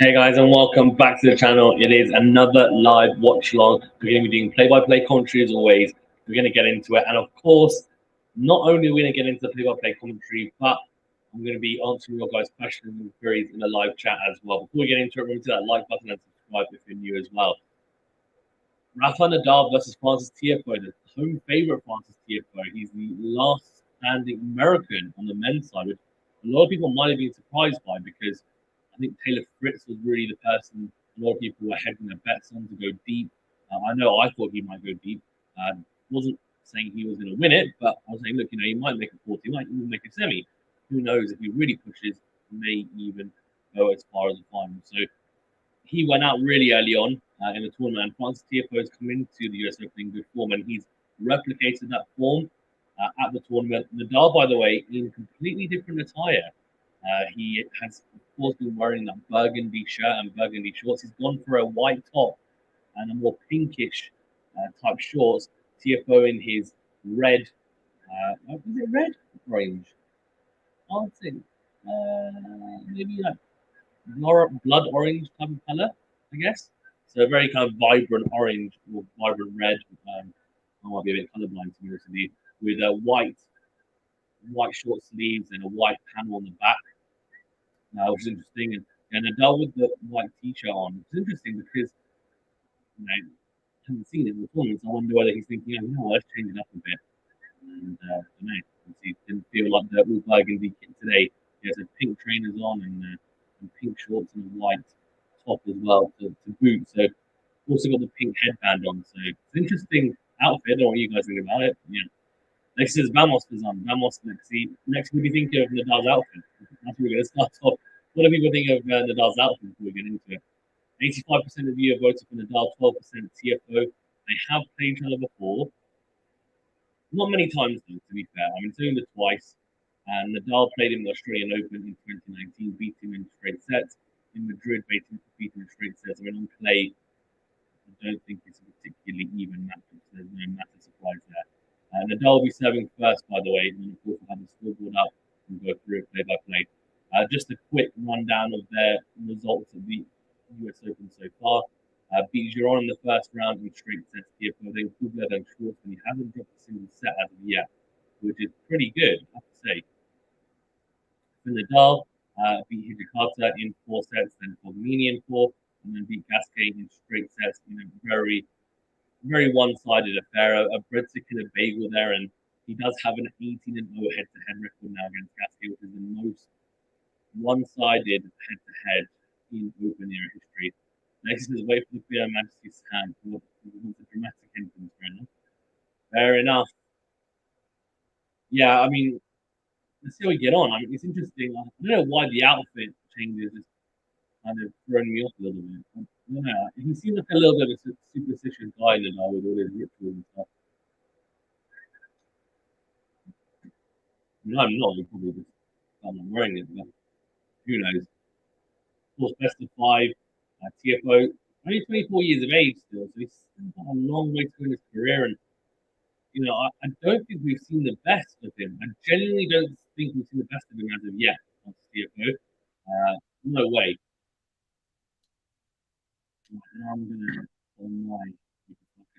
Hey guys, and welcome back to the channel. It is another live watch along. We're going to be doing play-by-play commentary as always. We're going to get into it, and of course, not only are we going to get into the play-by-play commentary, but I'm going to be answering your guys' questions and queries in the live chat as well. Before we get into it, remember to hit that like button and subscribe if you're new as well. Rafael Nadal versus Francis Tiafoe, the home favorite Francis Tiafoe. He's the last standing American on the men's side, which a lot of people might have been surprised by because I think Taylor Fritz was really the person a lot of people were hedging their bets on to go deep. I know I thought he might go deep. Wasn't saying he was going to win it, but I was saying, look, he might make a 40, he might even make a semi. Who knows? If he really pushes, he may even go as far as the final. So he went out really early on in the tournament. Francis Tiafoe has come into the US Open in good form, and he's replicated that form at the tournament. Nadal, by the way, in completely different attire. He has, of course, been wearing that burgundy shirt and burgundy shorts. He's gone for a white top and a more pinkish type shorts. Tiafoe in his red, is it red? Orange? I would say maybe like blood orange type of color, I guess. So a very kind of vibrant orange or vibrant red. I might be a bit colorblind to be honest with you. With a white short sleeves and a white panel on the back. Which is interesting. And Nadal with the white t-shirt on. It's interesting because I haven't seen it in the tournament, so I wonder whether he's thinking, let's change it up a bit. And I don't know. It didn't feel like the all burgundy kit today. He has a pink trainers on and pink shorts and a white top as well to boot. So also got the pink headband on. So it's an interesting outfit. I don't know what you guys think about it. Yeah. Next is Vamos is on. Vamos next. Next, what do you think of Nadal's outfit? That's where we're going to start off. What do people think of Nadal's outfit before we get into it? 85% of you have voted for Nadal, 12% Tiafoe. They have played each other before. Not many times, though, to be fair. I mean, it's only twice. And Nadal played in the Australian Open in 2019, beat him in straight sets. In Madrid, beat him in straight sets. I mean, on clay, I don't think it's a particularly even match. So there's no massive surprise there. Nadal will be serving first, by the way, and then of course we'll have the scoreboard up and go through it play by play. Just a quick rundown of their results of the US Open so far. Beat Giron in the first round in straight sets. Tiafoe then Kubler then Schwartz, and he hasn't dropped a single set as of yet, which is pretty good, I have to say. For Nadal, beat Hijikata in 4 sets, then Fognini in 4, and then beat Gasquet in straight sets in a very one-sided affair. A breadstick and a bagel there, and he does have an 18-0 head-to-head record now against Gasquet, which is the most one-sided head-to-head in Open era history. Next is wait for the Fear Majesty's hand. What's a dramatic entrance, fair enough. Yeah, I mean, let's see how we get on. I mean, it's interesting. I don't know why the outfit changes is kind of throwing me off a little bit. I don't know. He seems like a little bit of a superstitious guy now with all his rituals and stuff. No, I'm not. Probably just I'm not wearing it, but who knows? Of course, best of 5. Tiafoe, only 24 years of age still, so he's still got a long way to go in his career. And I don't think we've seen the best of him. I genuinely don't think we've seen the best of him as of yet on Tiafoe. No way. Now I'm gonna on my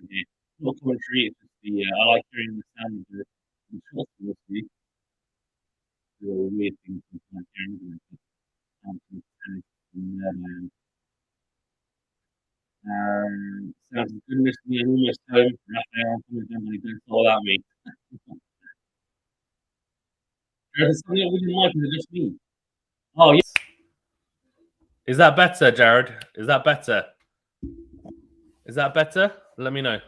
here. No commentary. It's just I like hearing the sound of the shots. Obviously, the weird things like hearing sounds goodness me, I'm almost home. Rafael, don't fall out me. There's something up with your mic, is it just me? Oh, yes. Is that better, Jared? Is that better? Is that better? Let me know.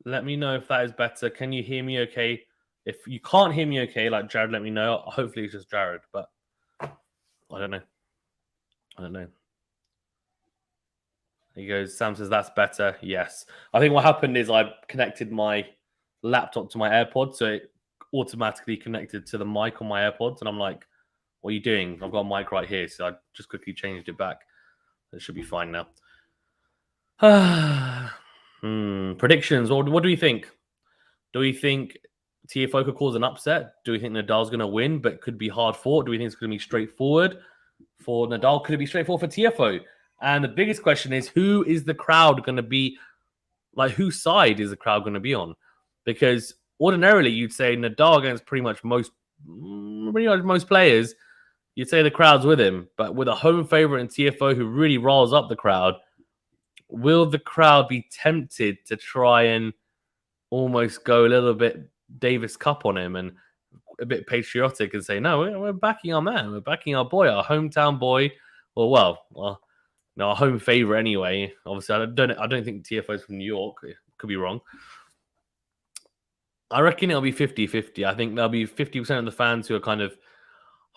Let me know if that is better. Can you hear me okay? If you can't hear me okay, like Jared, let me know. Hopefully it's just Jared, but I don't know. There he goes. Sam says that's better. Yes. I think what happened is I connected my laptop to my AirPods, so it automatically connected to the mic on my AirPods, and I'm like, what are you doing? I've got a mic right here, so I just quickly changed it back. It should be fine now. Predictions. What do we think? Do we think Tiafoe could cause an upset? Do we think Nadal's going to win, but could be hard fought? Do we think it's going to be straightforward? for Nadal? Could it be straightforward for Tiafoe? And the biggest question is, who is the crowd going to be? Like, whose side is the crowd going to be on? Because ordinarily, you'd say Nadal against pretty much most players, you'd say the crowd's with him. But with a home favorite in Tiafoe who really riles up the crowd, will the crowd be tempted to try and almost go a little bit Davis Cup on him and a bit patriotic and say, no, we're backing our man, we're backing our boy, our hometown boy, well, no, our home favorite anyway. Obviously, I don't think Tiafoe's from New York. Could be wrong. I reckon it'll be 50-50. I think there'll be 50% of the fans who are kind of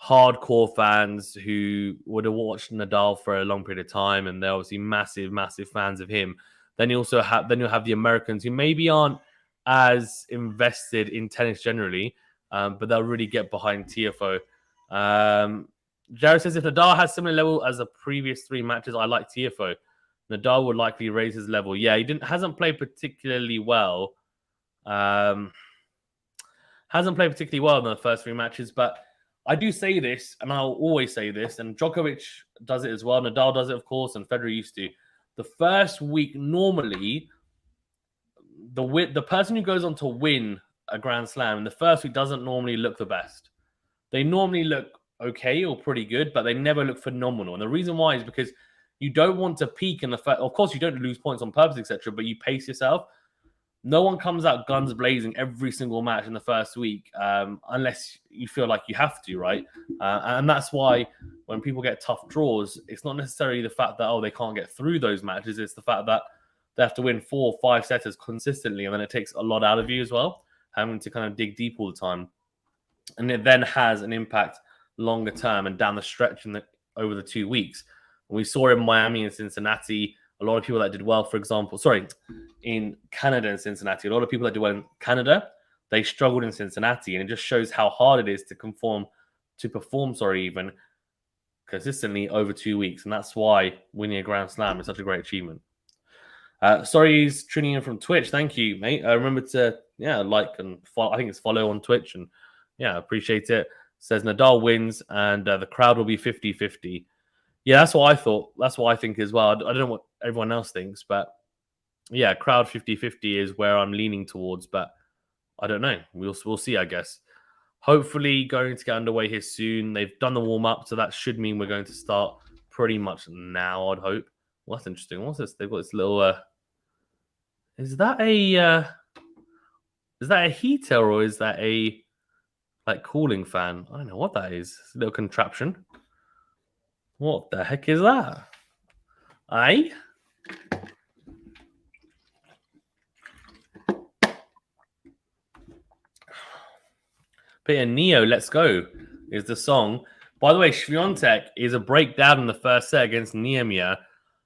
hardcore fans who would have watched Nadal for a long period of time, and they're obviously massive fans of him. Then you'll have the Americans who maybe aren't as invested in tennis generally, but they'll really get behind Tiafoe. Jared says, if Nadal has similar level as the previous 3 matches, I like Tiafoe. Nadal would likely raise his level. Yeah, hasn't played particularly well. Hasn't played particularly well in the first 3 matches, but I do say this, and I'll always say this, and Djokovic does it as well. Nadal does it, of course, and Federer used to. The first week, normally, the person who goes on to win a Grand Slam in the first week doesn't normally look the best. They normally look okay or pretty good, but they never look phenomenal. And the reason why is because you don't want to peak in the first. Of course, you don't lose points on purpose, etc., but you pace yourself. No one comes out guns blazing every single match in the first week unless you feel like you have to, right? And that's why when people get tough draws, it's not necessarily the fact that, they can't get through those matches. It's the fact that they have to win 4 or 5 setters consistently, and then it takes a lot out of you as well, having to kind of dig deep all the time. And it then has an impact longer term and down the stretch over the 2 weeks. We saw in Miami and Cincinnati, a lot of people that did well, for example, in Canada and Cincinnati, a lot of people that did well in Canada, they struggled in Cincinnati. And it just shows how hard it is to perform even consistently over 2 weeks. And that's why winning a Grand Slam is such a great achievement. He's tuning in from Twitch. Thank you, mate. Remember to like and follow. I think it's follow on Twitch, and appreciate it. Says Nadal wins and the crowd will be 50-50. Yeah, that's what I thought. That's what I think as well. I don't know what everyone else thinks, but yeah, crowd 50-50 is where I'm leaning towards, but I don't know. We'll see, I guess. Hopefully going to get underway here soon. They've done the warm-up, so that should mean we're going to start pretty much now, I'd hope. Well, that's interesting. What's this? They've got this little... Is that a heater or is that a cooling fan? I don't know what that is. It's a little contraption. What the heck is that? Aye? Peter Neo, Let's Go is the song. By the way, Swiatek is a breakdown in the first set against Niemia.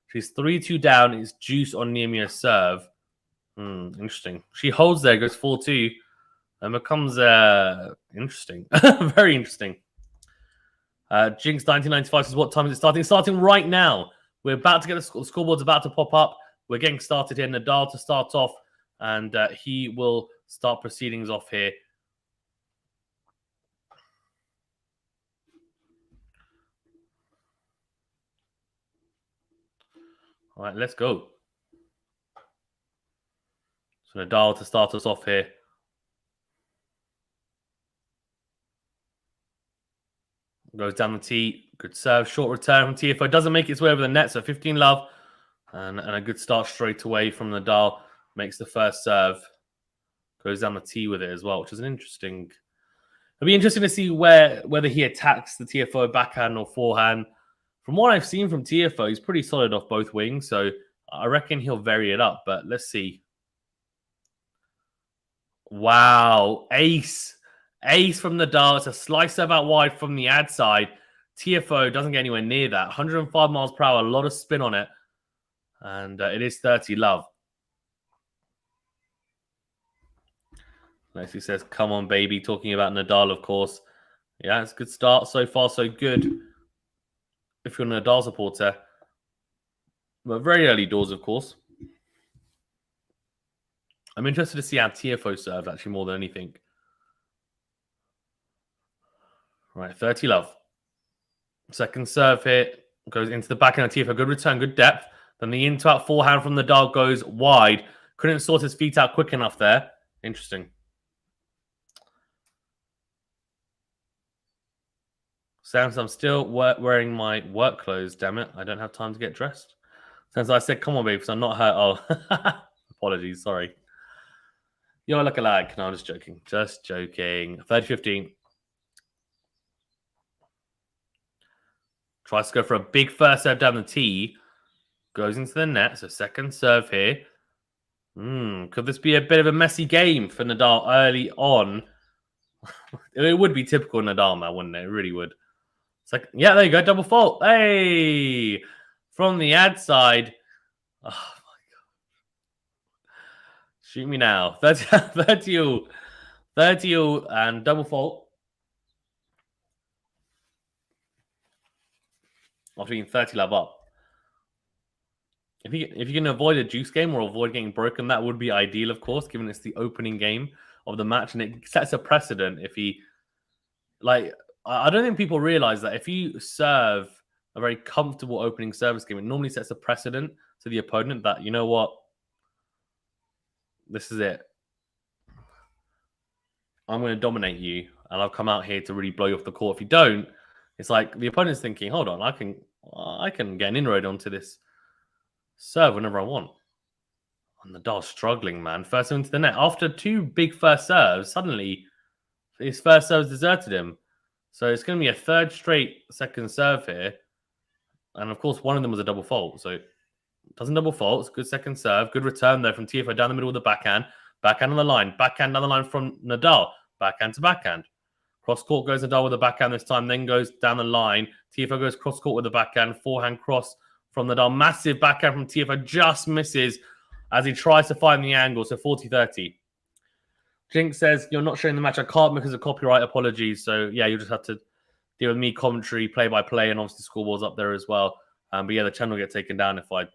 She's 3-2 down. It's juice on Niemia's serve. Interesting. She holds there, goes 4-2, and becomes interesting. Very interesting. Jinx 1995 says, what time is it starting? It's starting right now. We're about to get the scoreboard's about to pop up. We're getting started here. Nadal to start off, and he will start proceedings off here. All right, let's go. So Nadal to start us off here. Goes down the tee. Good serve. Short return from Tiafoe. Doesn't make its way over the net. So 15 love. And a good start straight away from Nadal. Makes the first serve. Goes down the tee with it as well, which is an interesting... It'll be interesting to see whether he attacks the Tiafoe backhand or forehand. From what I've seen from Tiafoe, he's pretty solid off both wings. So I reckon he'll vary it up. But let's see. Wow. Ace. Ace from Nadal. It's a slice serve out wide from the ad side. Tiafoe doesn't get anywhere near that. 105 miles per hour. A lot of spin on it. And it is 30 love. Lexi says, come on, baby. Talking about Nadal, of course. Yeah, it's a good start. So far, so good. If you're a Nadal supporter. But very early doors, of course. I'm interested to see how Tiafoe serves, actually, more than anything. Right, 30 love. Second serve here goes into the backhand of Tiafoe. Good return, good depth. Then the into-out forehand from Nadal goes wide. Couldn't sort his feet out quick enough there. Interesting. Sounds I'm still wearing my work clothes, damn it. I don't have time to get dressed. Sounds I said, come on, babe, because I'm not hurt. Oh, apologies, sorry. You're like a lag. No, I'm just joking. Just joking. 30-15. Tries to go for a big first serve down the tee. Goes into the net. So second serve here. Could this be a bit of a messy game for Nadal early on? It would be typical Nadal, man, wouldn't it? It really would. It's like, yeah, there you go. Double fault. Hey! From the ad side. Oh, my God. Shoot me now. 30 and double fault. After being 30 love up. If you can avoid a juice game or avoid getting broken, that would be ideal, of course, given it's the opening game of the match. And it sets a precedent if he... Like, I don't think people realize that if you serve a very comfortable opening service game, it normally sets a precedent to the opponent that, you know what? This is it. I'm going to dominate you, and I'll come out here to really blow you off the court. If you don't, it's like the opponent's thinking, hold on, I can get an inroad onto this serve whenever I want. And Nadal's struggling, man. First into the net. After two big first serves, suddenly his first serves deserted him. So it's going to be a third straight second serve here. And of course, one of them was a double fault. So it doesn't double fault. It's a good second serve. Good return there from Tiafoe down the middle of the backhand. Backhand on the line. Backhand down the line from Nadal. Backhand to backhand. Cross court goes Nadal with the backhand this time. Then goes down the line. Tiafoe goes cross court with the backhand. Forehand cross from Nadal. Massive backhand from Tiafoe. Just misses as he tries to find the angle. So 40-30. Jinx says, you're not showing the match. I can't because of copyright. Apologies. So, yeah, you'll just have to deal with me, commentary, play-by-play, and obviously scoreboards up there as well. But, yeah, the channel will get taken down if I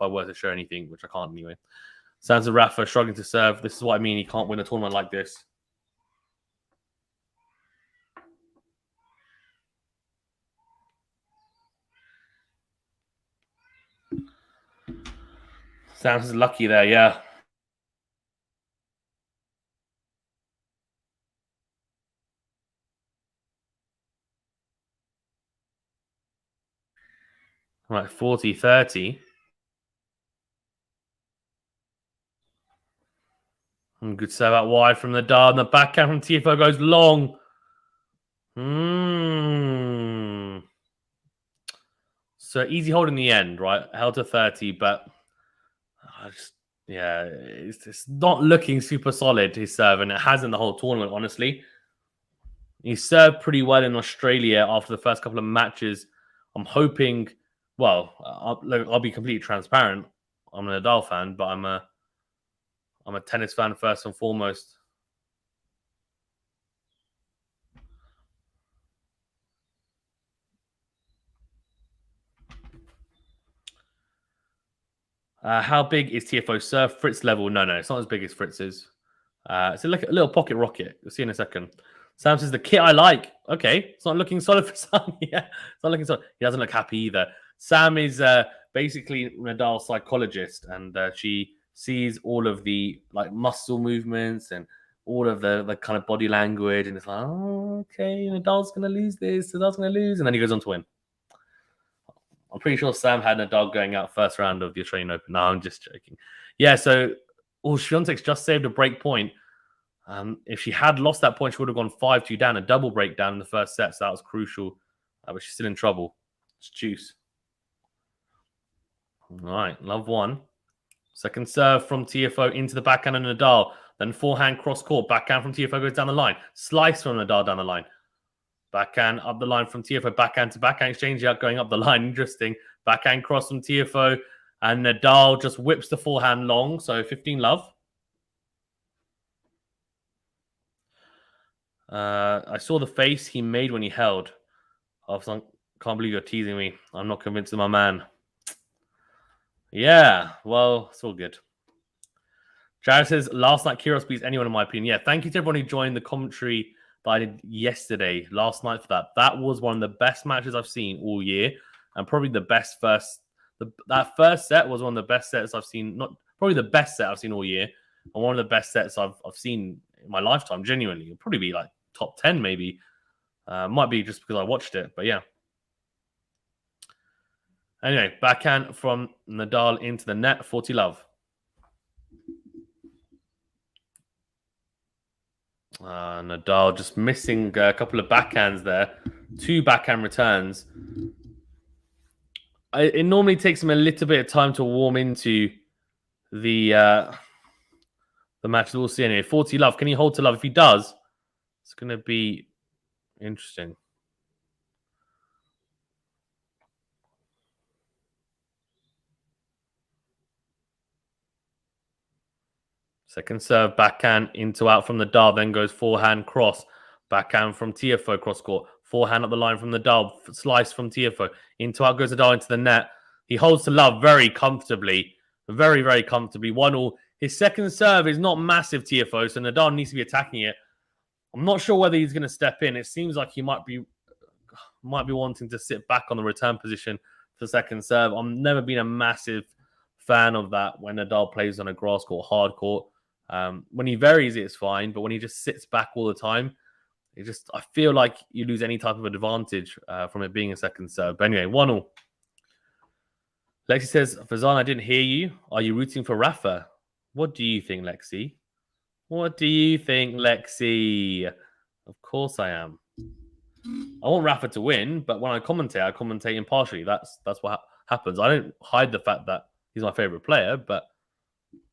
were to show anything, which I can't anyway. Sounds of Rafa struggling to serve. This is what I mean. He can't win a tournament like this. Sounds lucky there, yeah. Right, 40-30. And good serve out wide from the Nadal. And the backhand from Tiafoe goes long. So easy hold in the end, right? Held to 30, but it's not looking super solid, his serve, and it hasn't the whole tournament, honestly. He served pretty well in Australia after the first couple of matches. I'm hoping, well, I'll be completely transparent. I'm a Nadal fan, but I'm a tennis fan first and foremost. How big is Tiafoe serve? Fritz level? No, it's not as big as Fritz's. It's like a little pocket rocket. You'll see in a second. Sam says the kit I like. Okay, it's not looking solid for Sam. Yeah, it's not looking solid. He doesn't look happy either. Sam is basically Nadal's psychologist, and she sees all of the like muscle movements and all of the kind of body language, and it's like, oh, okay, Nadal's gonna lose this. Nadal's gonna lose, and then he goes on to win. I'm pretty sure Sam had Nadal going out first round of the Australian Open. No, I'm just joking. Yeah, so Swiatek's just saved a break point. If she had lost that point, she would have gone 5-2 down, a double breakdown in the first set. So that was crucial. But she's still in trouble. It's juice. All right, love one. Second serve from Tiafoe into the backhand of Nadal. Then forehand cross court. Backhand from Tiafoe goes down the line. Slice from Nadal down the line. Backhand up the line from Tiafoe. Backhand to backhand exchange out going up the line. Interesting. Backhand cross from Tiafoe. And Nadal just whips the forehand long. So 15 love. I saw the face he made when he held. I was like, can't believe you're teasing me. I'm not convinced of my man. Yeah, well, it's all good. Jared says, last night Kyrgios beats anyone in my opinion. Yeah, thank you to everyone who joined the commentary that I did yesterday, last night for that. That was one of the best matches I've seen all year, and probably the best that first set was one of the best sets I've seen. Not probably the best set I've seen all year, and one of the best sets I've seen in my lifetime. Genuinely, it'll probably be like top 10 maybe. Might be just because I watched it, but yeah. Anyway, backhand from Nadal into the net, 40 love. Nadal just missing a couple of backhands there. 2 backhand returns. It normally takes him a little bit of time to warm into the match. We'll see anyway. 40 love. Can he hold to love? If he does, it's going to be interesting. Second serve, backhand into out from Nadal, then goes forehand cross. Backhand from Tiafoe cross court. Forehand up the line from Nadal, slice from Tiafoe. Into out goes Nadal into the net. He holds to love very comfortably. Very, very comfortably. 1-1. His second serve is not massive, Tiafoe, so Nadal needs to be attacking it. I'm not sure whether he's going to step in. It seems like he might be wanting to sit back on the return position for second serve. I've never been a massive fan of that when Nadal plays on a grass court, hard court. When he varies, it's fine, but when he just sits back all the time, I feel like you lose any type of advantage from it being a second serve. But anyway, 1-1. Lexi says, Fazan, I didn't hear you. Are you rooting for Rafa? What do you think, Lexi? What do you think, Lexi? Of course I am. I want Rafa to win, but when I commentate impartially. That's what happens. I don't hide the fact that he's my favorite player, but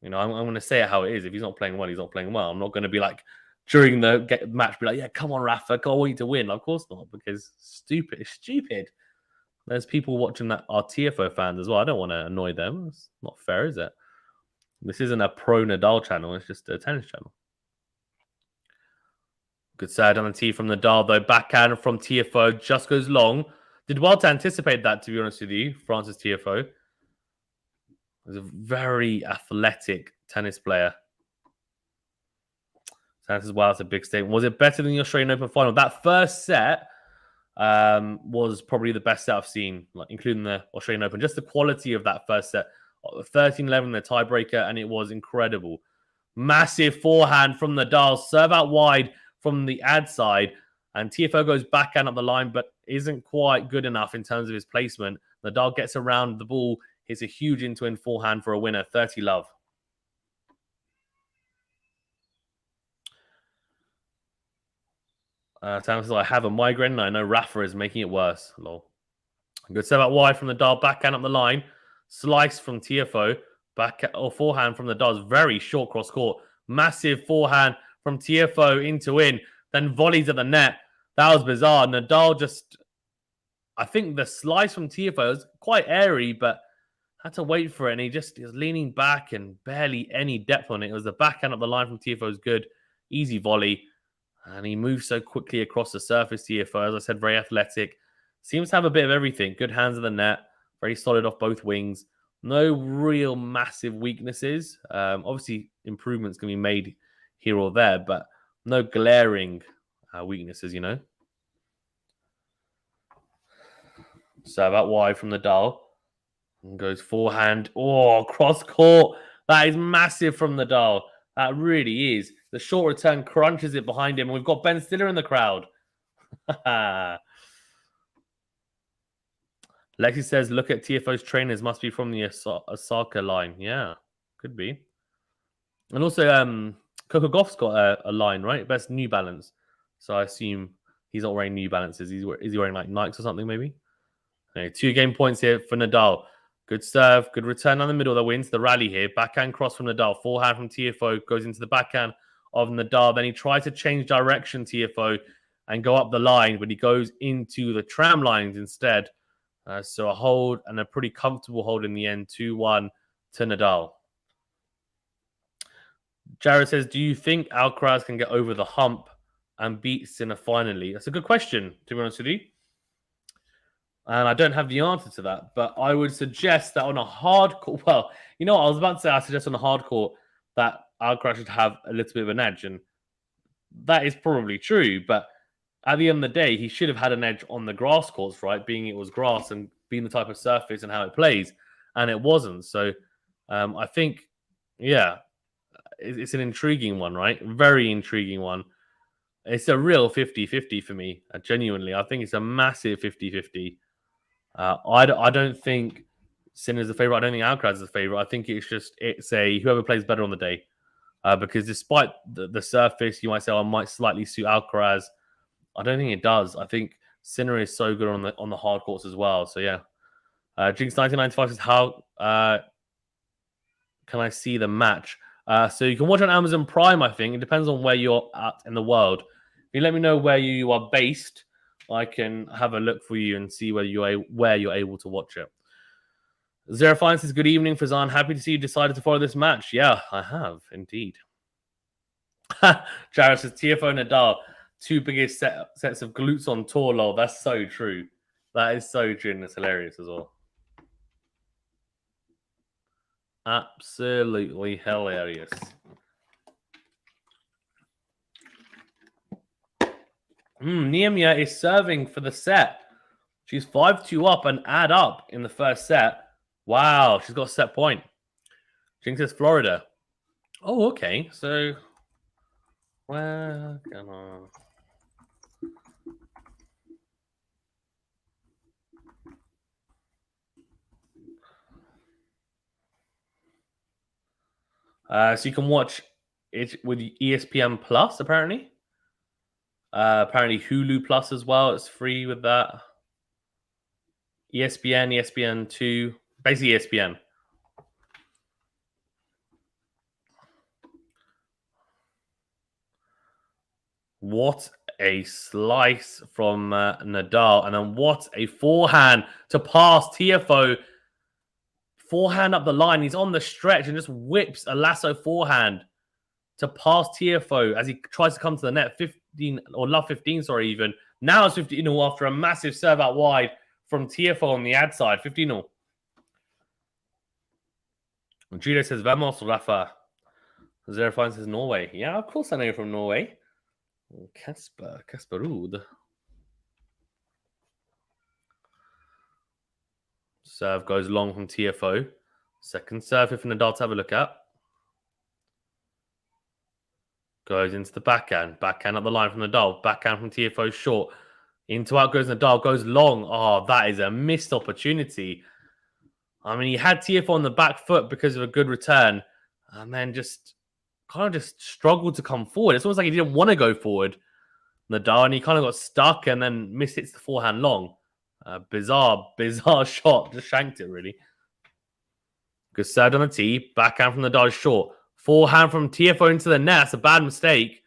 I'm going to say it how it is. If he's not playing well, he's not playing well. I'm not going to be like, during the match, be like, yeah, come on, Rafa, I want you to win. Of course not, because it's stupid. There's people watching that are Tiafoe fans as well. I don't want to annoy them. It's not fair, is it? This isn't a pro Nadal channel. It's just a tennis channel. Good side on the tee from Nadal, though. Backhand from Tiafoe just goes long. Did well to anticipate that, to be honest with you, Francis Tiafoe. He's a very athletic tennis player. As well, that's a big statement. Was it better than the Australian Open final? That first set was probably the best set I've seen, including the Australian Open. Just the quality of that first set. 13-11, the tiebreaker, and it was incredible. Massive forehand from Nadal. Serve out wide from the ad side. And Tiafoe goes backhand up the line, but isn't quite good enough in terms of his placement. Nadal gets around the ball. Hits a huge into-in forehand for a winner. 30 love. Tam says, I have a migraine and I know Rafa is making it worse. Lol. Good serve out wide from Nadal, backhand up the line. Slice from Tiafoe. Forehand from Nadal. Very short cross court. Massive forehand from Tiafoe into in. Then volleys at the net. That was bizarre. Nadal I think the slice from Tiafoe was quite airy, but had to wait for it. And he was leaning back and barely any depth on it. It was the backhand up the line from Tiafoe was good. Easy volley. And he moves so quickly across the surface, Tiafoe. As I said, very athletic. Seems to have a bit of everything. Good hands of the net. Very solid off both wings. No real massive weaknesses. Obviously, improvements can be made here or there, but no glaring weaknesses, Serve out wide from Nadal. And goes forehand. Oh, cross court. That is massive from Nadal. That really is. The short return crunches it behind him. And we've got Ben Stiller in the crowd. Lexi says, look at Tiafoe's trainers. Must be from the Osaka line. Yeah, could be. And also, Coco Gauff's got a line, right? Best New Balance. So I assume he's not wearing New Balances. Is he wearing like Nikes or something maybe? Okay, 2 game points here for Nadal. Good serve, good return down the middle that wins the rally here. Backhand cross from Nadal. Forehand from Tiafoe goes into the backhand of Nadal. Then he tries to change direction, Tiafoe, and go up the line, but he goes into the tram lines instead. So a hold and a pretty comfortable hold in the end. 2-1 to Nadal. Jared says, do you think Alcaraz can get over the hump and beat Sinner finally? That's a good question, to be honest with you. And I don't have the answer to that, but I would suggest that on a hard court, well, you know what I was about to say, I suggest on a hard court that Alcaraz should have a little bit of an edge. And that is probably true. But at the end of the day, he should have had an edge on the grass courts, right? Being it was grass and being the type of surface and how it plays, and it wasn't. So I think, yeah, it's an intriguing one, right? Very intriguing one. It's a real 50-50 for me, genuinely. I think it's a massive 50-50. I don't think Sinner's the favorite. I don't think Alcaraz is the favorite. I think it's a whoever plays better on the day. Because despite the surface, you might say, I might slightly suit Alcaraz. I don't think it does. I think Sinner is so good on the hard courts as well. So yeah. Jinx 1995 says, how can I see the match? So you can watch on Amazon Prime, I think. It depends on where you're at in the world. If you let me know where you are based, I can have a look for you and see where you're able to watch it. Zero Fine says, good evening, Fazan. Happy to see you decided to follow this match. Yeah, I have, indeed. Jared says, Tiafoe and Nadal, two biggest sets of glutes on tour, lol. That's so true. That is so true, and it's hilarious as well. Absolutely hilarious. Niemia is serving for the set. She's 5-2 up and add up in the first set. Wow, she's got a set point. Jinx says Florida. Oh, okay. So, where can so you can watch it with ESPN Plus, apparently. Apparently Hulu Plus as well. It's free with that. ESPN, ESPN2, basically ESPN. What a slice from Nadal. And then what a forehand to pass Tiafoe. Forehand up the line. He's on the stretch and just whips a lasso forehand to pass Tiafoe as he tries to come to the net. 15 or love 15, sorry, even. Now it's 15-0 after a massive serve out wide from Tiafoe on the ad side. 15-0. Judo says, Vamos, Rafa. Zero Fine says, Norway. Yeah, of course I know you're from Norway. Kasper Ruud. Serve goes long from Tiafoe. Second serve here for Nadal to have a look at. Goes into the backhand. Backhand up the line from Nadal. Backhand from Tiafoe short. Into out goes Nadal. Goes long. Oh, that is a missed opportunity. I mean, he had Tiafoe on the back foot because of a good return. And then just struggled to come forward. It's almost like he didn't want to go forward. Nadal, and he kind of got stuck and then mishits the forehand long. Bizarre shot. Just shanked it, really. Good serve on the tee. Backhand from Nadal short. Forehand from Tiafoe into the net. That's a bad mistake.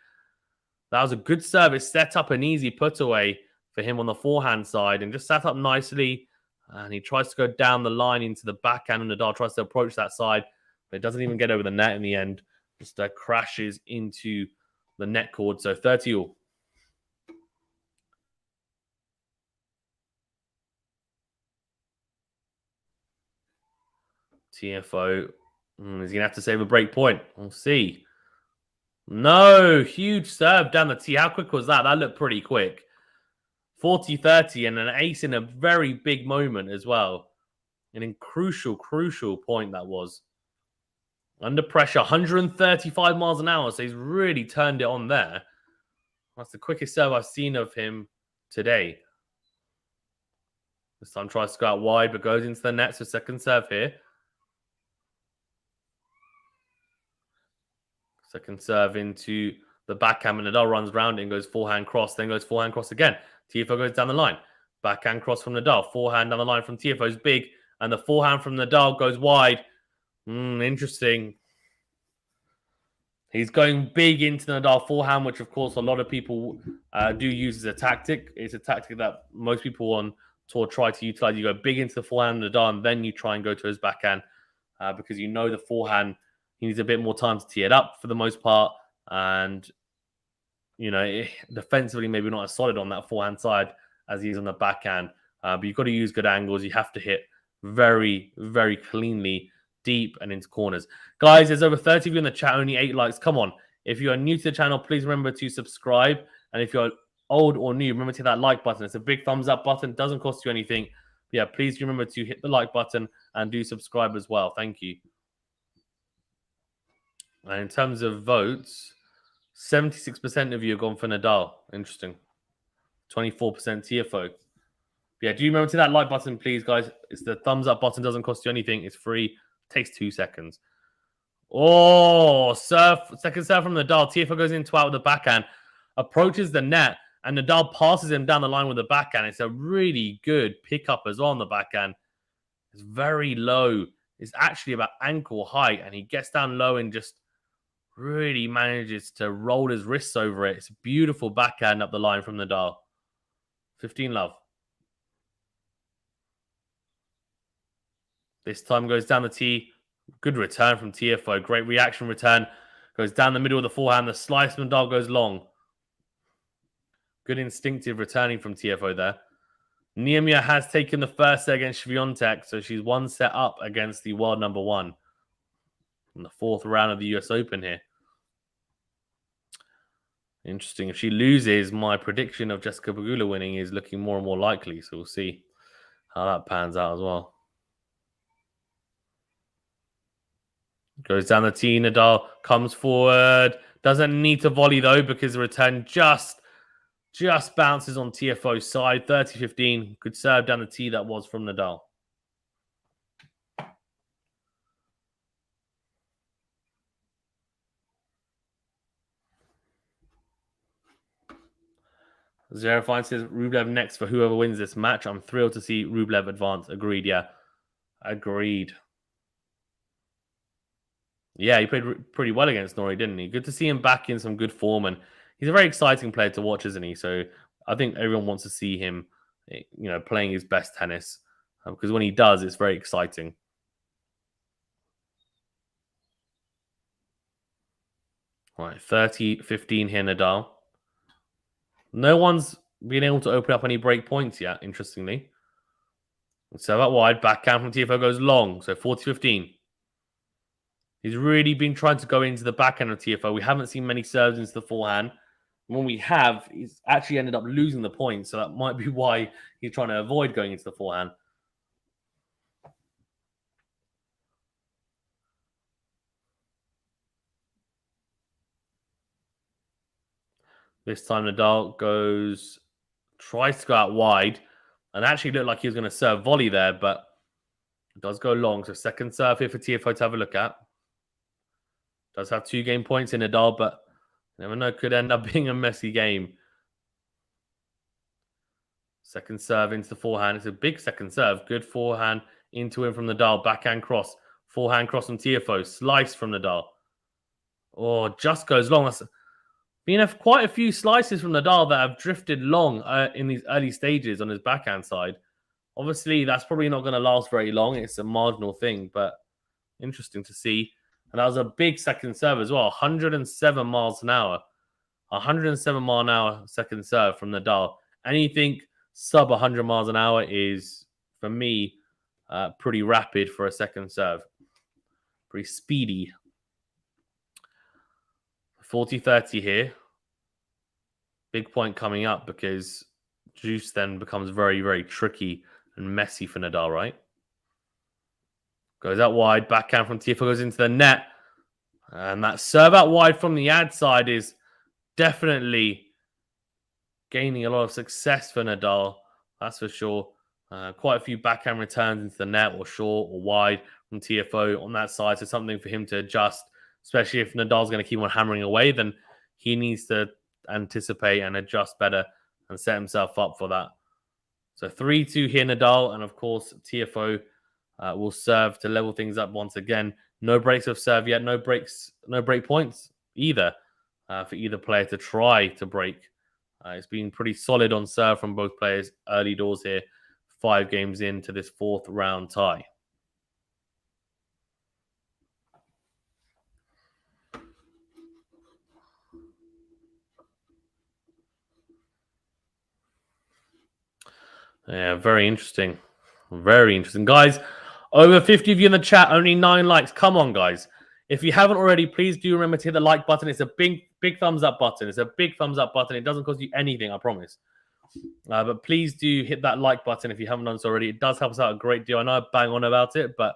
That was a good service. Set up an easy put away for him on the forehand side and just sat up nicely. And he tries to go down the line into the backhand, and Nadal tries to approach that side, but it doesn't even get over the net in the end. Just crashes into the net cord. So 30-all. Tiafoe is going to have to save a break point. We'll see. No, huge serve down the tee. How quick was that? That looked pretty quick. 40-30 and an ace in a very big moment as well. An crucial point that was. Under pressure, 135 miles an hour. So he's really turned it on there. That's the quickest serve I've seen of him today. This time tries to go out wide, but goes into the net. So second serve here. Second serve into the backhand, and Nadal runs around it and goes forehand cross, then goes forehand cross again. Tiafoe goes down the line. Backhand cross from Nadal. Forehand down the line from Tiafoe is big, and the forehand from Nadal goes wide. Interesting. He's going big into the Nadal forehand, which, of course, a lot of people do use as a tactic. It's a tactic that most people on tour try to utilize. You go big into the forehand of Nadal, and then you try and go to his backhand because you know the forehand, he needs a bit more time to tee it up for the most part. And, you know, defensively, maybe not as solid on that forehand side as he is on the backhand. But you've got to use good angles. You have to hit very, very cleanly, deep and into corners. Guys, there's over 30 of you in the chat, only 8 likes. Come on, If you are new to the channel, please remember to subscribe. And if you're old or new, remember to hit that like button. It's a big thumbs up button. Doesn't cost you anything. But yeah, please remember to hit the like button and do subscribe as well. Thank you. And in terms of votes, 76% of you have gone for Nadal. Interesting. 24% Tiafoe. Yeah, do you remember to that like button, please, guys? It's the thumbs up button. Doesn't cost you anything. It's free. Takes 2 seconds. Oh, second serve from Nadal. Tiafoe goes into out with the backhand, approaches the net, and Nadal passes him down the line with the backhand. It's a really good pickup as well on the backhand. It's very low. It's actually about ankle height, and he gets down low and just really manages to roll his wrists over it. It's a beautiful backhand up the line from Nadal. 15 love. This time goes down the tee. Good return from Tiafoe. Great reaction return. Goes down the middle of the forehand. The slice from Nadal goes long. Good instinctive returning from Tiafoe there. Niemia has taken the first set against Swiatek, so she's 1 set up against the world number 1 in the 4th round of the US Open here. Interesting. If she loses, my prediction of Jessica Pegula winning is looking more and more likely, so we'll see how that pans out as well. Goes down the tee. Nadal comes forward. Doesn't need to volley, though, because the return just bounces on Tiafoe's side. 30-15. Good serve down the tee that was from Nadal. Zero Fine says Rublev next for whoever wins this match. I'm thrilled to see Rublev advance. Agreed, yeah. Agreed. Yeah, he played pretty well against Norrie, didn't he? Good to see him back in some good form, and he's a very exciting player to watch, isn't he? So I think everyone wants to see him, playing his best tennis, because when he does, it's very exciting. All right, 30-15 here, Nadal. No one's been able to open up any break points yet, interestingly. So that wide, backhand from Tiafoe goes long, so 40-15. He's really been trying to go into the backhand of Tiafoe. We haven't seen many serves into the forehand. When we have, he's actually ended up losing the point, so that might be why he's trying to avoid going into the forehand. This time Nadal tries to go out wide, and actually looked like he was going to serve volley there, but it does go long. So second serve here for Tiafoe to have a look at. Does have 2 game points in Nadal, but never know, could end up being a messy game. Second serve into the forehand. It's a big second serve. Good forehand into him from Nadal. Backhand cross. Forehand cross from Tiafoe. Slice from Nadal. Oh, just goes long. That's been quite a few slices from Nadal that have drifted long in these early stages on his backhand side. Obviously, that's probably not going to last very long. It's a marginal thing, but interesting to see. And that was a big second serve as well. 107 miles an hour. 107 mile an hour second serve from Nadal. Anything sub 100 miles an hour is, for me, pretty rapid for a second serve. Pretty speedy. 40-30 here. Big point coming up because juice then becomes very, very tricky and messy for Nadal, right? Goes out wide. Backhand from Tiafoe goes into the net. And that serve out wide from the ad side is definitely gaining a lot of success for Nadal. That's for sure. Quite a few backhand returns into the net or short or wide from Tiafoe on that side. So something for him to adjust, especially if Nadal's going to keep on hammering away, then he needs to anticipate and adjust better and set himself up for that. So 3-2 here, Nadal. And of course, Tiafoe will serve to level things up once again. No breaks of serve yet. No break points either for either player to try to break. It's been pretty solid on serve from both players early doors here. 5 games into this 4th round tie. Yeah, very interesting. Very interesting. Guys, over 50 of you in the chat, only 9 likes. Come on, guys. If you haven't already, please do remember to hit the like button. It's a big thumbs up button. It's a big thumbs up button. It doesn't cost you anything, I promise. But please do hit that like button if you haven't done so already. It does help us out a great deal. I know I bang on about it, but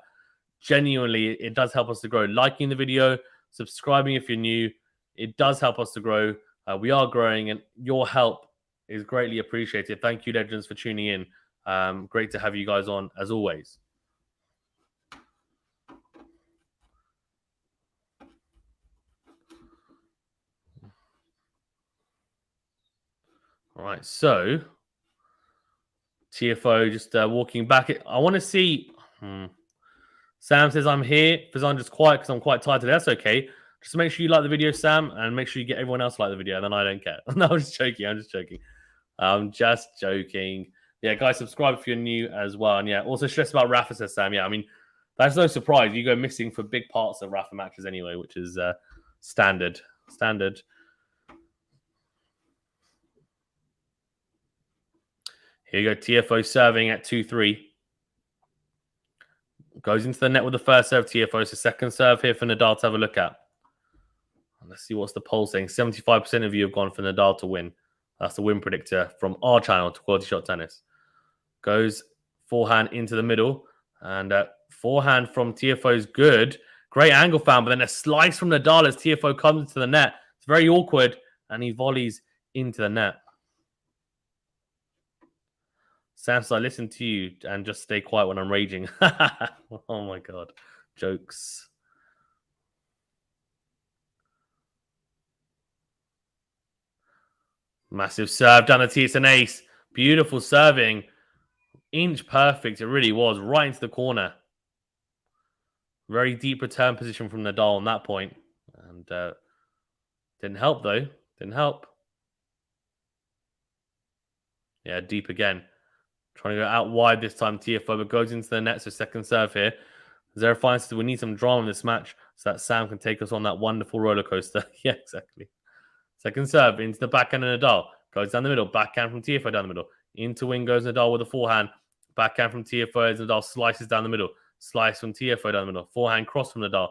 genuinely, it does help us to grow. Liking the video, subscribing if you're new, it does help us to grow. We are growing, and your help is greatly appreciated. Thank you, Legends, for tuning in. Great to have you guys on, as always. All right, so Tiafoe just walking back. I want to see... Sam says, I'm here. Fazan just quiet because I'm quite tired today. That's okay. Just make sure you like the video, Sam, and make sure you get everyone else to like the video, and then I don't care. No, I'm just joking. I'm just joking. Yeah, guys, subscribe if you're new as well. And yeah, also stress about Rafa, says Sam. Yeah, I mean, that's no surprise. You go missing for big parts of Rafa matches anyway, which is standard. Here you go, Tiafoe serving at 2-3. Goes into the net with the first serve, Tiafoe. So second serve here for Nadal to have a look at. Let's see what's the poll saying. 75% of you have gone for Nadal to win. That's the win predictor from our channel to Quality Shot Tennis. Goes forehand into the middle. And forehand from Tiafoe is good. Great angle found, but then a slice from Nadal as Tiafoe comes into the net. It's very awkward, and he volleys into the net. Sam's like, listen to you and just stay quiet when I'm raging. Oh my God. Jokes. Massive serve down the tee. It's an ace. Beautiful serving. Inch perfect. It really was. Right into the corner. Very deep return position from Nadal on that point. And didn't help though. Didn't help. Yeah, deep again. Trying to go out wide this time. Tiafoe, but goes into the net. So second serve here. Zerafine says we need some drama in this match so that Sam can take us on that wonderful roller coaster. Yeah, exactly. Second serve into the backhand of Nadal. Goes down the middle. Backhand from Tiafoe down the middle. Into wing goes Nadal with a forehand. Backhand from Tiafoe as Nadal slices down the middle. Slice from Tiafoe down the middle. Forehand cross from Nadal.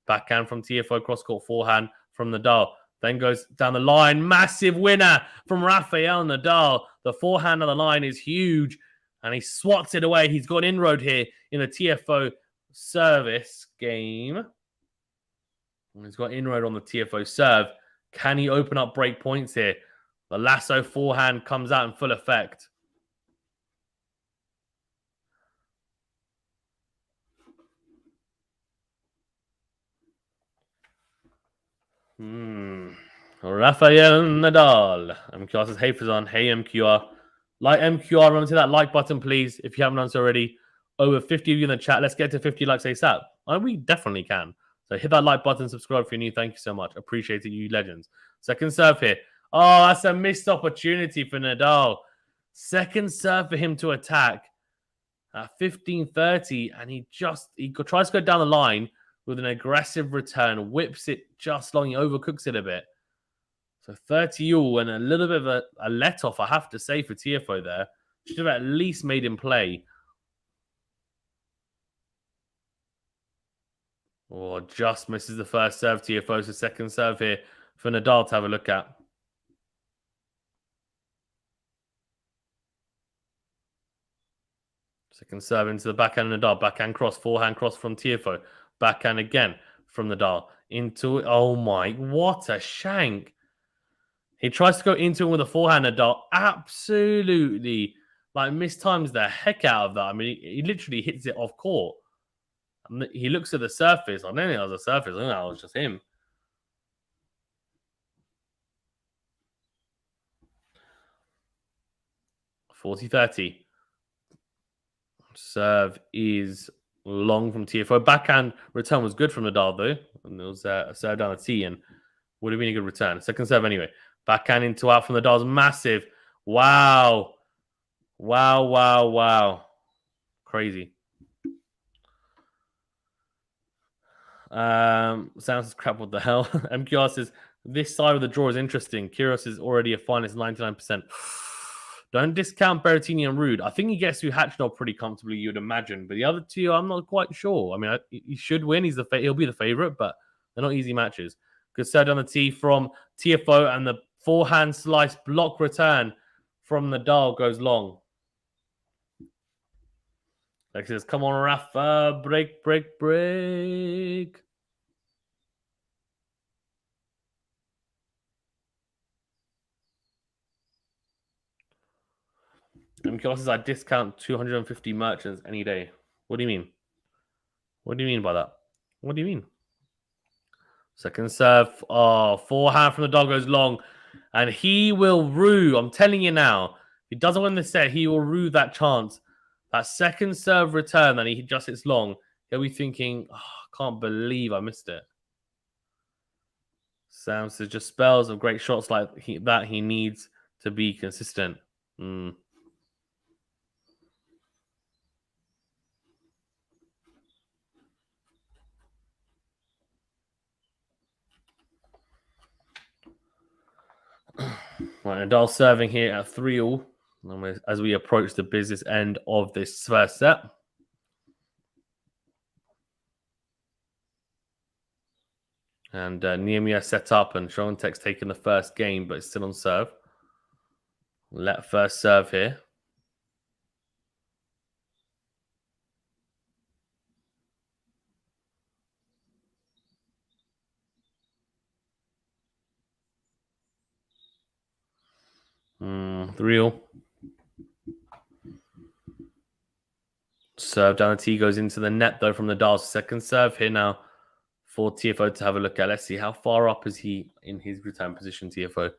Backhand from Tiafoe. Cross court forehand from Nadal. Then goes down the line. Massive winner from Rafael Nadal. The forehand on the line is huge. And he swats it away. He's got inroad here in the Tiafoe service game. And he's got inroad on the Tiafoe serve. Can he open up break points here? The lasso forehand comes out in full effect. Rafael Nadal. MQR says, hey, Fazan. Hey, MQR. Like MQR. Remember to hit that like button, please, if you haven't done so already. Over 50 of you in the chat. Let's get to 50 likes ASAP. We definitely can. So hit that like button, subscribe if you're new. Thank you so much. Appreciate it, you legends. Second serve here. Oh, that's a missed opportunity for Nadal. Second serve for him to attack at 15-30, and he tries to go down the line with an aggressive return, whips it just long, he overcooks it a bit. So 30 all and a little bit of a let-off, I have to say, for Tiafoe there. Should have at least made him play. Or just misses the first serve. Tiafoe, so second serve here for Nadal to have a look at. Second serve into the backhand of Nadal. Backhand cross, forehand cross from Tiafoe. Backhand again from Nadal. Into it. Oh my, what a shank. He tries to go into it with a forehand. Nadal absolutely mistimes the heck out of that. I mean, he literally hits it off court. He looks at the surface. I don't think that was a surface. I think that was just him. (40-30). Serve is long from Tiafoe. Backhand return was good from Nadal, though. And there was a serve down the tee and would have been a good return. Second serve anyway. Backhand into out from Nadal's massive. Wow. Wow, wow, wow. Crazy. Sounds crap. What the hell? MQR says this side of the draw is interesting. Kyrgios is already a finalist, 99%. Don't discount Berrettini and Ruud. I think he gets through Hatchdog pretty comfortably, you'd imagine. But the other two, I'm not quite sure. I mean, he should win. He'll be the favorite, but They're not easy matches. Good serve down the tee from Tiafoe, and the forehand slice block return from Nadal goes long. Like says, come on, Rafa, break. And because I discount 250 merchants any day. What do you mean? What do you mean by that? What do you mean? Second serve. Oh, forehand from the dog goes long. And he will rue. I'm telling you now. If he doesn't win the set, he will rue that chance. That second serve return that he just hits long. He'll be thinking, oh, I can't believe I missed it. Sam says just spells of great shots like that he needs to be consistent. Right, Nadal serving here at 3-all as we approach the business end of this first set. And Niemiya set up, and Swiatek's taking the first game, but it's still on serve. Let first serve here. Real. Serve down the tee goes into the net, though, from Nadal's second serve here now for Tiafoe to have a look at. Let's see how far up is he in his return position, Tiafoe.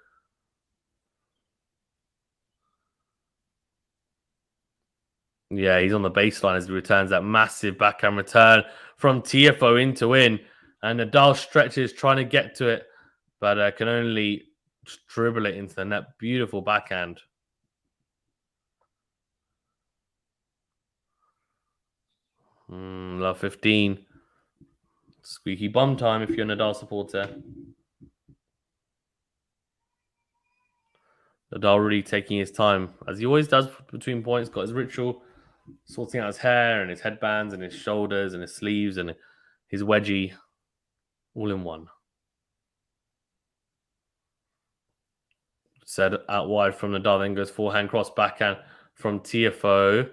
Yeah, he's on the baseline as he returns that massive backhand return from Tiafoe in to win. And Nadal stretches trying to get to it, but can only dribble it into the net. Beautiful backhand. Love 15. Squeaky bum time if you're a Nadal supporter. Nadal really taking his time, as he always does between points. Got his ritual, sorting out his hair and his headbands and his shoulders and his sleeves and his wedgie all in one. Set out wide from Nadal, then goes forehand cross backhand from Tiafoe.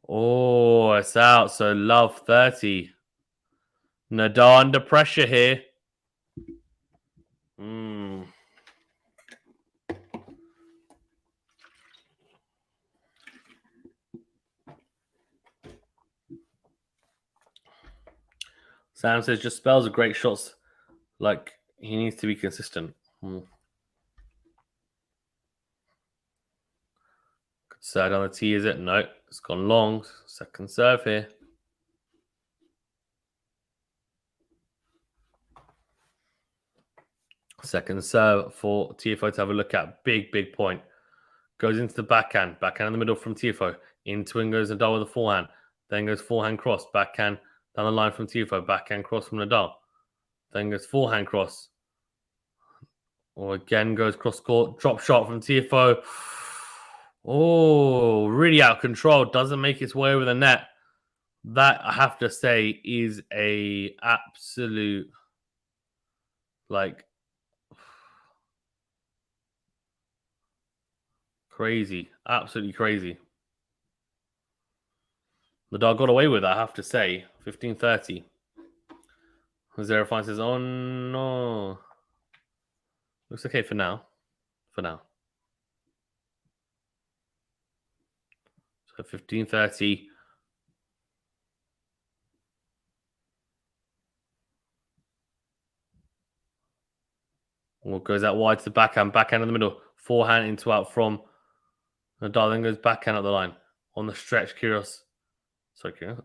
Oh, it's out. So love 30. Nadal under pressure here. Sam says just spells are great shots. Like he needs to be consistent. Good serve on the tee, is it? No, it's gone long. Second serve here. Second serve for Tiafoe to have a look at. Big point. Goes into the backhand. Backhand in the middle from Tiafoe. Into and goes Nadal with the forehand. Then goes forehand cross. Backhand down the line from Tiafoe. Backhand cross from Nadal. Then goes forehand cross. Or again goes cross court. Drop shot from Tiafoe. Oh, really out of control. Doesn't make its way over the net. That, I have to say, is a absolute, crazy. Absolutely crazy. Nadal got away with that, I have to say. 15-30. Zerafine says, oh no. Looks okay for now. So 15-30. Well, goes out wide to the backhand in the middle. Forehand into out from Nadal, then goes backhand up the line. On the stretch, Kyrgios.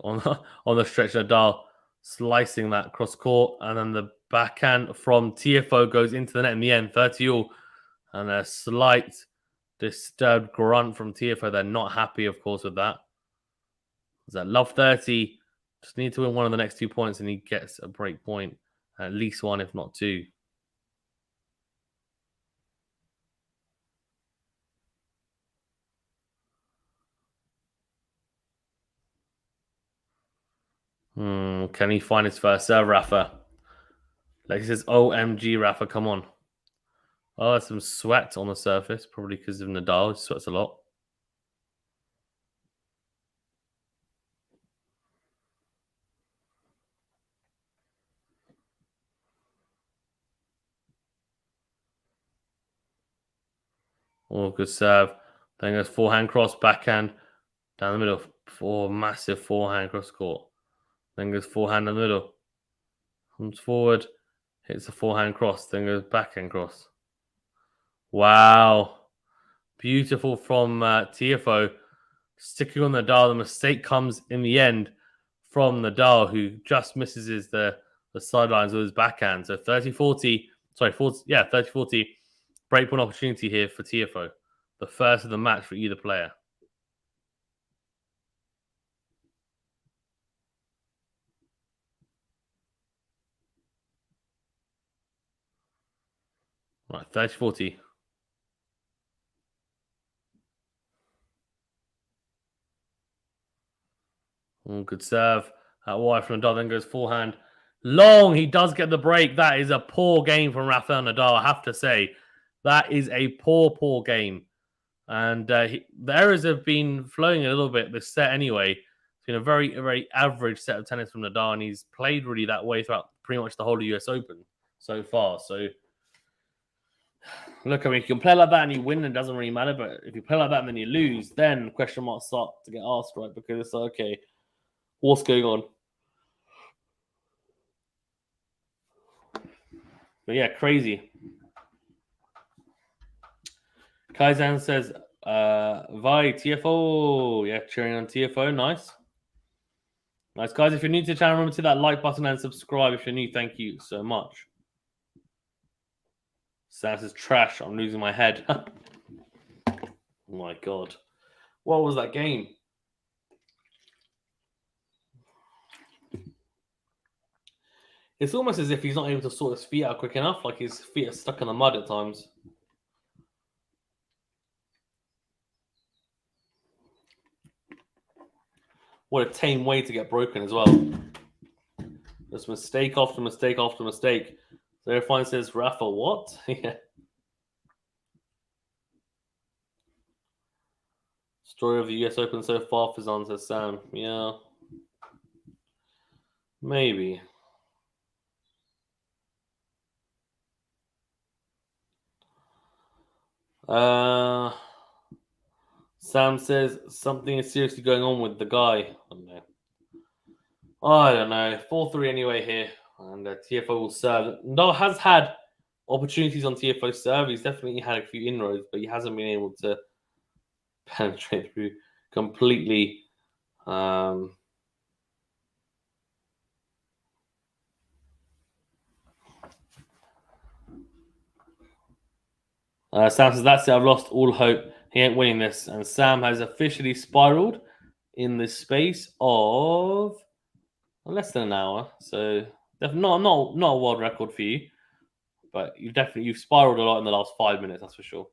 On the stretch, Nadal slicing that cross court, and then the backhand from Tiafoe goes into the net in the end, 30-all, and a slight disturbed grunt from Tiafoe. They're not happy, of course, with that. Is that love 30? Just need to win one of the next 2 points, and he gets a break point, at least one, if not two. Can he find his first serve, Rafa? Like he says, OMG, Rafa, come on. Oh, there's some sweat on the surface, probably because of Nadal. He sweats a lot. Oh, good serve. Then goes forehand cross, backhand, down the middle. Massive forehand cross court. Then goes forehand in the middle. Comes forward, hits a forehand cross, then goes backhand cross. Wow. Beautiful from Tiafoe. Sticking on Nadal. The mistake comes in the end from Nadal, who just misses the sidelines with his backhand. So 30-40. Sorry, 30-40. Breakpoint opportunity here for Tiafoe. The first of the match for either player. Right, 30-40. Good serve. Out wide from Nadal, then goes forehand. Long, he does get the break. That is a poor game from Rafael Nadal, I have to say. That is a poor game. And the errors have been flowing a little bit this set anyway. It's been a very average set of tennis from Nadal, and he's played really that way throughout pretty much the whole of US Open so far. So, look, I mean, if you can play like that and you win, it doesn't really matter. But if you play like that and then you lose, then question marks start to get asked, right? Because it's like, okay, what's going on? But yeah, crazy. Kaizan says, Vai, Tiafoe. Yeah, cheering on Tiafoe. Nice. Nice, guys. If you're new to the channel, remember to hit that like button and subscribe. If you're new, thank you so much. Sam says, trash. I'm losing my head. Oh my God. What was that game? It's almost as if he's not able to sort his feet out quick enough. Like his feet are stuck in the mud at times. What a tame way to get broken as well. Just mistake after mistake after mistake. So everyone says, Rafa, what? Yeah. Story of the US Open so far, Fazan says Sam. Yeah. Maybe. Sam says something is seriously going on with the guy. I don't know. 4-3 anyway here. And Tiafoe will serve. No, has had opportunities on Tiafoe serve. He's definitely had a few inroads, but he hasn't been able to penetrate through completely. Sam says, that's it. I've lost all hope. He ain't winning this. And Sam has officially spiraled in the space of less than an hour. So not a world record for you. But you've spiraled a lot in the last 5 minutes, that's for sure.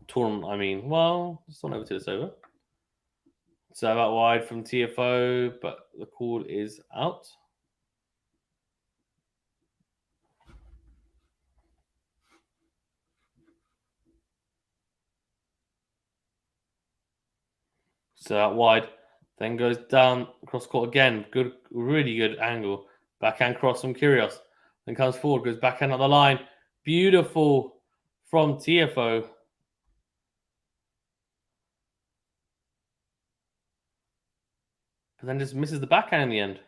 Tournament, I mean, well, it's not over till it's over. Serve out wide from Tiafoe, but the call is out. So out wide, then goes down cross court again. Good, really good angle. Backhand cross from Kyrgios. Then comes forward, goes backhand up the line. Beautiful from Tiafoe. But then just misses the backhand in the end.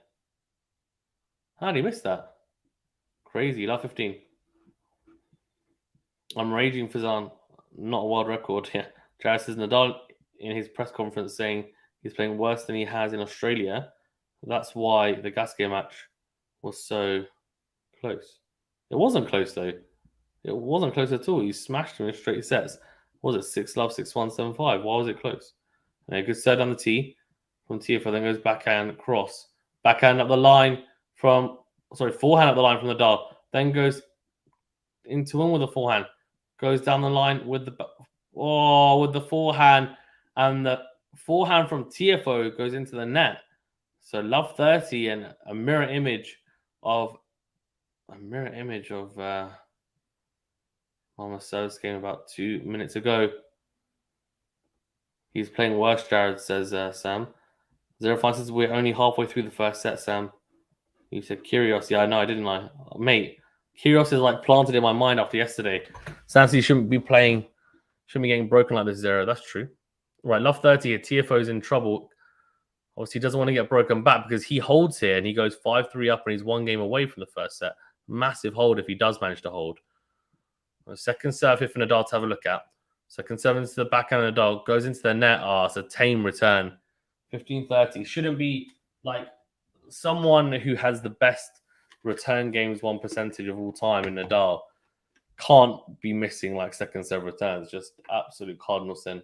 How did he miss that? Crazy, love 15. I'm raging for Zan. Not a world record. Yeah. Jared says Nadal in his press conference saying he's playing worse than he has in Australia. That's why the Gasquet match was so close. It wasn't close though. It wasn't close at all. He smashed him in straight sets. What was it 6-love, 6-1, 7-5? Why was it close? And a good serve down the tee from Tiafoe. Then goes backhand cross. Backhand up the line from forehand up the line from Nadal. Then goes into one with the forehand. Goes down the line with the forehand, and the forehand from Tiafoe goes into the net. So Love 30 and a mirror image of Mama So's game about 2 minutes ago. He's playing worse, Jared, says Sam. Zero Fine says we're only halfway through the first set, Sam. You said Kyrgios. Yeah, I know, didn't I? Mate, Kyrgios is like planted in my mind after yesterday. Sam, you shouldn't be getting broken like this, Zero. That's true. Right, Love 30 here. Tiafoe's in trouble. Obviously, he doesn't want to get broken back because he holds here and he goes 5-3 up and he's 1 game away from the first set. Massive hold if he does manage to hold. Second serve here for Nadal to have a look at. Second serve into the backhand of Nadal. Goes into the net. It's a tame return. 15-30. Shouldn't be like someone who has the best return games 1 percentage of all time in Nadal can't be missing like second serve returns. Just absolute cardinal sin.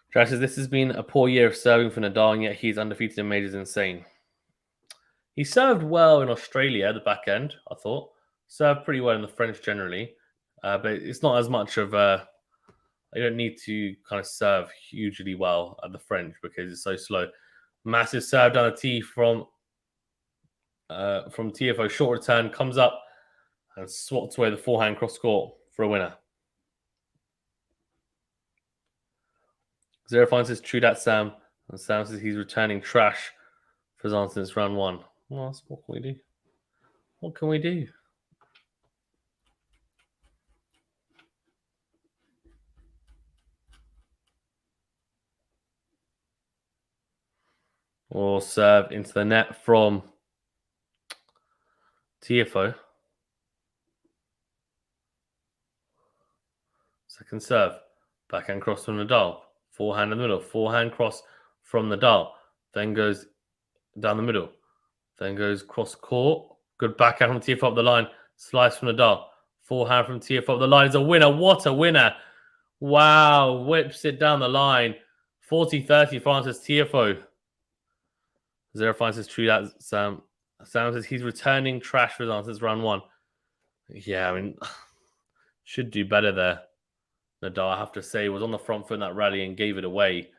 Trash says this has been a poor year of serving for Nadal, and yet he's undefeated in majors. Insane. He served well in Australia, the back end, I thought. Served pretty well in the French generally. But it's not as much of a... You don't need to kind of serve hugely well at the French because it's so slow. Massive serve down the tee from Tiafoe. Short return, comes up and swats away the forehand cross court for a winner. Zero finds his true that Sam. And Sam says he's returning trash for his answer since round 1. Well, what can we do? What can we do? Or serve into the net from Tiafoe. Second serve. Backhand cross from Nadal. Forehand in the middle. Forehand cross from Nadal. Then goes down the middle. Then goes cross court. Good backhand from Tiafoe up the line. Slice from Nadal. Forehand from Tiafoe up the line. Is a winner. What a winner. Wow. Whips it down the line. 40-30 Francis Tiafoe. Zero finds his true that Sam. Sam says he's returning trash for his answers round 1. Yeah, I mean, should do better there. Nadal, I have to say, was on the front foot in that rally and gave it away.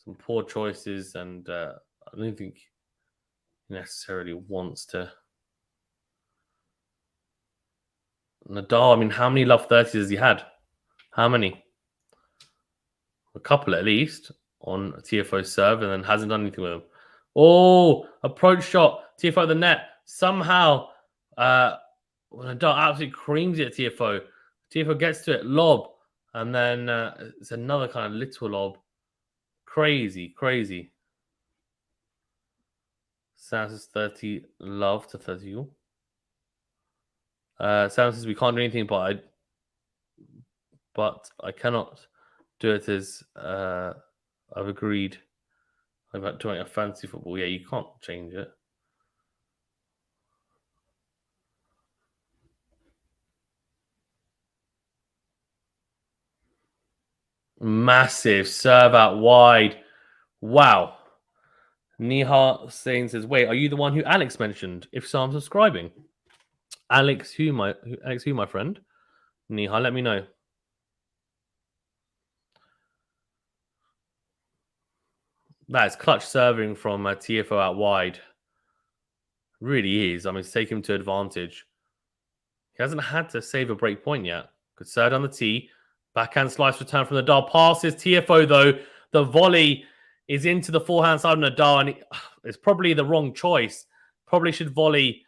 Some poor choices, and I don't think he necessarily wants to. Nadal, I mean, how many Love 30s has he had? How many? A couple at least on Tiafoe's serve, and then hasn't done anything with them. Oh, approach shot. Tiafoe at the net. Somehow, Nadal absolutely creams it at Tiafoe. Tiafoe gets to it, lob. And then it's another kind of little lob. Crazy, crazy. Sam says 30 Love to 30 you. Sam says we can't do anything, but I cannot do it as I've agreed about doing a fantasy football. Yeah, you can't change it. Massive serve out wide. Wow. Nihar Singh says, wait, are you the one who Alex mentioned? If so, I'm subscribing. Alex, who, my friend? Nihar, let me know. That is clutch serving from Tiafoe out wide. Really is. I mean, to take him to advantage. He hasn't had to save a break point yet. Good serve on the tee. Backhand slice return from Nadal. Passes Tiafoe, though. The volley is into the forehand side of Nadal, and it's probably the wrong choice. Probably should volley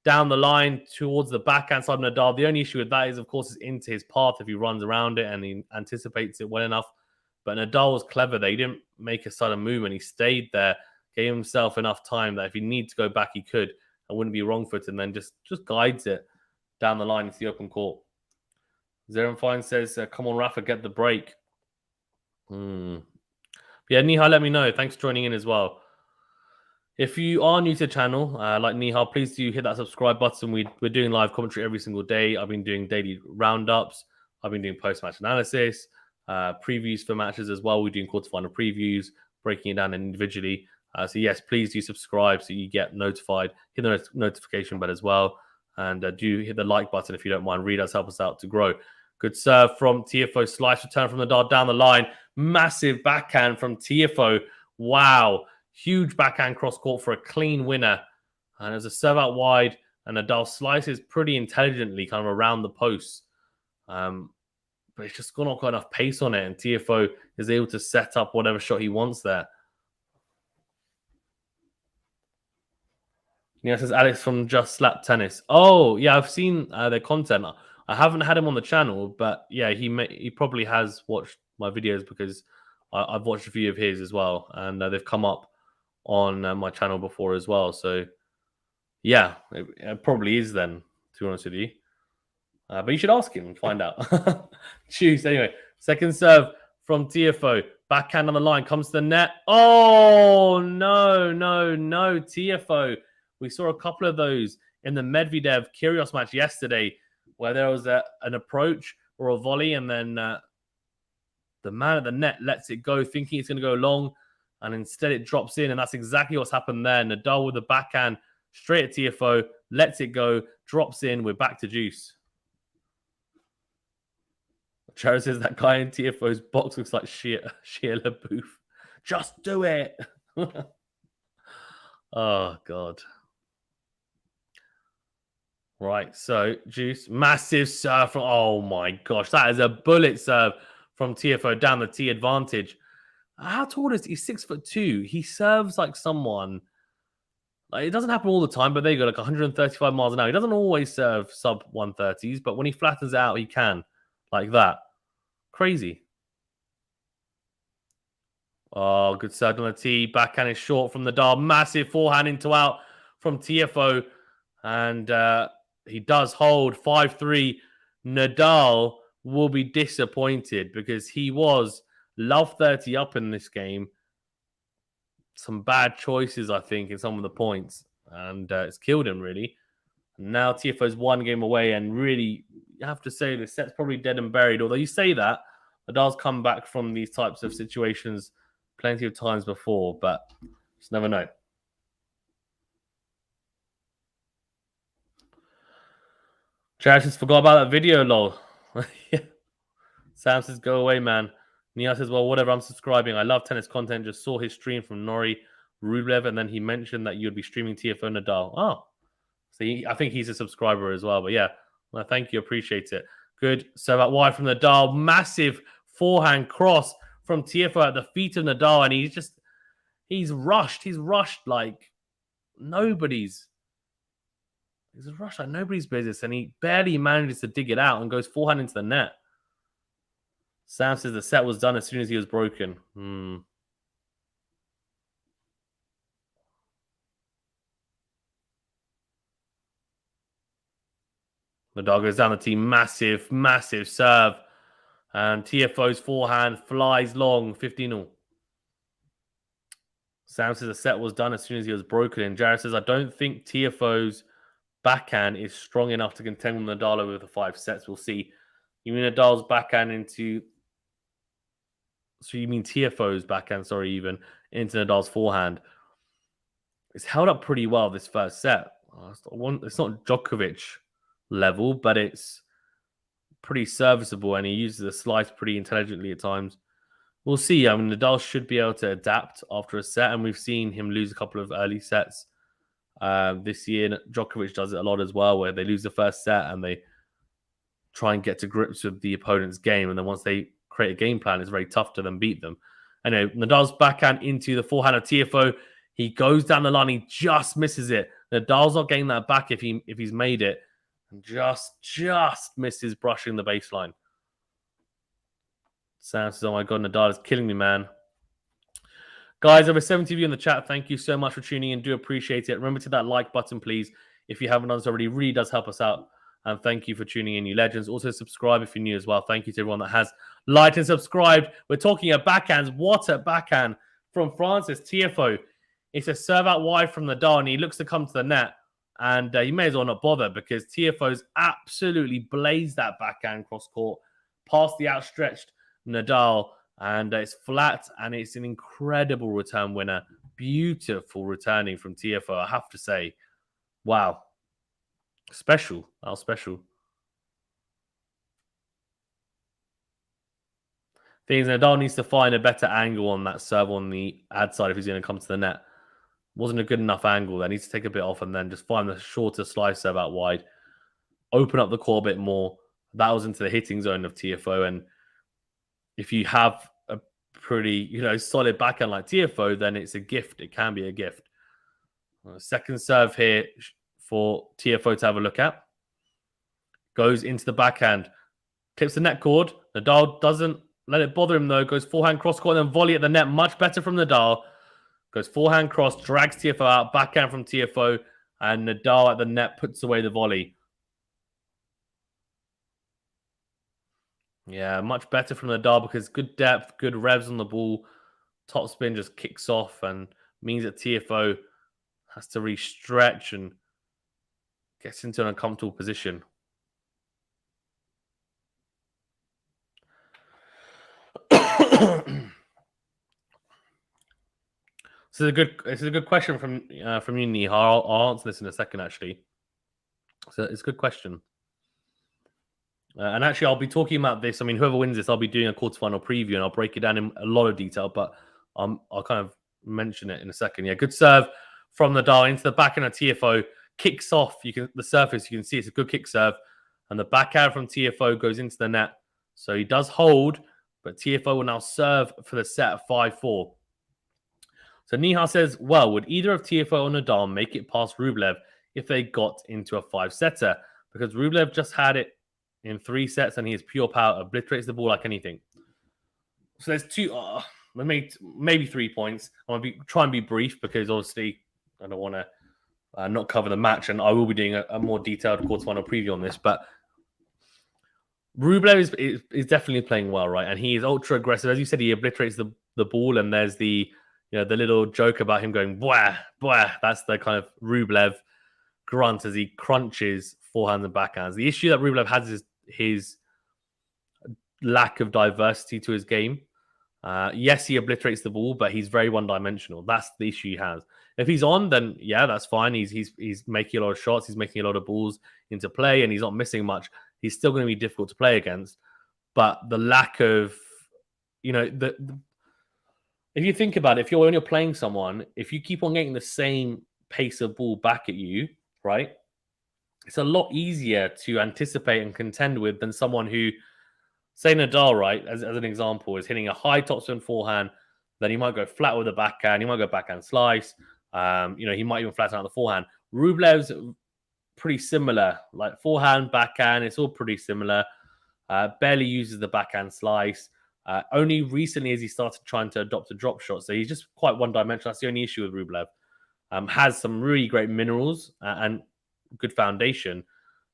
down the line towards the backhand side of Nadal. The only issue with that is, of course, it's into his path if he runs around it and he anticipates it well enough. But Nadal was clever. They didn't make a sudden movement. He stayed there, gave himself enough time that if he needs to go back, he could. And wouldn't be wrong-footed, and then just guides it down the line into the open court. Zeren Fine says, come on, Rafa, get the break. Yeah, Nihal, let me know. Thanks for joining in as well. If you are new to the channel, like Nihal, please do hit that subscribe button. We're doing live commentary every single day. I've been doing daily roundups. I've been doing post-match analysis, previews for matches as well. We're doing quarterfinal previews, breaking it down individually. So yes, please do subscribe so you get notified. Hit the notification bell as well. And do hit the like button if you don't mind. Really does help us out to grow. Good serve from Tiafoe. Slice return from Nadal down the line. Massive backhand from Tiafoe. Wow. Huge backhand cross court for a clean winner. And there's a serve out wide. And Nadal slices pretty intelligently kind of around the post. But it's just not got enough pace on it. And Tiafoe is able to set up whatever shot he wants there. Yeah, says Alex from Just Slap Tennis. Oh, yeah, I've seen their content. I haven't had him on the channel, but yeah, he probably has watched my videos because I've watched a few of his as well, and they've come up on my channel before as well. So yeah, it probably is then, to be honest with you. But you should ask him and find out. Choose anyway. Second serve from Tiafoe. Backhand on the line, comes to the net. Oh no, Tiafoe. We saw a couple of those in the Medvedev Kyrgios match yesterday, where there was an approach or a volley, and then the man at the net lets it go, thinking it's going to go long, and instead it drops in, and that's exactly what's happened there. Nadal with the backhand straight at Tiafoe, lets it go, drops in. We're back to juice. Chara says that guy in Tiafoe's box looks like Shia LaBeouf. Just do it. Oh, God. Right, so Juice, massive serve from, oh my gosh, that is a bullet serve from Tiafoe down the T advantage. How tall is he? He's 6'2". He serves like someone, like it doesn't happen all the time, but they go like 135 miles an hour. He doesn't always serve sub 130s, but when he flattens it out, he can, like that. Crazy. Oh, good serve on the T. Backhand is short from Nadal. Massive forehand into out from Tiafoe. And he does hold 5-3. Nadal will be disappointed because he was love 30 up in this game. Some bad choices, I think, in some of the points. And it's killed him, really. Now Tiafoe's one game away, and really, you have to say the set's probably dead and buried. Although you say that, Nadal's come back from these types of situations plenty of times before, but just never know. Jared just forgot about that video, lol. Yeah. Sam says, go away, man. Nia says, well, whatever, I'm subscribing. I love tennis content. Just saw his stream from Nori Rublev, and then he mentioned that you'd be streaming Tiafoe Nadal. Oh, so I think he's a subscriber as well. But yeah, well, thank you. Appreciate it. Good. So that wide from Nadal. Massive forehand cross from Tiafoe at the feet of Nadal. And he's rushed. He's rushed like nobody's. He's rushed like nobody's business. And he barely manages to dig it out and goes forehand into the net. Sam says the set was done as soon as he was broken. Nadal goes down the tee. Massive, massive serve. And Tiafoe's forehand flies long. 15-0. Sam says the set was done as soon as he was broken. And Jared says, I don't think Tiafoe's backhand is strong enough to contend with Nadal over the 5 sets. We'll see. You mean Nadal's backhand into... So you mean Tiafoe's backhand, even into Nadal's forehand. It's held up pretty well this first set. It's not Djokovic level, but it's pretty serviceable, and he uses the slice pretty intelligently at times. We'll see. I mean, Nadal should be able to adapt after a set, and we've seen him lose a couple of early sets this year. Djokovic does it a lot as well, where they lose the first set and they try and get to grips with the opponent's game, and then once they create a game plan, it's very tough to then beat them. Anyway, Nadal's backhand into the forehand of Tiafoe. He goes down the line. He just misses it. Nadal's not getting that back if he's made it. And just misses brushing the baseline. Sam says, oh my God, Nadal is killing me, man. Guys, over 70 of you in the chat. Thank you so much for tuning in. Do appreciate it. Remember to hit that like button, please. If you haven't done so already, it really does help us out. And thank you for tuning in, you legends. Also, subscribe if you're new as well. Thank you to everyone that has liked and subscribed. We're talking at backhands. What a backhand from Francis Tiafoe. It's a serve out wide from Nadal, and he looks to come to the net. And you may as well not bother because Tiafoe's absolutely blazed that backhand cross court past the outstretched Nadal. And it's flat, and it's an incredible return winner. Beautiful returning from Tiafoe, I have to say. Wow. Special. That was special. Things Nadal needs to find a better angle on that serve on the ad side if he's going to come to the net. Wasn't a good enough angle there. Needs to take a bit off and then just find the shorter slice serve out wide. Open up the court a bit more. That was into the hitting zone of Tiafoe. And if you have a pretty, solid backhand like Tiafoe, then it's a gift. It can be a gift. Second serve here for Tiafoe to have a look at. Goes into the backhand. Clips the net cord. Nadal doesn't let it bother him though. Goes forehand cross court and then volley at the net. Much better from Nadal. Goes forehand cross, drags Tiafoe out. Backhand from Tiafoe. And Nadal at the net puts away the volley. Yeah, much better from Nadal because good depth, good revs on the ball. Top spin just kicks off and means that Tiafoe has to re-stretch and gets into an uncomfortable position. This is a good question from you, Nihar. I'll answer this in a second, actually. So it's a good question. And actually, I'll be talking about this. I mean, whoever wins this, I'll be doing a quarterfinal preview, and I'll break it down in a lot of detail. But I'll kind of mention it in a second. Yeah, good serve from Nadal into the backhand of Tiafoe. Kicks off. The surface. You can see it's a good kick serve, and the backhand from Tiafoe goes into the net. So he does hold, but Tiafoe will now serve for the set at 5-4. So Nihar says, well, would either of Tiafoe or Nadal make it past Rublev if they got into a 5-setter? Because Rublev just had it in 3 sets and he is pure power, obliterates the ball like anything. So there's maybe 3 points. I want to try and be brief because obviously I don't want to not cover the match, and I will be doing a more detailed quarterfinal preview on this. But Rublev is definitely playing well, right? And he is ultra aggressive. As you said, he obliterates the ball, and there's the little joke about him going, bwah, bwah. That's the kind of Rublev grunt as he crunches forehands and backhands. The issue that Rublev has is his lack of diversity to his game. Yes, he obliterates the ball, but he's very one-dimensional. That's the issue he has. If he's on, then yeah, that's fine. He's making a lot of shots. He's making a lot of balls into play, and he's not missing much. He's still going to be difficult to play against. But the lack of, if you think about it, when you're playing someone, if you keep on getting the same pace of ball back at you, right, it's a lot easier to anticipate and contend with than someone who, say Nadal, right, as an example, is hitting a high topspin forehand, then he might go flat with the backhand, he might go backhand slice, he might even flatten out the forehand. Rublev's pretty similar, like forehand, backhand, it's all pretty similar. Barely uses the backhand slice. Only recently has he started trying to adopt a drop shot. So he's just quite one-dimensional. That's the only issue with Rublev. Has some really great minerals and good foundation.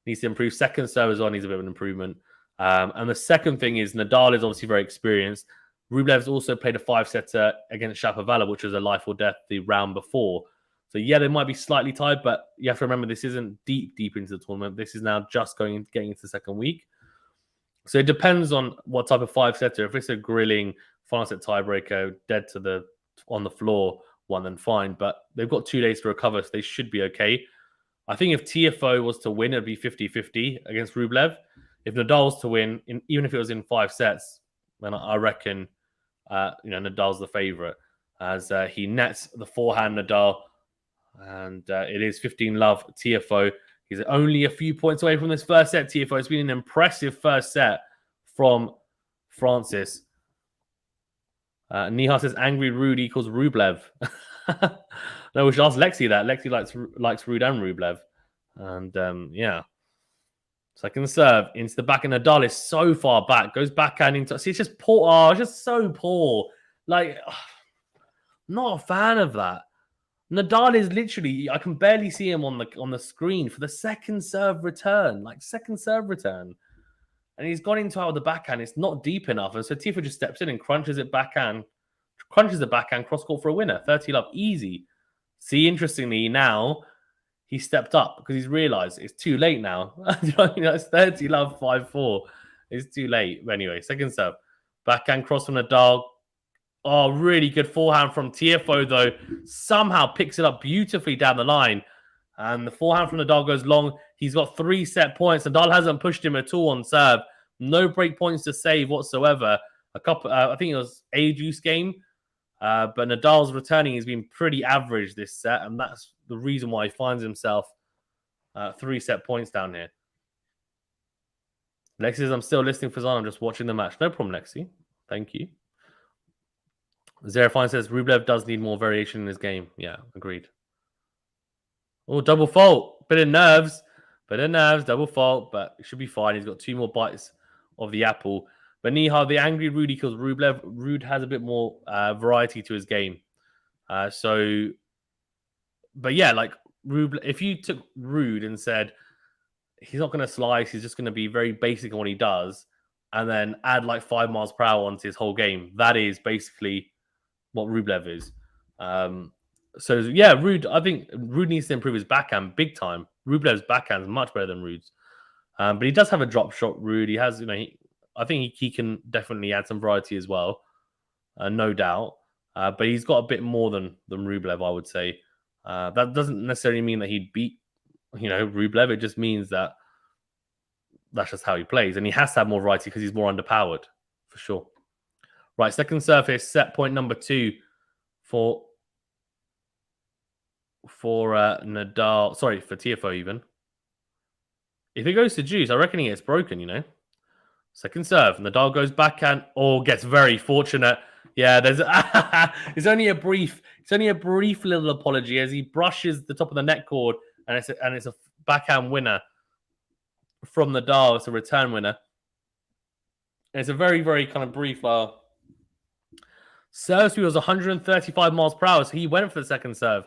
Needs to improve. Second serve as well needs a bit of an improvement. And the second thing is Nadal is obviously very experienced. Rublev's also played a 5-setter against Shapovalov, which was a life or death the round before. So yeah, they might be slightly tied, but you have to remember this isn't deep into the tournament. This is now just getting into the second week. So it depends on what type of 5-setter. If it's a grilling final set tiebreaker, dead on the floor one, then fine. But they've got 2 days to recover, so they should be okay. I think if Tiafoe was to win, it'd be 50-50 against Rublev. If Nadal was to win, even if it was in 5 sets, then I reckon Nadal's the favorite as he nets the forehand Nadal, and it is 15-love Tiafoe. He's only a few points away from this first set. Tiafoe, it's been an impressive first set from Francis. Nihar says angry Rude equals Rublev. No, we should ask Lexi that. Lexi likes Rude and Rublev. And yeah. Second serve into the back, and Nadal is so far back. Goes backhand into. See, it's just poor. Oh, it's just so poor. Like, not a fan of that. Nadal is literally, I can barely see him on the screen for the second serve return. And he's gone into out of the backhand. It's not deep enough. And so Tiafoe just steps in and crunches the backhand, cross court for a winner. 30-love, easy. See, interestingly, now he stepped up because he's realized it's too late now. It's 30-love, 5-4. It's too late. But anyway, second serve. Backhand cross from Nadal. Oh, really good forehand from Tiafoe, though. Somehow picks it up beautifully down the line. And the forehand from Nadal goes long. He's got 3 set points. Nadal hasn't pushed him at all on serve. No break points to save whatsoever. A couple, I think it was a juice game, but Nadal's returning has been pretty average this set, and that's the reason why he finds himself 3 set points down here. Lexi says, I'm still listening for Zan. I'm just watching the match. No problem, Lexi. Thank you. Zerafine says, Rublev does need more variation in his game. Yeah, agreed. Oh, double fault. Bit of nerves, double fault, but it should be fine. He's got 2 more bites of the apple. But Nihal, the angry Rude equals Rublev. Rude has a bit more variety to his game. But yeah, like Rublev, if you took Rude and said, he's not going to slice, he's just going to be very basic in what he does, and then add like 5 miles per hour onto his whole game, that is basically what Rublev is. So yeah, Rude, I think Rude needs to improve his backhand big time. Rublev's backhand is much better than Rude's. But he does have a drop shot, Rude. He has, I think he can definitely add some variety as well, no doubt. But he's got a bit more than Rublev, I would say. That doesn't necessarily mean that he'd beat, Rublev. It just means that that's just how he plays. And he has to have more variety because he's more underpowered, for sure. Right, second surface, set point number 2 for Nadal. Sorry, for Tiafoe even. If it goes to juice, I reckon he gets broken, Second serve. Nadal goes backhand. Gets very fortunate. Yeah, there's it's only a brief little apology as he brushes the top of the net cord, and it's a backhand winner from Nadal. It's a return winner. And it's a very, very kind of brief serve speed was 135 miles per hour, so he went for the second serve.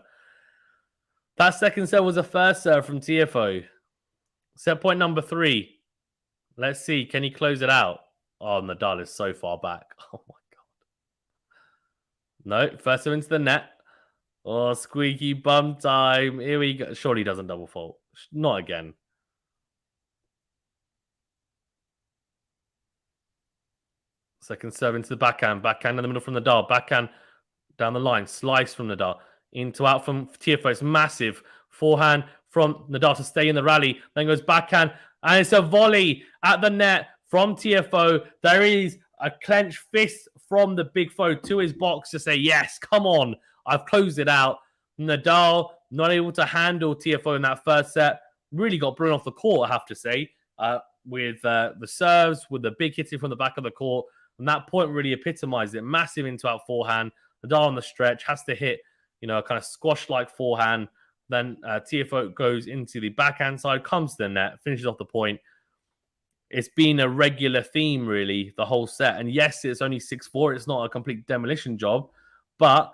That second serve was a first serve from Tiafoe. Set point number 3. Let's see. Can he close it out? Oh, Nadal is so far back. Oh, my God. No, first serve into the net. Oh, squeaky bum time. Here we go. Surely he doesn't double fault. Not again. Second serve into the backhand. Backhand in the middle from Nadal. Backhand down the line. Slice from Nadal. Out from Tiafoe. It's massive. Forehand from Nadal to stay in the rally. Then goes backhand. And it's a volley at the net from Tiafoe. There is a clenched fist from the big foe to his box to say, yes, come on. I've closed it out. Nadal not able to handle Tiafoe in that first set. Really got blown off the court, I have to say, with the serves, with the big hitting from the back of the court. And that point really epitomized it. Massive into-out forehand. Nadal on the stretch has to hit, a kind of squash-like forehand. Then Tiafoe goes into the backhand side, comes to the net, finishes off the point. It's been a regular theme, really, the whole set. And yes, it's only 6-4. It's not a complete demolition job. But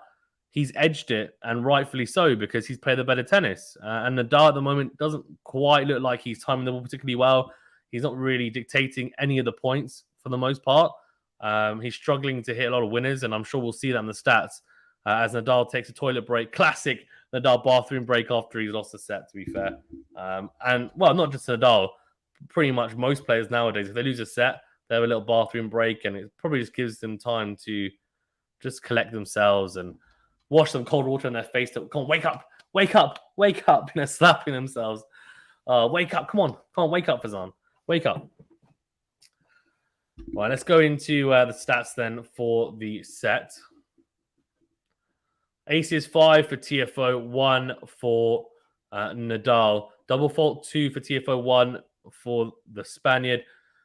he's edged it, and rightfully so, because he's played the better tennis. And Nadal at the moment doesn't quite look like he's timing the ball particularly well. He's not really dictating any of the points for the most part. He's struggling to hit a lot of winners, and I'm sure we'll see that in the stats as Nadal takes a toilet break. Classic Nadal bathroom break after he's lost a set, to be fair. And, well, not just Nadal. Pretty much most players nowadays, if they lose a set, they have a little bathroom break, and it probably just gives them time to just collect themselves and wash some cold water in their face. Come on, wake up, wake up, wake up. Slapping themselves. Wake up, come on, wake up, Fazan. Wake up. Right, let's go into the stats then for the set. Aces 5 for Tiafoe, 1 for Nadal. Double fault 2 for Tiafoe, 1 for the Spaniard.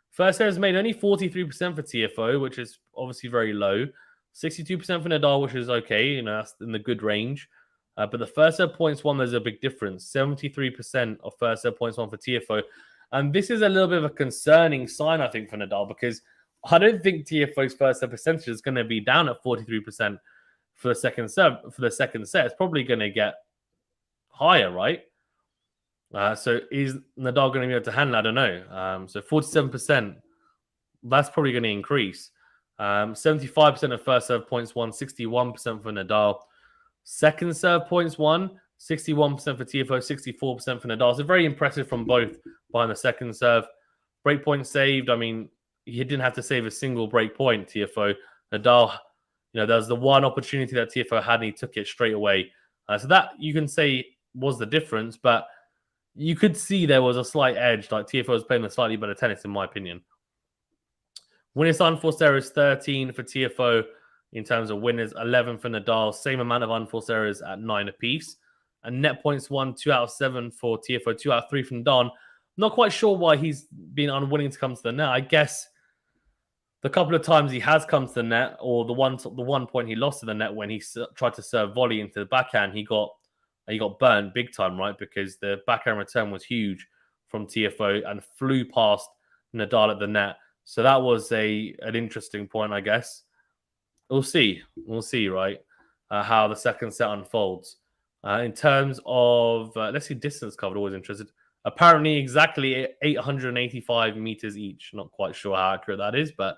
First serve has made only 43% for Tiafoe, which is obviously very low. 62% for Nadal, which is okay. That's in the good range. But the first serve points won, there's a big difference. 73% of first serve points won for Tiafoe. And this is a little bit of a concerning sign, I think, for Nadal, because I don't think Tiafoe's first serve percentage is going to be down at 43% for the second serve. For the second set, it's probably going to get higher, right? So is Nadal going to be able to handle it? I don't know. So 47%, that's probably going to increase. 75% of first serve points won, 61% for Nadal. Second serve points won, 61% for Tiafoe, 64% for Nadal. So very impressive from both behind the second serve. Break point saved. I mean, he didn't have to save a single break point, Tiafoe. Nadal, there was the one opportunity that Tiafoe had, and he took it straight away. So that, you can say, was the difference. But, you could see there was a slight edge. Like Tiafoe was playing a slightly better tennis, in my opinion. Winners unforced errors 13 for Tiafoe in terms of winners, 11 for Nadal, same amount of unforced errors at 9 apiece. And net points won 2 out of 7 for Tiafoe, 2 out of 3 from Nadal. Not quite sure why he's been unwilling to come to the net. I guess the couple of times he has come to the net, or the one point he lost to the net when he tried to serve volley into the backhand, he got burnt big time, right? Because the backhand return was huge from Tiafoe and flew past Nadal at the net. So that was an interesting point, I guess. We'll see, right? How the second set unfolds. In terms of, let's see, distance covered, always interested. Apparently exactly 885 meters each. Not quite sure how accurate that is, but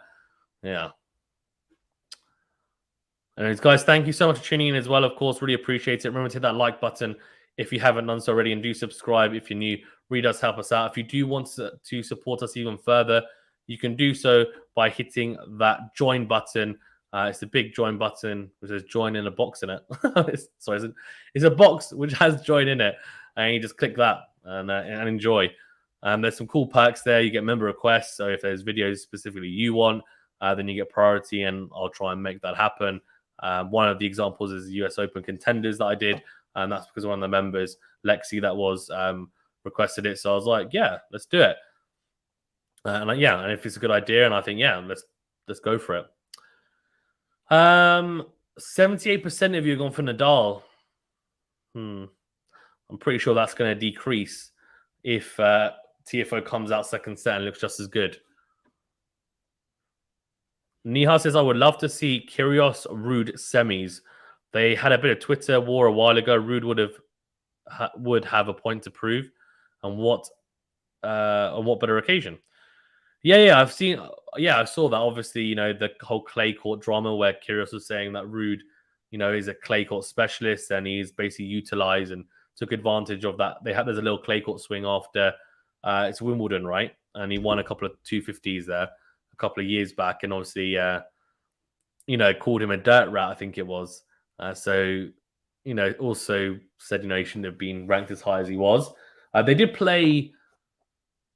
yeah. Anyways, guys, thank you so much for tuning in as well. Of course, really appreciate it. Remember to hit that like button if you haven't done so already, and do subscribe if you're new. Really does help us out. If you do want to support us even further, you can do so by hitting that join button. It's the big join button, which says join in a box in it. It's a box which has join in it. And you just click that and enjoy. There's some cool perks there. You get member requests. So if there's videos specifically you want, then you get priority, and I'll try and make that happen. One of the examples is the US Open contenders that I did. And that's because one of the members, Lexi, that was requested it. So I was like, yeah, let's do it. And if it's a good idea, and I think, yeah, let's go for it. 78% of you have gone for Nadal. I'm pretty sure that's going to decrease if Tiafoe comes out second set and looks just as good. Niha says, I would love to see Kyrgios Ruud semis. They had a bit of Twitter war a while ago. Ruud would have a point to prove, and what better occasion? Yeah, I saw that. Obviously, the whole clay court drama where Kyrgios was saying that Ruud, is a clay court specialist, and he's basically utilized and took advantage of that. There's a little clay court swing after it's Wimbledon, right? And he won a couple of 250s there a couple of years back, and obviously, called him a dirt rat, I think it was. Also said, he shouldn't have been ranked as high as he was.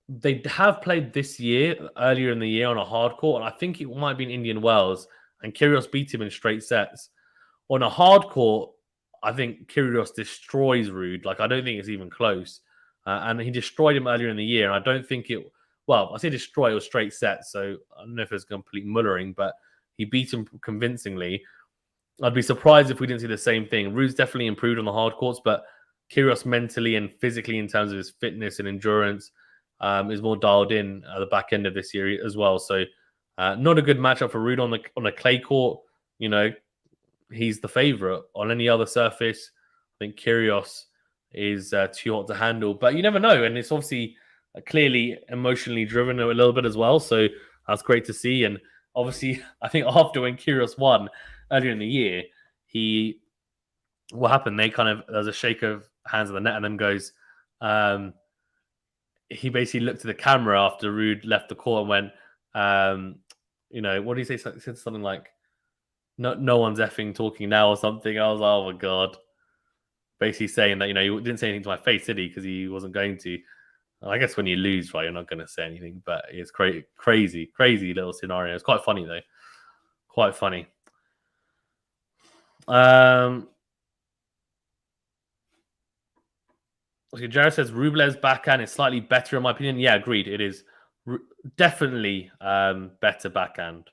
They have played this year, earlier in the year, on a hard court, and I think it might be in Indian Wells, and Kyrgios beat him in straight sets. On a hard court, I think Kyrgios destroys Ruud. Like, I don't think it's even close. And he destroyed him earlier in the year, and I don't think I say destroy, it was straight sets, so I don't know if it's complete mullering, but he beat him convincingly. I'd be surprised if we didn't see the same thing. Ruud's definitely improved on the hard courts, but Kyrgios mentally and physically, in terms of his fitness and endurance, is more dialed in at the back end of this year as well. So not a good matchup for Ruud on a clay court. He's the favorite. On any other surface, I think Kyrgios is too hot to handle. But you never know, and it's obviously clearly emotionally driven a little bit as well. So that's great to see. And obviously, I think after when Kyrgios won earlier in the year, what happened? There's a shake of hands at the net, and then goes. He basically looked at the camera after Ruud left the court and went, what did he say? He said something like, no one's effing talking now or something. I was like, oh my God. Basically saying that, he didn't say anything to my face, did he? Because he wasn't going to. I guess when you lose, right, you're not going to say anything, but it's crazy little scenario. It's quite funny, though. Quite funny. Okay, Jared says Rublev's backhand is slightly better, in my opinion. Yeah, agreed. It is definitely better backhand.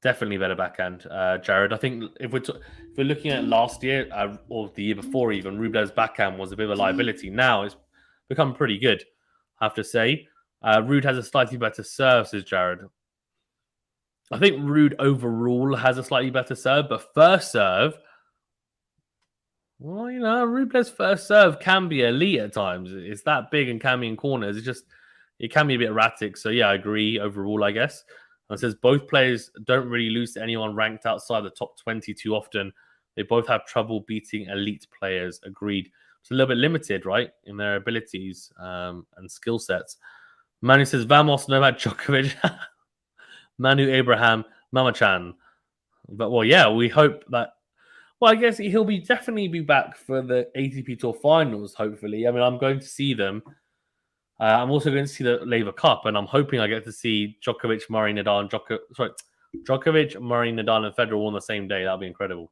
Definitely better backhand, Jared. I think if we're looking at last year or the year before, even Rublev's backhand was a bit of a liability. Now it's become pretty good, I have to say. Ruud has a slightly better serve, says Jared. I think Ruud overall has a slightly better serve, but first serve, well, Rublev's first serve can be elite at times. It's that big and can be in corners. It can be a bit erratic. So, yeah, I agree overall, I guess. And it says both players don't really lose to anyone ranked outside the top 20 too often. They both have trouble beating elite players. Agreed. It's a little bit limited, right, in their abilities and skill sets. Manu says, Vamos, Novak Djokovic, Manu Abraham, Mama-chan. But, well, yeah, we hope that. Well, I guess he'll definitely be back for the ATP Tour Finals. Hopefully, I mean, I'm going to see them. I'm also going to see the Laver Cup, and I'm hoping I get to see Djokovic, Murray, Nadal, and Djokovic, Murray, Nadal, and Federer all on the same day. That'd be incredible.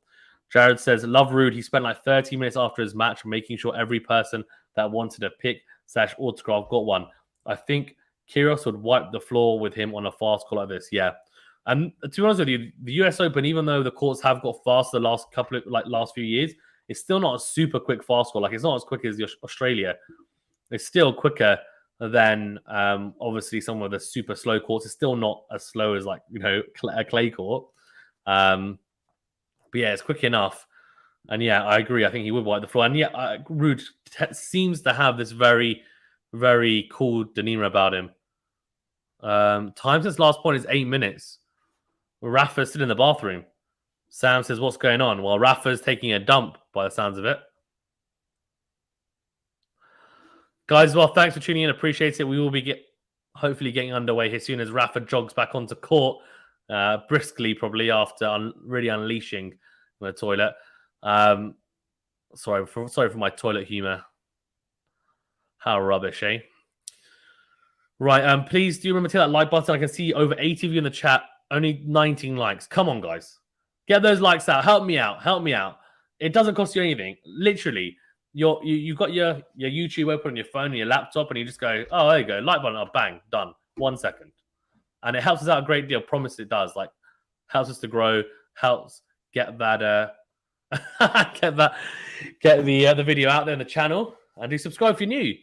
Jared says, "Love Rude. He spent like 30 minutes after his match making sure every person that wanted a pic / autograph got one. I think Kyrgios would wipe the floor with him on a fast court like this." Yeah. And to be honest with you, the US Open, even though the courts have got faster the last few years, it's still not a super quick fast court. Like, it's not as quick as Australia. It's still quicker than obviously some of the super slow courts. It's still not as slow as, like, a clay court. But yeah, it's quick enough. And yeah, I agree. I think he would wipe the floor. And yeah, Rude seems to have this very, very cool demeanor about him. Time since last point is 8 minutes. Rafa's still in the bathroom. Sam says, "What's going on?" Well, Rafa's taking a dump by the sounds of it. Guys, well, thanks for tuning in. Appreciate it. We will be hopefully getting underway here soon as Rafa jogs back onto court, briskly, probably after really unleashing the toilet. Sorry for my toilet humor. How rubbish, eh? Right. Please do remember to hit that like button. I can see over 80 of you in the chat. Only 19 likes. Come on, guys. Get those likes out. Help me out. Help me out. It doesn't cost you anything. Literally, you've got your YouTube open on your phone and your laptop, and you just go, oh, there you go. Like button up. Bang. Done. 1 second. And it helps us out a great deal. Promise it does. Like, helps us to grow. Helps get that get the video out there in the channel. And do subscribe if you're new.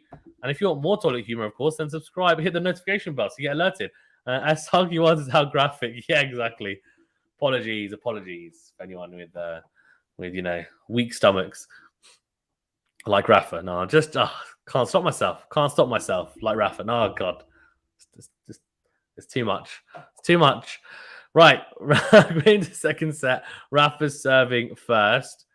And if you want more toilet humor, of course, then subscribe. Hit the notification bell so you get alerted. As huggy was is how graphic. Yeah, exactly. Apologies for anyone with weak stomachs like Rafa. No, just can't stop myself. Like Rafa. No, God, it's too much. It's too much. Right, going into second set. Rafa's serving first.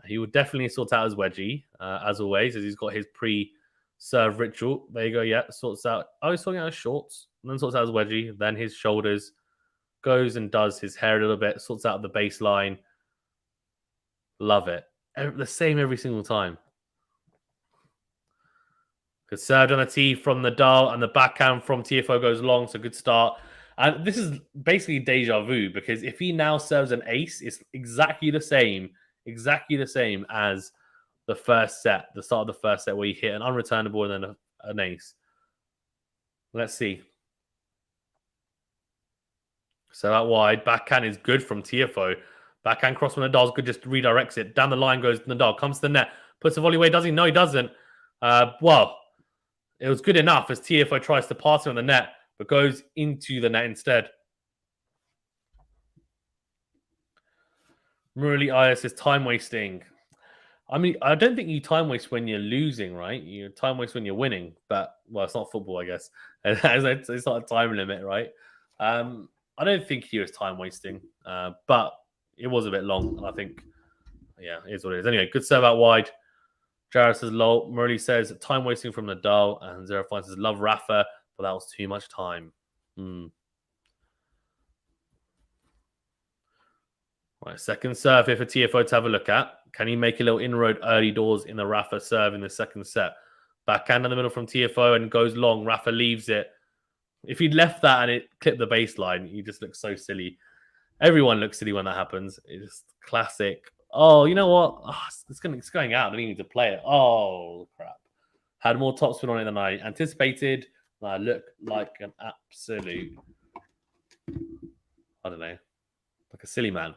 He will definitely sort out his wedgie, as always, as he's got his pre-serve ritual. There you go. Yeah, sorts out. Oh, he's sorting out his shorts. And then sorts out his wedgie, then his shoulders, goes and does his hair a little bit, sorts out the baseline. Love it. The same every single time. Good serve on a tee from Nadal, and the backhand from Tiafoe goes long, so good start. And this is basically deja vu, because if he now serves an ace, it's exactly the same as the first set, the start of the first set, where you hit an unreturnable and then an ace. Let's see. So out wide, backhand is good from Tiafoe. Backhand cross from Nadal's good, just redirects it. Down the line goes Nadal, comes to the net, puts the volley away. Does he? No, he doesn't. Well, it was good enough as Tiafoe tries to pass it on the net, but goes into the net instead. Murali Ayas is time wasting. I mean, I don't think you time waste when you're losing, right? You time waste when you're winning. But, well, it's not football, I guess. It's not a time limit, right? I don't think he was time wasting, but it was a bit long. And I think, yeah, it is what it is. Anyway, good serve out wide. Jared says, lol. Murali says, time wasting from Nadal. And Zero Fine says, love Rafa, but that was too much time. Right, second serve here for Tiafoe to have a look at. Can he make a little inroad early doors in the Rafa serve in the second set? Backhand in the middle from Tiafoe and goes long. Rafa leaves it. If he'd left that and it clipped the baseline, he just looks so silly. Everyone looks silly when that happens. It's just classic. Oh, you know what? Oh, it's going out. I didn't need to play it. Oh, crap. Had more topspin on it than I anticipated. I look like an absolute, I don't know, like a silly man.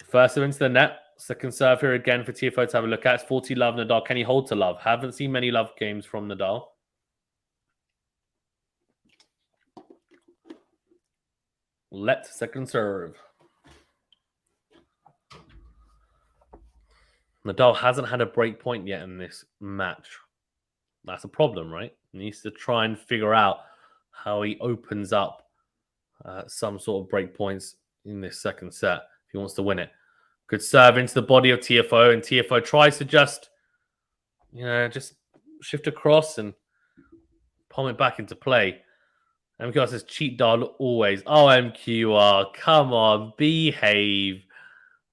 First serve into the net. Second serve here again for Tiafoe to have a look at. It's 40 love Nadal. Can he hold to love? Haven't seen many love games from Nadal. Let second serve. Nadal hasn't had a break point yet in this match. That's a problem, right? He needs to try and figure out how he opens up some sort of break points in this second set if he wants to win it. Good serve into the body of Tiafoe, and Tiafoe tries to just shift across and palm it back into play. MQR says, cheat Dal always. Oh, MQR, come on, behave.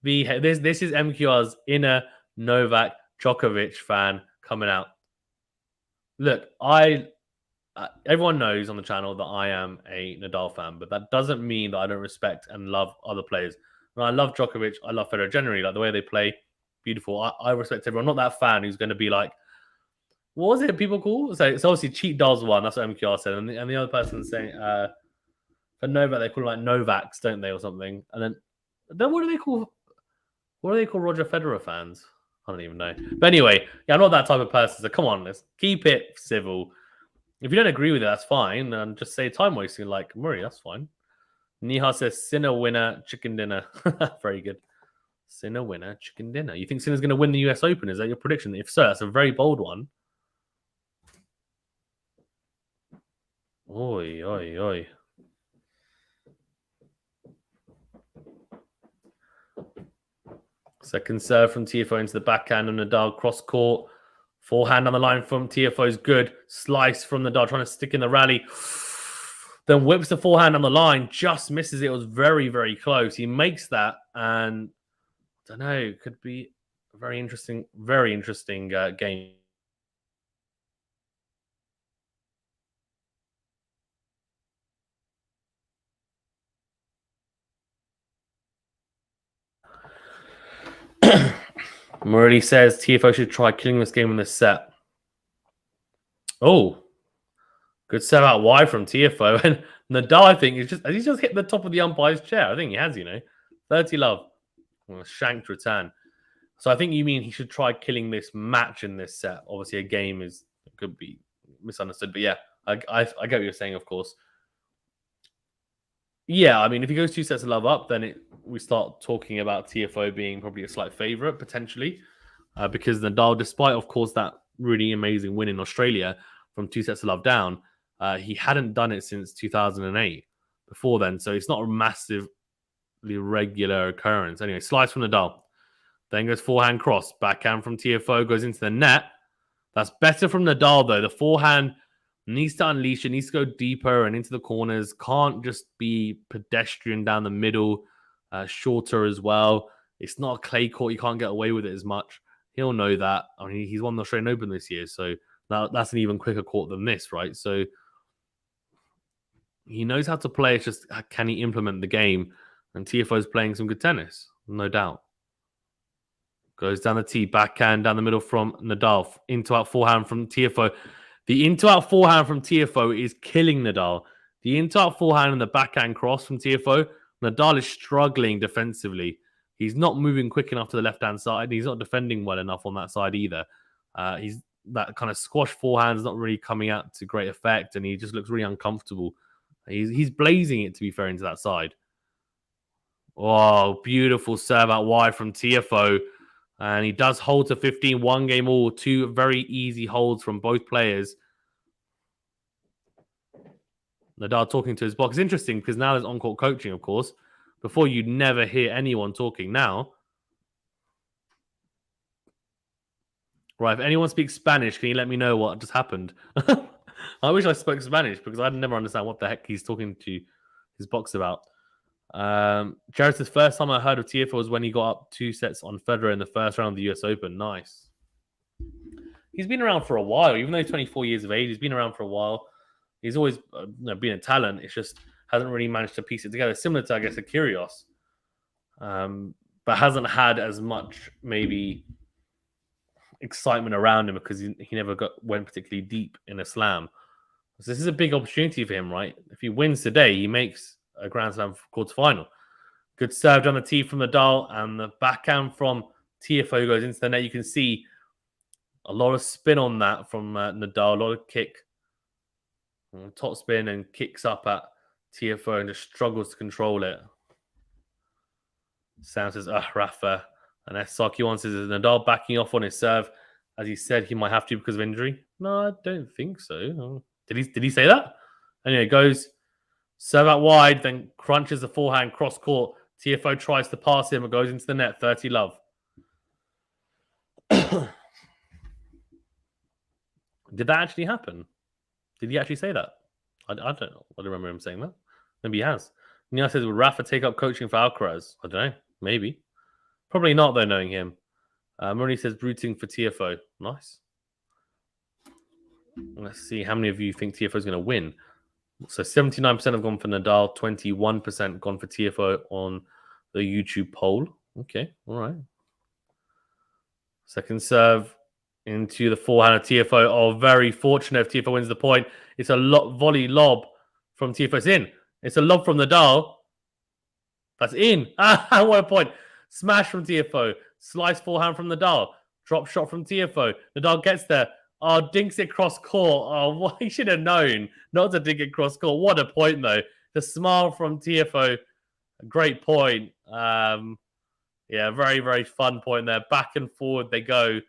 This is MQR's inner Novak Djokovic fan coming out. Look, everyone knows on the channel that I am a Nadal fan, but that doesn't mean that I don't respect and love other players. And I love Djokovic. I love Federer generally, like the way they play. Beautiful. I respect everyone. I'm not that fan who's going to be like, what was it people call? So it's obviously Cheat Dolls one. That's what MQR said. And the other person saying, for Novak, they call it like Novaks, don't they, or something? And then what do they call? What do they call Roger Federer fans? I don't even know. But anyway, yeah, I'm not that type of person. So come on, let's keep it civil. If you don't agree with it, that's fine. And just say time wasting like Murray, that's fine. Niha says Sinner winner, chicken dinner. Very good. Sinner winner, chicken dinner. You think Sinner's going to win the US Open? Is that your prediction? If so, that's a very bold one. Oi, oi, oi. Second serve from Tiafoe into the backhand of Nadal, cross court. Forehand on the line from Tiafoe is good. Slice from Nadal, trying to stick in the rally. Then whips the forehand on the line, just misses it. It was very, very close. He makes that, and I don't know, could be a very interesting game. Murray says Tiafoe should try killing this game in this set. Oh, good serve out wide from Tiafoe. And Nadal, I think, has he just hit the top of the umpire's chair? I think he has, 30 love. Shanked return. So I think you mean he should try killing this match in this set. Obviously, a game could be misunderstood. But yeah, I get what you're saying, of course. Yeah, I mean, if he goes 2 sets of love up, then we start talking about Tiafoe being probably a slight favourite, potentially. Because Nadal, despite, of course, that really amazing win in Australia from 2 sets of love down, he hadn't done it since 2008 before then. So it's not a massively regular occurrence. Anyway, slice from Nadal. Then goes forehand cross. Backhand from Tiafoe goes into the net. That's better from Nadal, though. The forehand needs to unleash it, needs to go deeper and into the corners. Can't just be pedestrian down the middle, shorter as well. It's not a clay court. You can't get away with it as much. He'll know that. I mean, he's won the Australian Open this year, so that's an even quicker court than this, right? So he knows how to play. It's just, can he implement the game? And Tiafoe's playing some good tennis, no doubt. Goes down the tee, backhand down the middle from Nadal. Into-out forehand from Tiafoe. The into-out forehand from Tiafoe is killing Nadal. The into-out forehand and the backhand cross from Tiafoe. Nadal is struggling defensively. He's not moving quick enough to the left-hand side. And he's not defending well enough on that side either. That kind of squash forehand is not really coming out to great effect. And he just looks really uncomfortable. He's blazing it, to be fair, into that side. Oh, beautiful serve out wide from Tiafoe. And he does hold to 15, 1 game all. 2 very easy holds from both players. Nadal talking to his box. It's interesting because now there's on-court coaching, of course. Before, you'd never hear anyone talking. Now, right, if anyone speaks Spanish, can you let me know what just happened? I wish I spoke Spanish because I'd never understand what the heck he's talking to his box about. Jared says, first time I heard of Tiafoe was when he got up 2 sets on Federer in the first round of the US Open. Nice. He's been around for a while. Even though he's 24 years of age, he's been around for a while. He's always been a talent. It's just hasn't really managed to piece it together. Similar to, I guess, a Kyrgios. But hasn't had as much, maybe, excitement around him because he never went particularly deep in a slam. So this is a big opportunity for him, right? If he wins today, he makes a Grand Slam quarterfinal. Good serve down the tee from Nadal, and the backhand from Tiafoe goes into the net. You can see a lot of spin on that from Nadal, a lot of kick, top spin, and kicks up at Tiafoe and just struggles to control it. Sam says, Rafa. And Saki1 says, is Nadal backing off on his serve? As he said, he might have to because of injury. No, I don't think so. Did he say that? Anyway, goes serve out wide, then crunches the forehand cross court. Tiafoe tries to pass him and goes into the net. 30 love. Did that actually happen? Did he actually say that? I don't know. I don't remember him saying that. Maybe he has. Nia says, would Rafa take up coaching for Alcaraz? I don't know. Maybe. Probably not, though, knowing him. Marie says rooting for Tiafoe. Nice. Let's see how many of you think Tiafoe is going to win. So 79% have gone for Nadal, 21% gone for Tiafoe on the YouTube poll. Okay, all right. Second serve into the forehand of Tiafoe. Oh, very fortunate if Tiafoe wins the point. It's a volley lob from Tiafoe. It's in. It's a lob from Nadal. That's in. Ah, what a point. Smash from Tiafoe. Slice forehand from Nadal. Drop shot from Tiafoe. Nadal gets there. Oh, dinks it cross court. Oh, what he should have known not to dink it cross court. What a point, though. The smile from Tiafoe. Great point. Yeah, very, very fun point there. Back and forward they go.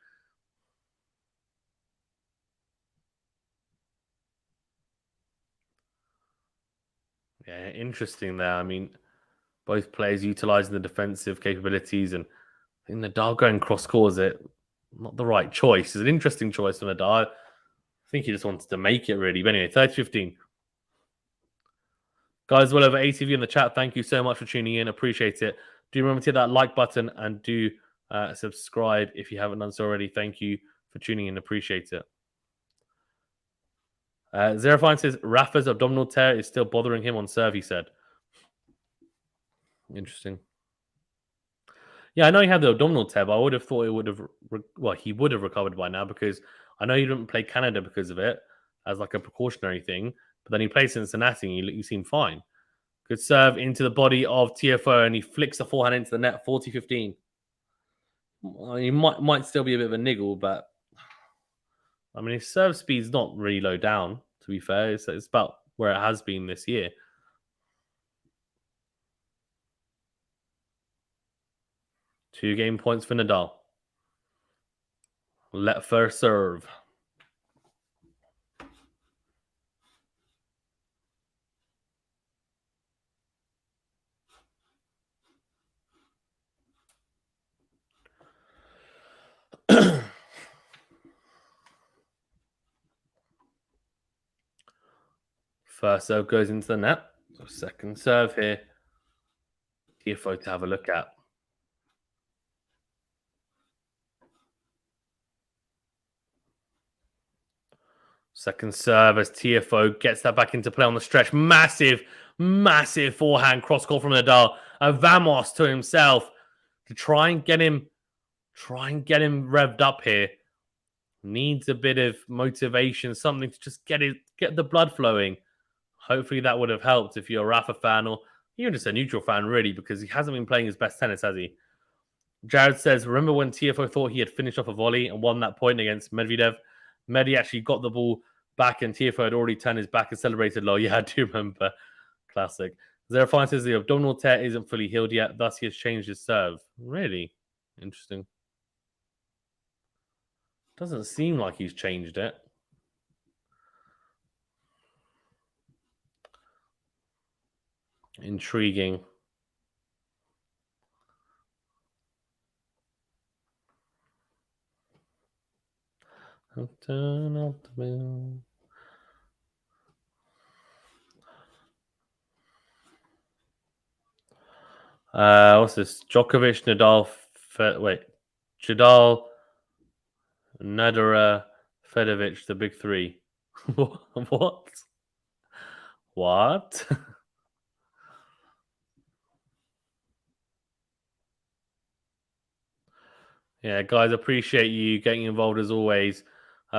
Yeah, interesting there. I mean, both players utilizing the defensive capabilities, and I think Nadal going cross court is not the right choice. It's an interesting choice for Nadal. I think he just wanted to make it, really. But anyway, 30-15. Guys, well over 80 of you in the chat. Thank you so much for tuning in. Appreciate it. Do remember to hit that like button and do subscribe if you haven't done so already. Thank you for tuning in. Appreciate it. Zerafine says Rafa's abdominal tear is still bothering him on serve, he said. Interesting. Yeah, I know he had the abdominal tear, but I would have thought it would have... he would have recovered by now, because I know he didn't play Canada because of it as like a precautionary thing, but then he played Cincinnati and he seemed fine. Good serve into the body of Tiafoe, and he flicks the forehand into the net, 40-15. He might still be a bit of a niggle, but I mean, his serve speed's not really low down, to be fair. It's about where it has been this year. Two game points for Nadal. Let first serve. First serve goes into the net. So second serve here. Tiafoe to have a look at. Second serve as Tiafoe gets that back into play on the stretch. Massive, massive forehand cross court from Nadal. A Vamos to himself to try and get him revved up here. Needs a bit of motivation, something to just get the blood flowing. Hopefully that would have helped if you're a Rafa fan, or even just a neutral fan, really, because he hasn't been playing his best tennis, has he? Jared says, remember when Tiafoe thought he had finished off a volley and won that point against Medvedev? Medi actually got the ball back and Tiafoe had already turned his back and celebrated low. Yeah, I do remember. Classic. Zerafine says the abdominal tear isn't fully healed yet, thus he has changed his serve. Really? Interesting. Doesn't seem like he's changed it. Intriguing. Turn off the bell. What's this? Djokovic, Nadal, Nadal, Nadal, Federer, the big three. What? What? Yeah, guys, appreciate you getting involved as always.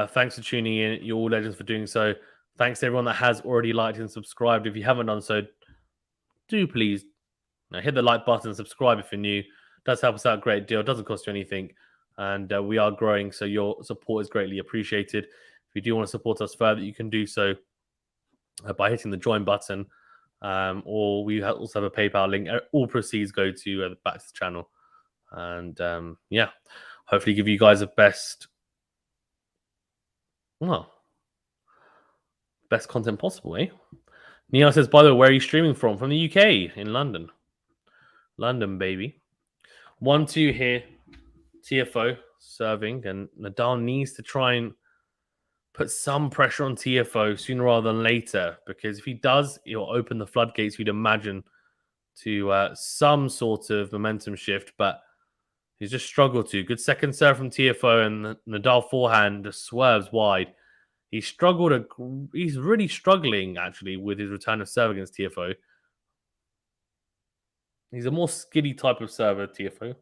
Thanks for tuning in. You're all legends for doing so. Thanks to everyone that has already liked and subscribed. If you haven't done so, do please hit the like button and subscribe if you're new. It does help us out a great deal. It doesn't cost you anything. And we are growing, so your support is greatly appreciated. If you do want to support us further, you can do so by hitting the join button. Or we also have a PayPal link. All proceeds go to back to the channel. And yeah, hopefully give you guys the best content possible, eh? Neil says, by the way, where are you streaming from? From the UK, in London. London, baby. 1-2 here. Tiafoe serving, and Nadal needs to try and put some pressure on Tiafoe sooner rather than later, because if he does, he'll open the floodgates, you'd imagine, to some sort of momentum shift. But He's just struggled to. Good second serve from Tiafoe, and the Nadal forehand just swerves wide. He's struggled. He's really struggling, actually, with his return of serve against Tiafoe. He's a more skiddy type of server, Tiafoe.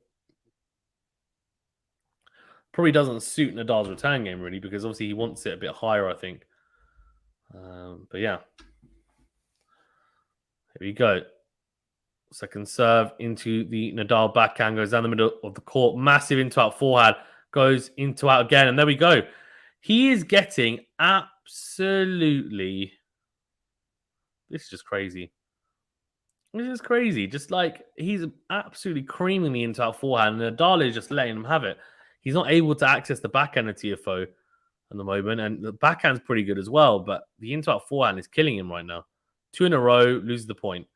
Probably doesn't suit Nadal's return game, really, because obviously he wants it a bit higher, I think. But yeah. Here we go. Second serve into the Nadal backhand, goes down the middle of the court. Massive into out forehand, goes into out again. And there we go. He is getting absolutely... This is just crazy. This is crazy. Just like he's absolutely creaming the into out forehand, and Nadal is just letting him have it. He's not able to access the backhand of Tiafoe at the moment, and the backhand's pretty good as well, but the into out forehand is killing him right now. 2 in a row, loses the point.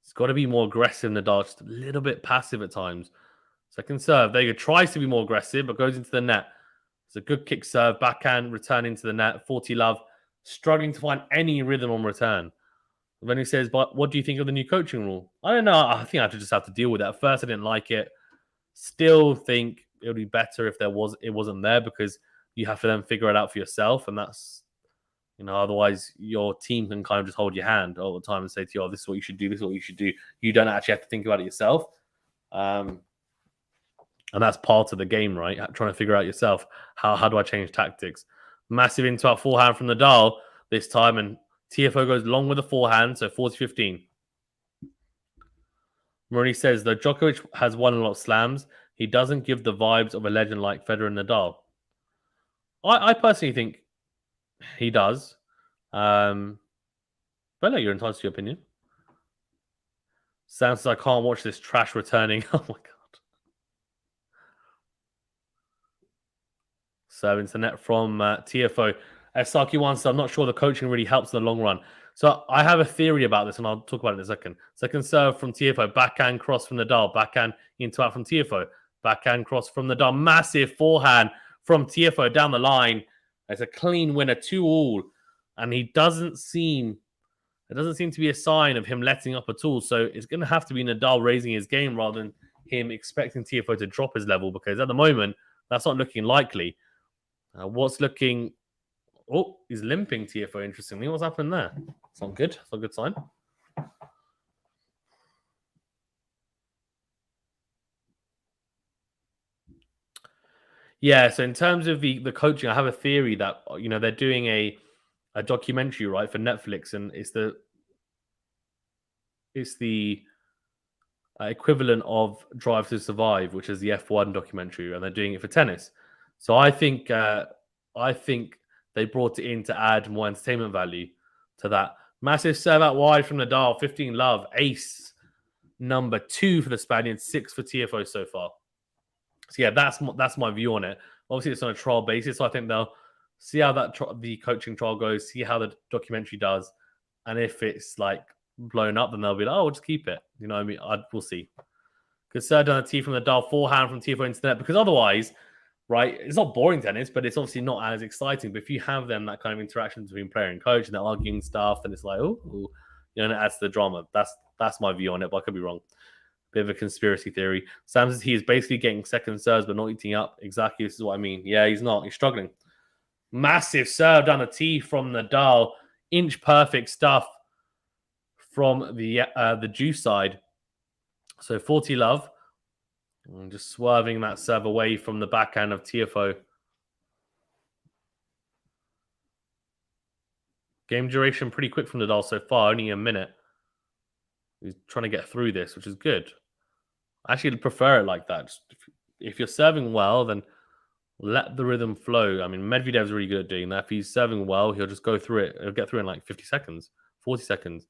It's got to be more aggressive, Nadal. Just a little bit passive at times. Second serve. There you go. Tries to be more aggressive, but goes into the net. It's a good kick serve. Backhand, return into the net. 40 love. Struggling to find any rhythm on return. Then he says, but what do you think of the new coaching rule? I don't know. I think I just have to deal with it. At first, I didn't like it. Still think it would be better if it wasn't there, because you have to then figure it out for yourself. And that's, otherwise your team can kind of just hold your hand all the time and say to you, oh, this is what you should do. This is what you should do. You don't actually have to think about it yourself. And that's part of the game, right? Trying to figure out yourself. How do I change tactics? Massive into out forehand from Nadal this time. And Tiafoe goes long with the forehand. So 40-15. Marini says, though Djokovic has won a lot of slams, he doesn't give the vibes of a legend like Federer and Nadal. I personally think he does. But no, you're entitled to your opinion. Sam says, I can't watch this trash returning. Oh my God. Serve into the net from Tiafoe. Saki wants, I'm not sure the coaching really helps in the long run. So I have a theory about this, and I'll talk about it in a second. Second serve from Tiafoe. Backhand cross from Nadal. Backhand into out from Tiafoe. Backhand cross from Nadal. Massive forehand from Tiafoe down the line. It's a clean winner, 2-all. And it doesn't seem to be a sign of him letting up at all. So it's going to have to be Nadal raising his game rather than him expecting Tiafoe to drop his level, because at the moment, that's not looking likely. What's looking... Oh, he's limping, Tiafoe, interestingly. What's happened there? It's not good. It's not a good sign. Yeah, so in terms of the coaching, I have a theory that, they're doing a documentary, right, for Netflix, and it's the equivalent of Drive to Survive, which is the F1 documentary, and they're doing it for tennis. So I think they brought it in to add more entertainment value to that. Massive serve out wide from Nadal, 15 love, ace number 2 for the Spaniards, 6 for Tiafoe so far. So yeah, that's my view on it. Obviously, it's on a trial basis, so I think they'll see how the coaching trial goes, see how the documentary does, and if it's like blown up, then they'll be like, oh, we'll just keep it. You know what I mean? We'll see. Good serve down the tee from Nadal, forehand from Tiafoe into the net, because otherwise, right, it's not boring tennis, but it's obviously not as exciting. But if you have that kind of interaction between player and coach, and they're arguing stuff, and it's like, oh, and it adds to the drama. That's my view on it, but I could be wrong. Bit of a conspiracy theory. Sam says he is basically getting second serves, but not eating up. Exactly, this is what I mean. Yeah, he's not. He's struggling. Massive serve down the tee from Nadal. Inch perfect stuff from the juice side. So 40 love. And just swerving that serve away from the backhand of Tiafoe. Game duration pretty quick from Nadal so far, only a minute. He's trying to get through this, which is good. I actually prefer it like that. Just if you're serving well, then let the rhythm flow. I mean, Medvedev's really good at doing that. If he's serving well, he'll just go through it. He'll get through in like 50 seconds, 40 seconds.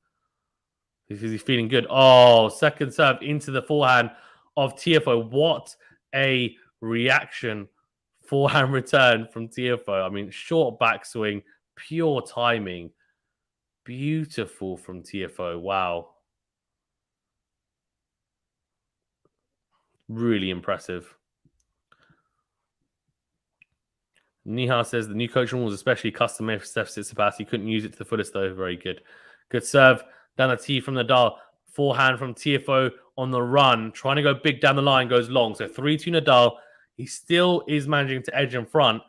Because he's feeling good. Oh, second serve into the forehand of Tiafoe. What a reaction. Forehand return from Tiafoe. I mean, short backswing, pure timing. Beautiful from Tiafoe. Wow. Really impressive. Nihal says the new coaching rule was especially custom made for Steph Tsitsipas. He couldn't use it to the fullest though. Very good. Good serve down the tee from Nadal. Forehand from Tiafoe on the run, trying to go big down the line, goes long. So 3-2 Nadal. He still is managing to edge in front.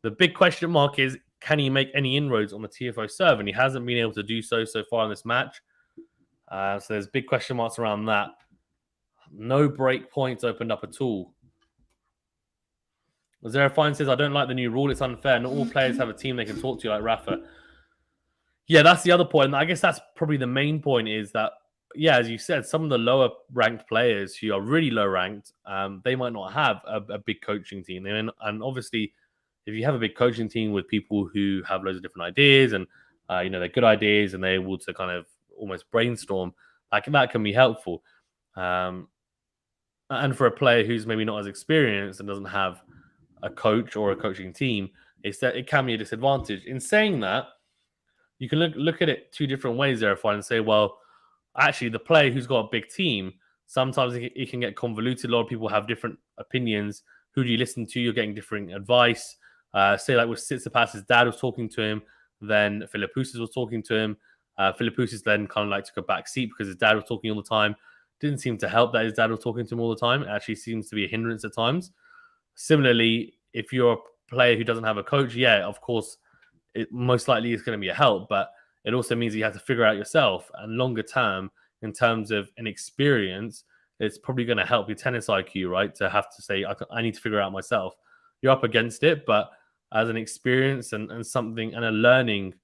The big question mark is, can he make any inroads on the Tiafoe serve? And he hasn't been able to do so far in this match. So there's big question marks around that. No break points opened up at all. Zerafine says, I don't like the new rule. It's unfair. Not all players have a team they can talk to like Rafa. Yeah, that's the other point. And I guess that's probably the main point is that, yeah, as you said, some of the lower ranked players who are really low ranked, they might not have a big coaching team. And obviously, if you have a big coaching team with people who have loads of different ideas and, they're good ideas and they're able to kind of almost brainstorm, that can be helpful. And for a player who's maybe not as experienced and doesn't have a coach or a coaching team, it can be a disadvantage. In saying that, you can look at it two different ways there, and say, well, actually, the player who's got a big team, sometimes it can get convoluted. A lot of people have different opinions. Who do you listen to? You're getting different advice. Say like with Tsitsipas, his dad was talking to him, then Philippoussis was talking to him. Philippoussis then kind of like took a back seat because his dad was talking all the time. Didn't seem to help that his dad was talking to him all the time. It actually seems to be a hindrance at times. Similarly, if you're a player who doesn't have a coach, yeah, of course, it most likely is going to be a help, but it also means you have to figure out yourself. And longer term, in terms of an experience, it's probably going to help your tennis IQ, right? To have to say, I need to figure out myself. You're up against it, but as an experience and something and a learning,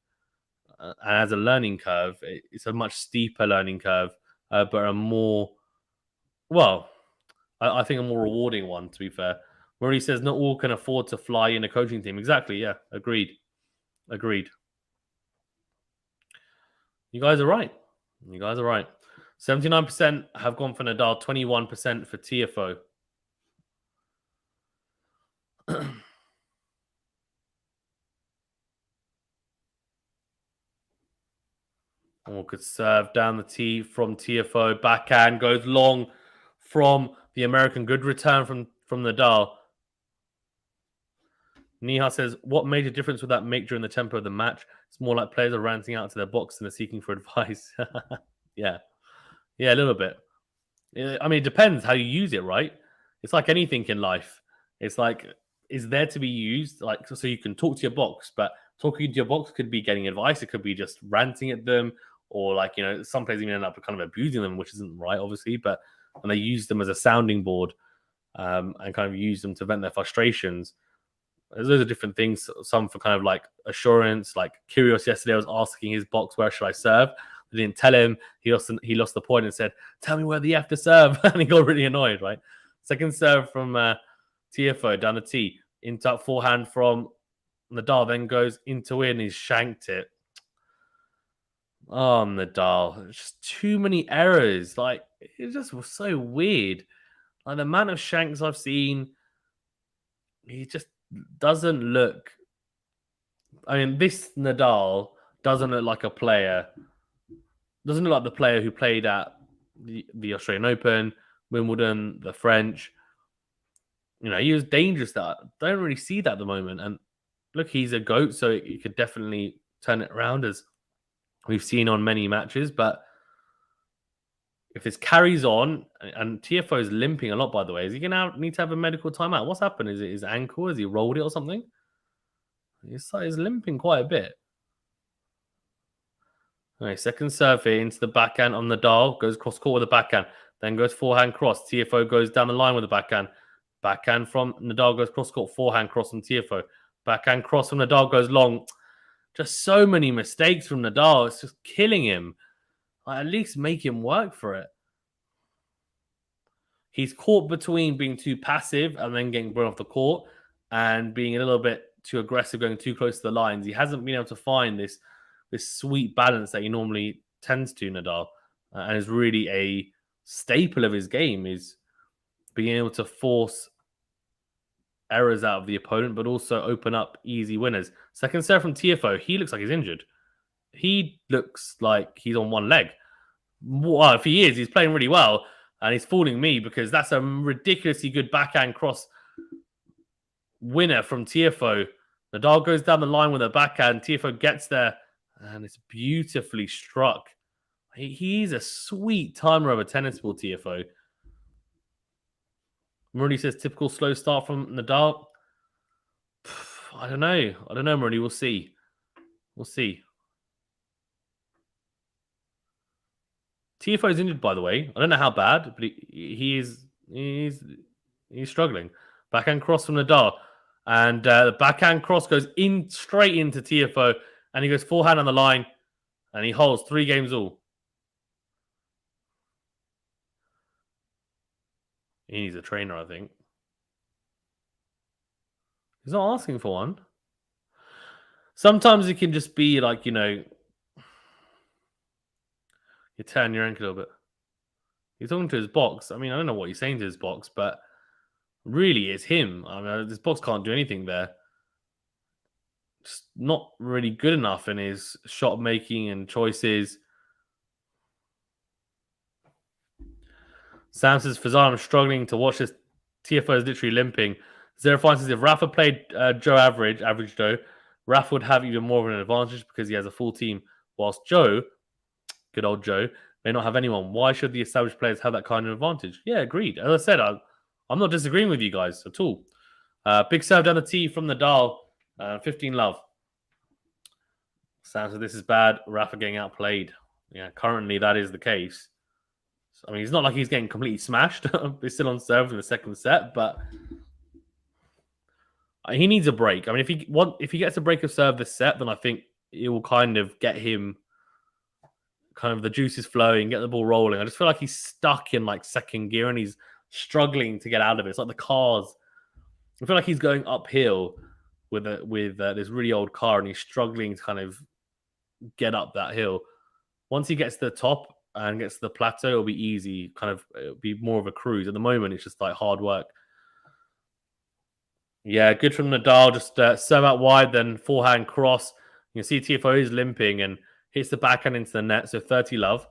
and as a learning curve, it's a much steeper learning curve, but a more, I think a more rewarding one, to be fair. Where he says not all can afford to fly in a coaching team. Exactly, yeah, agreed. You guys are right. 79% have gone for Nadal, 21% for Tiafoe. Good serve down the tee from Tiafoe. Backhand goes long from the American. Good return from Nadal. Niha says, what major difference would that make during the tempo of the match? It's more like players are ranting out to their box and are seeking for advice. Yeah, a little bit. I mean, it depends how you use it, right? It's like anything in life. It's like, it's there to be used, like, so you can talk to your box, but talking to your box could be getting advice. It could be just ranting at them, or like, some players even end up kind of abusing them, which isn't right, obviously, but when they use them as a sounding board and kind of use them to vent their frustrations. There's loads of different things. Some for kind of like assurance, like Kyrgios yesterday was asking his box, where should I serve? They didn't tell him. He lost the point and said, tell me where the F to serve. And he got really annoyed, right? Second serve from Tiafoe down the tee. Into forehand from Nadal, then goes into in. He's shanked it. Oh, Nadal. Just too many errors. Like, it just was so weird. Like, the amount of shanks I've seen, he just doesn't look. I mean, this Nadal doesn't look like a player. Doesn't look like the player who played at the Australian Open, Wimbledon, the French. He was dangerous. That don't really see that at the moment. And look, he's a GOAT, so he could definitely turn it around, as we've seen on many matches. But if this carries on, and Tiafoe is limping a lot, by the way, is he going to need to have a medical timeout? What's happened? Is it his ankle? Has he rolled it or something? He's limping quite a bit. Okay, second serve here into the backhand on Nadal. Goes cross court with the backhand. Then goes forehand cross. Tiafoe goes down the line with the backhand. Backhand from Nadal goes cross court. Forehand cross from Tiafoe. Backhand cross from Nadal goes long. Just so many mistakes from Nadal. It's just killing him. At least make him work for it. He's caught between being too passive and then getting blown off the court and being a little bit too aggressive, going too close to the lines. He hasn't been able to find this sweet balance that he normally tends to, Nadal. And is really a staple of his game, is being able to force errors out of the opponent, but also open up easy winners. Second serve from Tiafoe. He looks like he's injured. He looks like he's on one leg. Well, if he is, he's playing really well. And he's fooling me, because that's a ridiculously good backhand cross winner from Tiafoe. Nadal goes down the line with a backhand. Tiafoe gets there, and it's beautifully struck. He's a sweet timer of a tennis ball, Tiafoe. Murray says typical slow start from Nadal. I don't know, Murray. We'll see. We'll see. Tiafoe's injured, by the way. I don't know how bad, but he's struggling. Backhand cross from Nadal. And the backhand cross goes in straight into Tiafoe. And he goes forehand on the line. And he holds 3 games all. He needs a trainer, I think. He's not asking for one. Sometimes it can just be like, you turn your ankle a little bit. He's talking to his box. I mean, I don't know what he's saying to his box, but really it's him. I mean, this box can't do anything there. Just not really good enough in his shot making and choices. Sam says, Fazar, I'm struggling to watch this. Tiafoe is literally limping. Zero finds says, if Rafa played Joe average Joe, Rafa would have even more of an advantage because he has a full team, whilst Joe, good old Joe, may not have anyone. Why should the established players have that kind of advantage? Yeah, agreed. As I said, I'm not disagreeing with you guys at all. Big serve down the tee from Nadal. 15 love. Sam said, this is bad. Rafa getting outplayed. Yeah, currently that is the case. I mean, it's not like he's getting completely smashed. He's still on serve in the second set, but he needs a break. I mean, if he gets a break of serve this set, then I think it will kind of get him kind of the juices flowing, get the ball rolling. I just feel like he's stuck in like second gear and he's struggling to get out of it. It's like the cars. I feel like he's going uphill with this really old car and he's struggling to kind of get up that hill. Once he gets to the top and gets to the plateau, it'll be easy. It'll be more of a cruise. At the moment, it's just like hard work. Yeah, good from Nadal. Just serve out wide, then forehand cross. You can see Tiafoe is limping and hits the backhand into the net. So 30 love.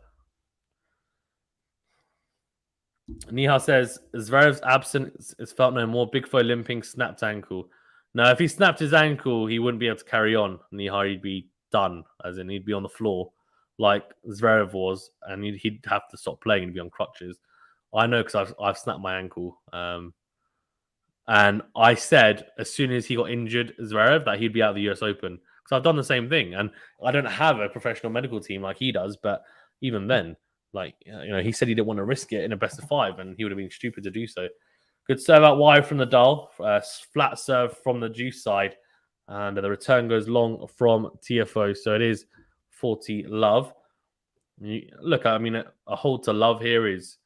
Nihal says, Zverev's absence is felt no more. Big Foe limping, snapped ankle. Now, if he snapped his ankle, he wouldn't be able to carry on. Nihal, he'd be done, as in he'd be on the floor like Zverev was, and he'd have to stop playing and be on crutches. I know because I've snapped my ankle. And I said as soon as he got injured, Zverev, that he'd be out of the US Open. Because I've done the same thing. And I don't have a professional medical team like he does, but even then, he said he didn't want to risk it in a best of 5, and he would have been stupid to do so. Good serve out wide from Nadal. Flat serve from the juice side. And the return goes long from Tiafoe. So it is 40 love. Look, I mean, a hold to love here is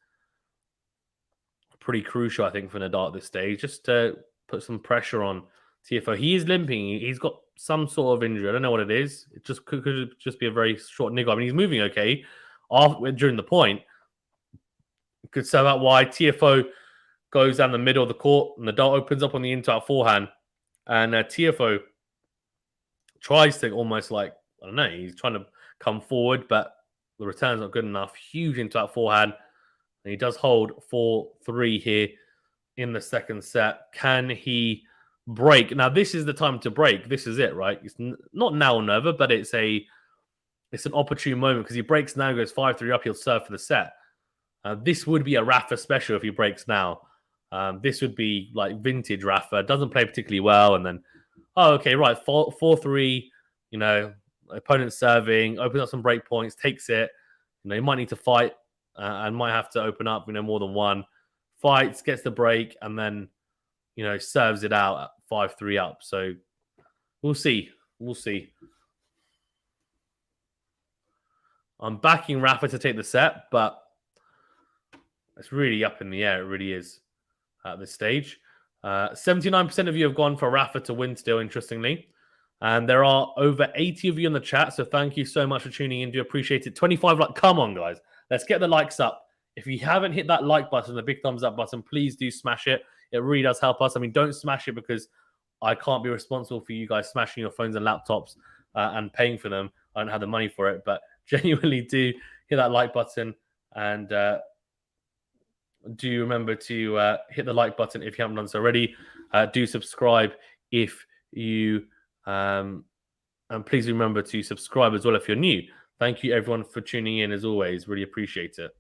pretty crucial, I think, for Nadal at this stage, just to put some pressure on Tiafoe. He is limping. He's got some sort of injury. I don't know what it is. It just could just be a very short niggle. I mean, he's moving okay during the point. Good serve out wide. Tiafoe goes down the middle of the court. Nadal opens up on the in-out forehand. And Tiafoe tries to almost he's trying to come forward, but the return's not good enough. Huge in-out forehand. And he does hold 4-3 here in the second set. Can he break? Now, this is the time to break. This is it, right? It's not now or never, but it's an opportune moment because he breaks now, goes 5-3 up, he'll serve for the set. This would be a Rafa special if he breaks now. This would be like vintage Rafa. Doesn't play particularly well, and then, okay, right, 4-3, opponent serving, opens up some break points, takes it. He might need to fight. And might have to open up, more than one. Fights, gets the break, and then, serves it out at 5-3 up. So we'll see. We'll see. I'm backing Rafa to take the set, but it's really up in the air. It really is at this stage. 79% of you have gone for Rafa to win still, interestingly. And there are over 80 of you in the chat, so thank you so much for tuning in. Do appreciate it. 25 come on, guys. Let's get the likes up. If you haven't hit that like button, the big thumbs up button, please do smash it. It really does help us. I mean, don't smash it because I can't be responsible for you guys smashing your phones and laptops and paying for them. I don't have the money for it, but genuinely do hit that like button and do remember to hit the like button if you haven't done so already. Do subscribe if you and please remember to subscribe as well if you're new. Thank you, everyone, for tuning in, as always. Really appreciate it.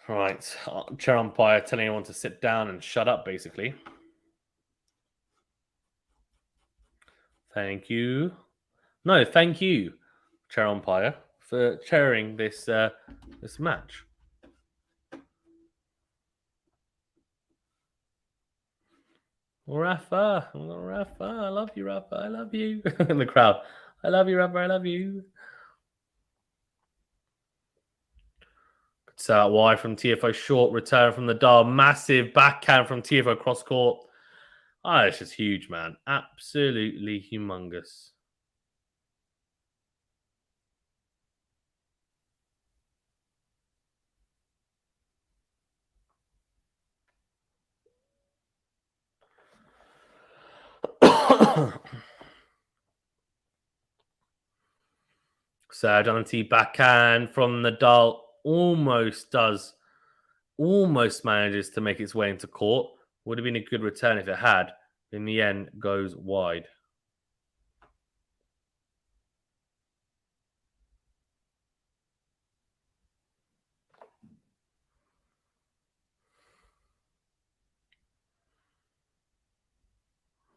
Right. Chair umpire telling everyone to sit down and shut up, basically. Thank you. No, thank you, chair umpire, for chairing this this match. Rafa, I love you, Rafa, I love you. In the crowd, I love you, Rafa, I love you. It's wide from Tiafoe, short return from Nadal, massive backhand from Tiafoe cross court. Oh, it's just huge, man. Absolutely humongous. Serge on T backhand from Nadal almost manages to make its way into court. Would have been a good return if it had. In the end, goes wide.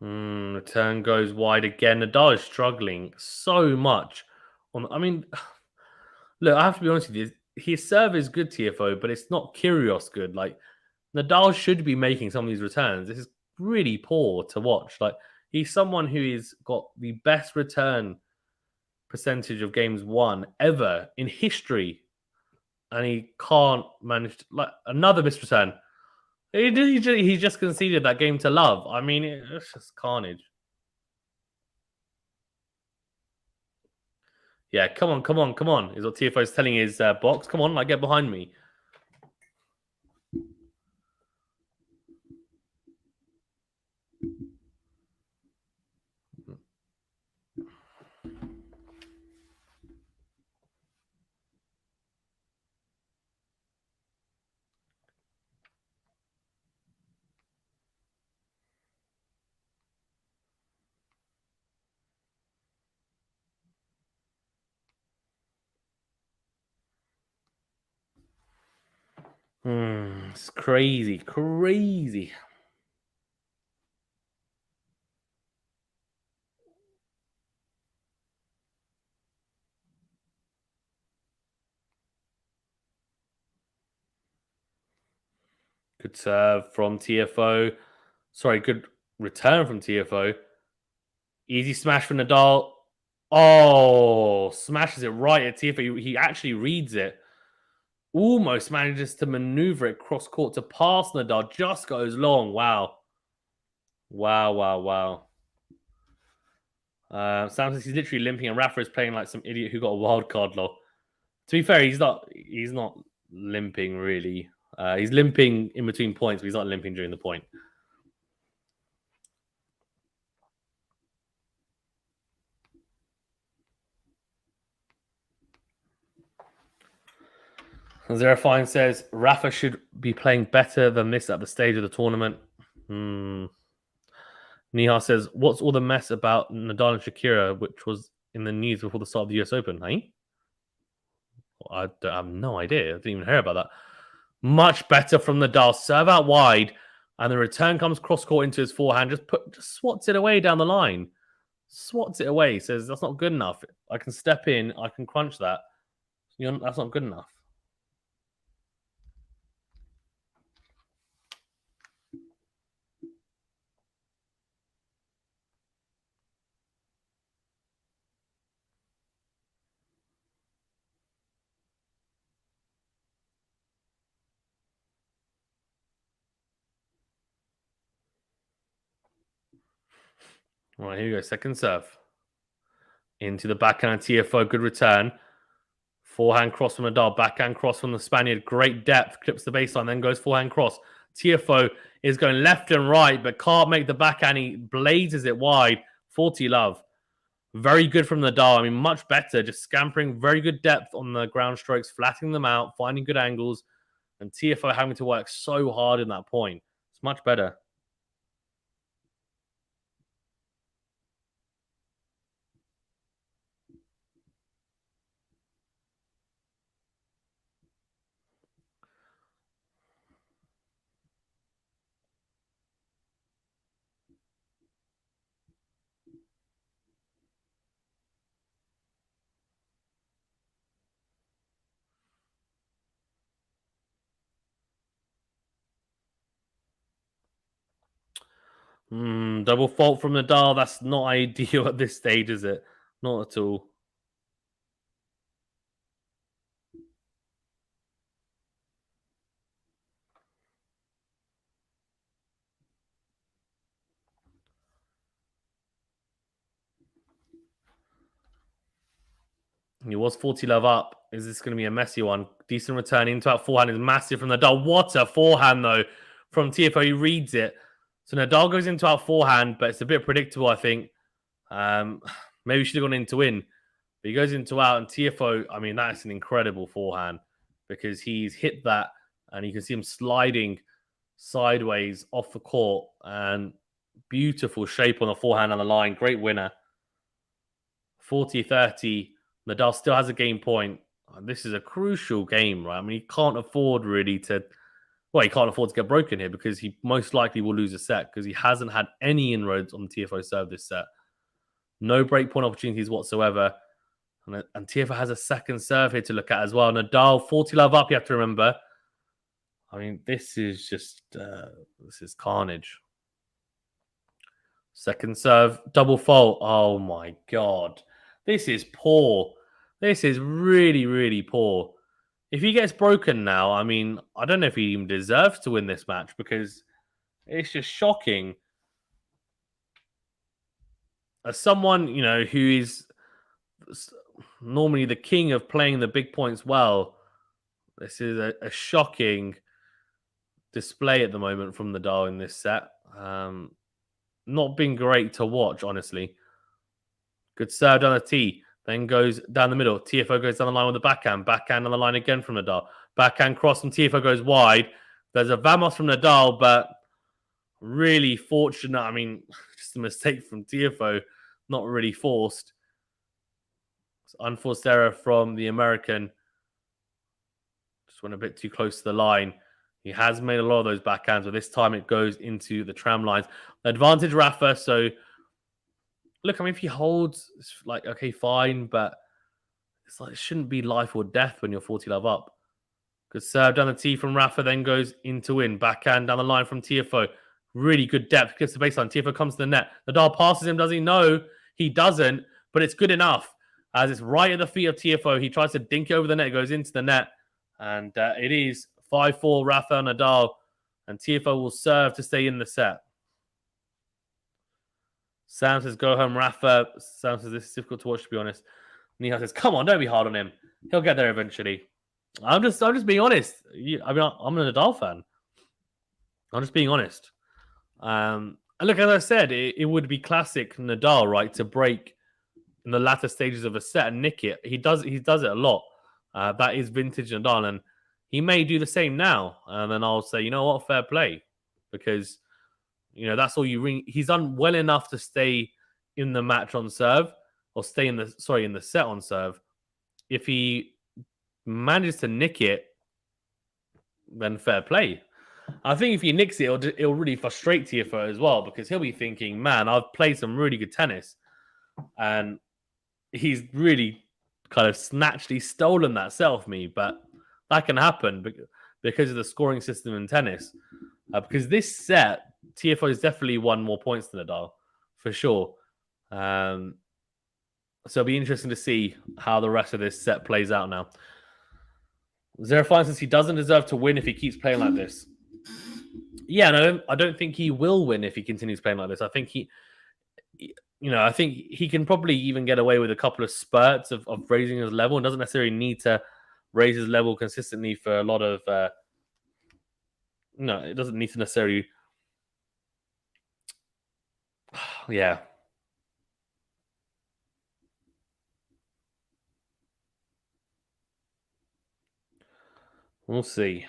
Return goes wide again. Nadal is struggling so much. I mean, look, I have to be honest with you. His serve is good, Tiafoe, but it's not Kyrgios good. Like, Nadal should be making some of these returns. This is really poor to watch. Like, he's someone who has got the best return percentage of games won ever in history, and he can't manage like another missed return. He just conceded that game to Love. I mean, it's just carnage. Yeah, come on, is what Tiafoe is telling his box. Come on, like, get behind me. It's crazy. Good serve from Tiafoe. Sorry, good return from Tiafoe. Easy smash from Nadal. Oh, smashes it right at Tiafoe. He actually reads it. Almost manages to maneuver it cross court to pass Nadal. Just goes long. Wow. Samson's he's literally limping, and Rafa is playing like some idiot who got a wild card law. To be fair, he's not limping really. He's limping in between points, but he's not limping during the point. Zerafine says Rafa should be playing better than this at the stage of the tournament. Nihar says, what's all the mess about Nadal and Shakira, which was in the news before the start of the US Open, hey? I have no idea. I didn't even hear about that. Much better from Nadal. Serve out wide, and the return comes cross-court into his forehand. Just swats it away down the line. Swats it away. Says, that's not good enough. I can step in. I can crunch that. That's not good enough. All right, here we go. Second serve. Into the backhand Tiafoe. Good return. Forehand cross from Nadal. Backhand cross from the Spaniard. Great depth. Clips the baseline. Then goes forehand cross. Tiafoe is going left and right, but can't make the backhand. He blazes it wide. 40 love. Very good from Nadal. I mean, much better. Just scampering. Very good depth on the ground strokes. Flattening them out. Finding good angles. And Tiafoe having to work so hard in that point. It's much better. Double fault from Nadal. That's not ideal at this stage, is it? Not at all. He was 40 love up. Is this going to be a messy one? Decent return into that forehand is massive from Nadal. What a forehand, though, from Tiafoe. He reads it. So Nadal goes into out forehand, but it's a bit predictable, I think. Maybe he should have gone in to win. But he goes into out, and Tiafoe, I mean, that's an incredible forehand because he's hit that, and you can see him sliding sideways off the court, and beautiful shape on the forehand on the line. Great winner. 40-30. Nadal still has a game point. This is a crucial game, right? I mean, he can't afford really to... Well, he can't afford to get broken here because he most likely will lose a set because he hasn't had any inroads on Tiafoe serve this set. No breakpoint opportunities whatsoever. And Tiafoe has a second serve here to look at as well. Nadal, 40 love up, you have to remember. I mean, this is just... this is carnage. Second serve, double fault. Oh, my God. This is poor. This is really, really poor. If he gets broken now, I mean, I don't know if he even deserves to win this match because it's just shocking. As someone, you know, who is normally the king of playing the big points well, this is a shocking display at the moment from Nadal in this set. Not been great to watch, honestly. Good serve down the tee. Then goes down the middle. Tiafoe goes down the line with the backhand. Backhand on the line again from Nadal. Backhand cross from Tiafoe goes wide. There's a Vamos from Nadal, but really fortunate. I mean, just a mistake from Tiafoe. Not really forced. It's unforced error from the American. Just went a bit too close to the line. He has made a lot of those backhands, but this time it goes into the tram lines. Advantage Rafa, so... Look, I mean, if he holds, it's like, okay, fine, but it's like it shouldn't be life or death when you're 40 love up. Good serve down the tee from Rafa, then goes into win. Backhand down the line from Tiafoe. Really good depth. Gets the baseline. Tiafoe comes to the net. Nadal passes him. Does he? No, he doesn't, but it's good enough. As it's right at the feet of Tiafoe. He tries to dink it over the net, goes into the net. And it is 5-4 Rafael Nadal. And Tiafoe will serve to stay in the set. Sam says, go home, Rafa. Sam says, this is difficult to watch, to be honest. Nihal says, come on, don't be hard on him. He'll get there eventually. I'm just being honest. I mean, I'm a Nadal fan. I'm just being honest. And look, as I said, it would be classic Nadal, right, to break in the latter stages of a set and nick it. He does it a lot. That is vintage Nadal, and he may do the same now. And then I'll say, you know what, fair play. Because... You know, that's all you ring. He's done well enough to stay in the match on serve or stay in the set on serve. If he manages to nick it, then fair play. I think if he nicks it, it'll really frustrate Tiafoe as well because he'll be thinking, man, I've played some really good tennis. And he's really kind of he's stolen that set off me. But that can happen because of the scoring system in tennis. Because this set, Tiafoe has definitely won more points than Nadal, for sure. So it'll be interesting to see how the rest of this set plays out now. Zerafine says he doesn't deserve to win if he keeps playing like this. Yeah, no, I don't think he will win if he continues playing like this. I think I think he can probably even get away with a couple of spurts of raising his level and doesn't necessarily need to raise his level consistently for a lot of... it doesn't need to necessarily... Yeah. We'll see.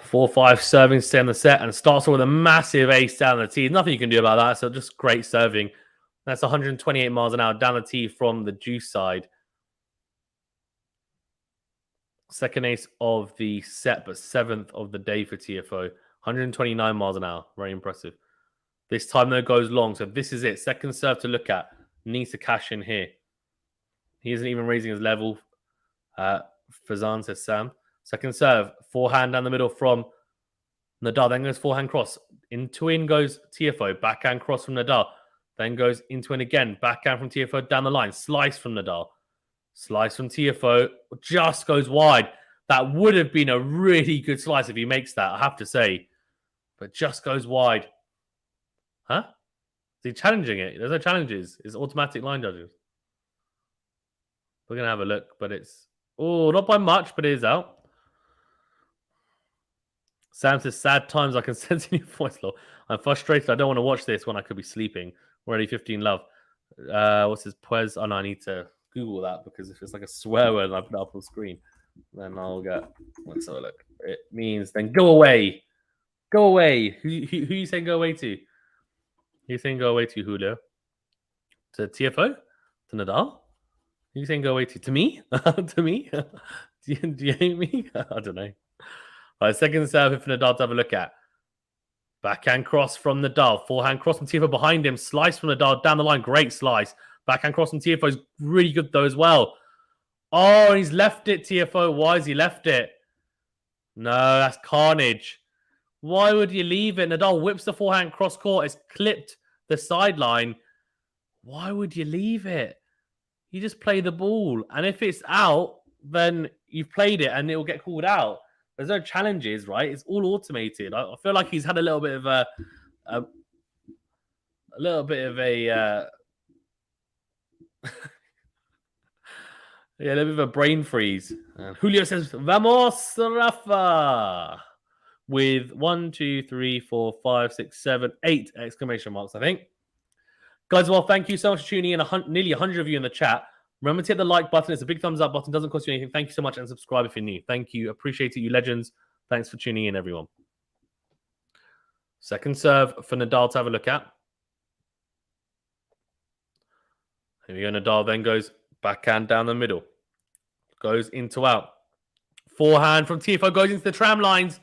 Four, five serving to stay on the set and starts with a massive ace down the tee. Nothing you can do about that. So just great serving. That's 128 miles an hour down the tee from the juice side. Second ace of the set, but 7th of the day for Tiafoe. 129 miles an hour. Very impressive. This time, though, goes long. So this is it. Second serve to look at. Needs to cash in here. He isn't even raising his level. Fazan says Sam. Second serve. Forehand down the middle from Nadal. Then goes forehand cross. Into in goes Tiafoe. Backhand cross from Nadal. Then goes into in again. Backhand from Tiafoe down the line. Slice from Nadal. Slice from Tiafoe. Just goes wide. That would have been a really good slice if he makes that, I have to say. But just goes wide. Huh? Is he challenging it? There's no challenges. It's automatic line judges. We're going to have a look, but it's... Oh, not by much, but it is out. Sam says, sad times, I can sense in your voice, Lord. I'm frustrated. I don't want to watch this when I could be sleeping. Already 15 love. What's his Pues? Oh, no, I need to Google that because if it's like a swear word and I put it up on screen, then I'll get... Let's have a look. It means then go away. Go away. Who you saying go away to? Who you saying go away to, Julio? To Tiafoe? To Nadal? Who you saying go away to? To me? To me? do you hate me? I don't know. All right, second serve for Nadal to have a look at. Backhand cross from Nadal. Forehand cross from Tiafoe behind him. Slice from Nadal down the line. Great slice. Backhand cross from Tiafoe is really good though as well. Oh, he's left it, Tiafoe. Why has he left it? No, that's carnage. Why would you leave it? Nadal whips the forehand cross court. It's clipped the sideline. Why would you leave it? You just play the ball. And if it's out, then you've played it and it will get called out. There's no challenges, right? It's all automated. I feel like he's had a little bit of a yeah, a little bit of a brain freeze. And Julio says, "Vamos, Rafa!" With 1, 2, 3, 4, 5, 6, 7, 8 exclamation marks, I think. Guys, well, thank you so much for tuning in. Nearly 100 of you in the chat. Remember to hit the like button. It's a big thumbs up button. Doesn't cost you anything. Thank you so much. And subscribe if you're new. Thank you. Appreciate it, you legends. Thanks for tuning in, everyone. Second serve for Nadal to have a look at. Here we go. Nadal then goes backhand down the middle. Goes into out. Forehand from Tiafoe goes into the tram lines.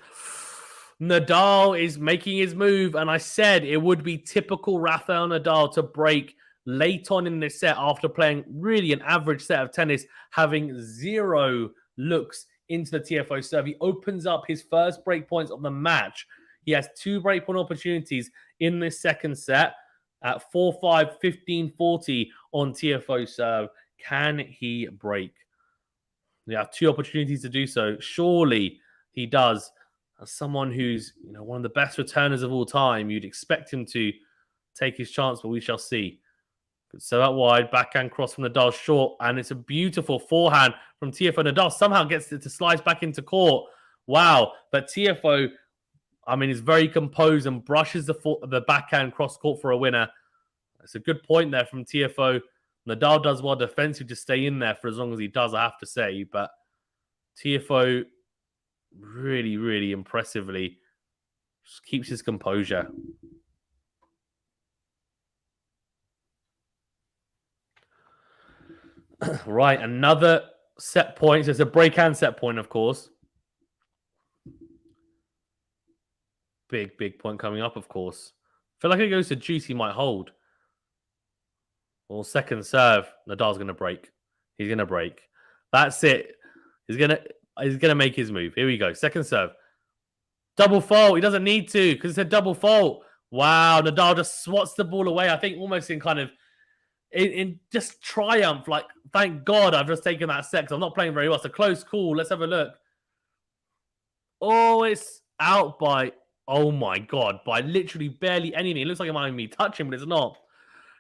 Nadal is making his move. And I said it would be typical Rafael Nadal to break late on in this set after playing really an average set of tennis, having 0 looks into the Tiafoe serve. He opens up his first break points of the match. He has 2 break point opportunities in this second set at 4-5, 15-40 on Tiafoe serve. Can he break? We have 2 opportunities to do so. Surely he does. As someone who's one of the best returners of all time, you'd expect him to take his chance, but we shall see. So out wide, backhand cross from Nadal short, and it's a beautiful forehand from Tiafoe. Nadal somehow gets it to slice back into court. Wow. But Tiafoe, is very composed and brushes the backhand cross court for a winner. It's a good point there from Tiafoe. Nadal does well defensively to stay in there for as long as he does, I have to say. But Tiafoe really, really impressively just keeps his composure. Right, another set point. So it's a break and set point, of course. Big point coming up, of course. I feel like it goes to juice, he might hold. Well, second serve, Nadal's going to break. He's going to break. That's it. He's going to make his move. Here we go. Second serve. Double fault. He doesn't need to because it's a double fault. Wow, Nadal just swats the ball away. I think almost in kind of in just triumph. Like, thank God I've just taken that set because I'm not playing very well. It's a close call. Let's have a look. Oh, it's out by, oh my God, by literally barely anything. It looks like it might be touching, but it's not.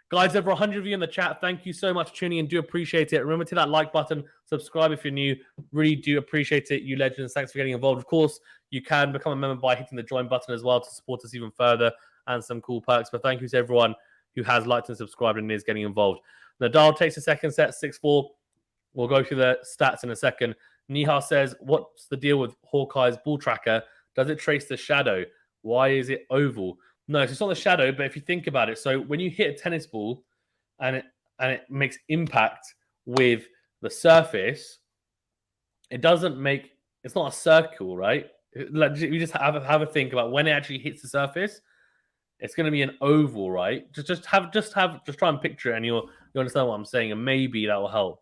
Guys, over 100 of you in the chat. Thank you so much for tuning in. Do appreciate it. Remember to that like button. Subscribe if you're new. Really do appreciate it, you legends. Thanks for getting involved. Of course, you can become a member by hitting the join button as well to support us even further and some cool perks. But thank you to everyone who has liked and subscribed and is getting involved. Nadal takes the second set, 6-4. We'll go through the stats in a second. Nihar says, what's the deal with Hawkeye's ball tracker? Does it trace the shadow? Why is it oval? No, so it's not the shadow, but if you think about it, so when you hit a tennis ball and it makes impact with the surface, it doesn't make, it's not a circle, right? Like, you just have a think about when it actually hits the surface. It's going to be an oval, right? Just try and picture it, and you understand what I'm saying, and maybe that will help.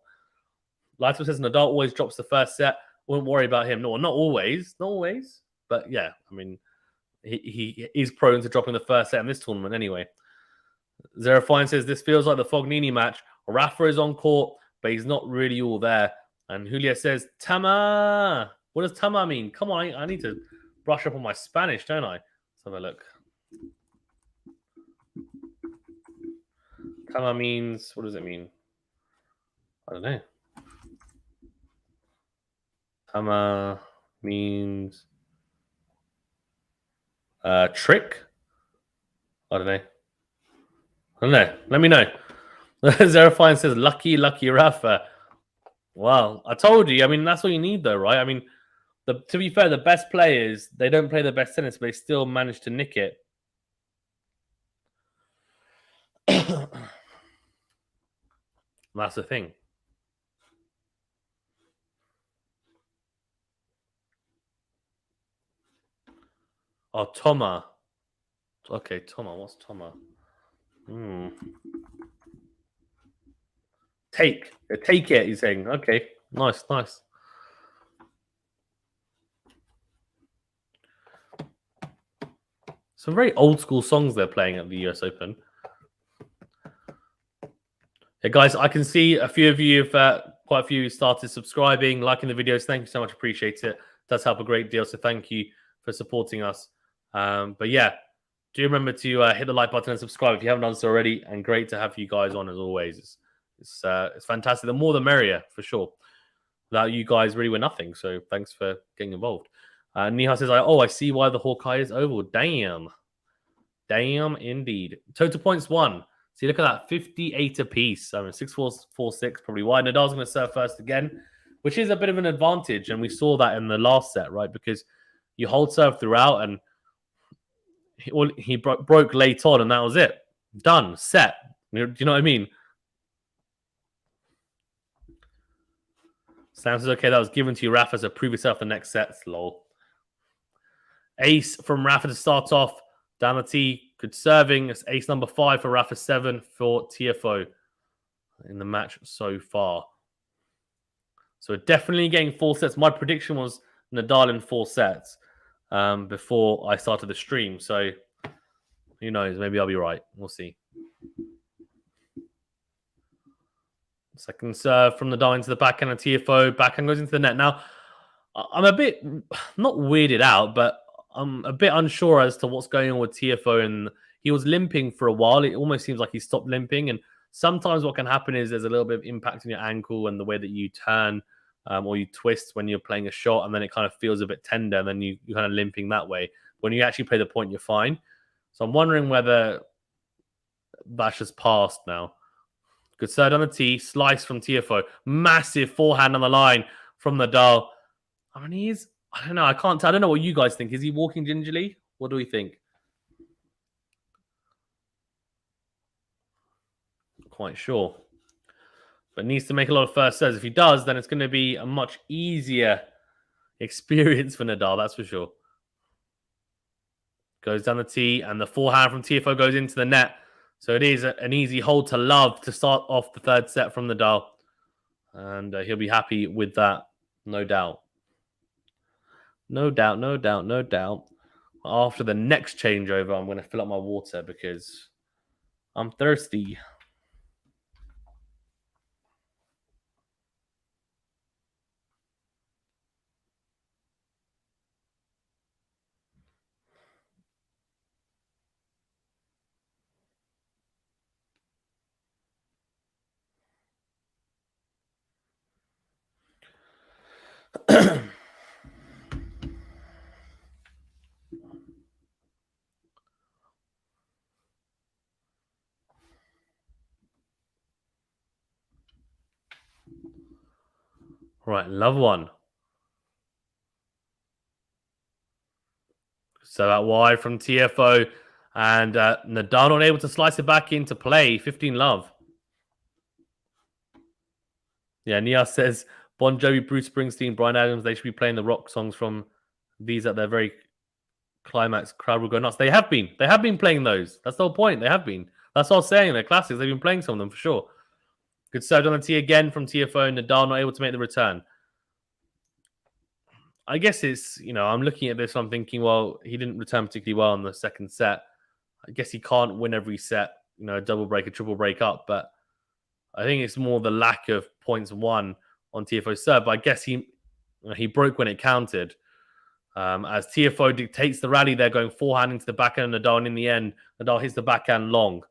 Lighter says Nadal always drops the first set. Wouldn't worry about him. No, not always, but yeah, I mean, he is prone to dropping the first set in this tournament anyway. Zero Fine says this feels like the Fognini match. Rafa is on court, but he's not really all there. And Julia says Tama. What does Tama mean? Come on, I need to brush up on my Spanish, don't I? Let's have a look. Tama means, what does it mean? I don't know. Tama means trick. I don't know. Let me know. Zerafine says lucky Rafa. Well, I told you. I mean, that's what you need, though, right? I mean, to be fair, the best players, they don't play the best tennis, but they still manage to nick it. That's the thing. Oh, Toma. Okay, Toma. What's Toma? Take it, he's saying. Okay, nice. Some very old school songs they're playing at the US Open. Hey guys, I can see a few of you have quite a few started subscribing, liking the videos. Thank you so much. Appreciate it. It does help a great deal. So thank you for supporting us. But yeah, do remember to hit the like button and subscribe if you haven't done so already. And great to have you guys on as always. It's fantastic. The more the merrier for sure. Without you guys, really we're nothing. So thanks for getting involved. Nihal says, I see why the Hawkeye is oval. Damn indeed. Total points 1. See, look at that, 58 apiece. I mean, 6-4, 4-6, probably wide. Nadal's going to serve first again, which is a bit of an advantage. And we saw that in the last set, right? Because you hold serve throughout, and he broke late on, and that was it. Done. Set. Do you know what I mean? Sam says, okay, that was given to you, Rafa, so prove yourself the next sets, lol. Ace from Rafa to start off. Down the tee, good serving. It's ace number 5 for Rafa, 7 for Tiafoe in the match so far. So definitely getting 4 sets. My prediction was Nadal in 4 sets before I started the stream. So who knows? Maybe I'll be right. We'll see. Second serve from Nadal into the backhand of Tiafoe. Backhand goes into the net. Now, I'm a bit, not weirded out, but I'm a bit unsure as to what's going on with Tiafoe. And he was limping for a while. It almost seems like he stopped limping. And sometimes what can happen is there's a little bit of impact on your ankle and the way that you turn or you twist when you're playing a shot. And then it kind of feels a bit tender. And then you're kind of limping that way. When you actually play the point, you're fine. So I'm wondering whether that's just passed now. Good serve on the tee. Slice from Tiafoe. Massive forehand on the line from Nadal. I mean, I don't know. I can't tell. I don't know what you guys think. Is he walking gingerly? What do we think? Not quite sure. But needs to make a lot of first serves. If he does, then it's going to be a much easier experience for Nadal. That's for sure. Goes down the tee, and the forehand from Tiafoe goes into the net. So it is an easy hold to love to start off the third set from Nadal. And he'll be happy with that, no doubt. No doubt. After the next changeover, I'm going to fill up my water because I'm thirsty. Right, love one. So that wide from Tiafoe, and Nadal not able to slice it back into play. 15 love. Yeah, Nia says Bon Jovi, Bruce Springsteen, Bryan Adams, they should be playing the rock songs from these at their very climax. Crowd will go nuts. They have been. They have been playing those. That's the whole point. They have been. That's what I was saying. They're classics. They've been playing some of them for sure. Good serve on the tee again from Tiafoe. Nadal not able to make the return. I guess it's, I'm looking at this. I'm thinking, well, he didn't return particularly well in the second set. I guess he can't win every set, a double break, a triple break up. But I think it's more the lack of points won on Tiafoe's serve. But I guess he broke when it counted. As Tiafoe dictates the rally, they're going forehand into the backhand of Nadal. And in the end, Nadal hits the backhand long.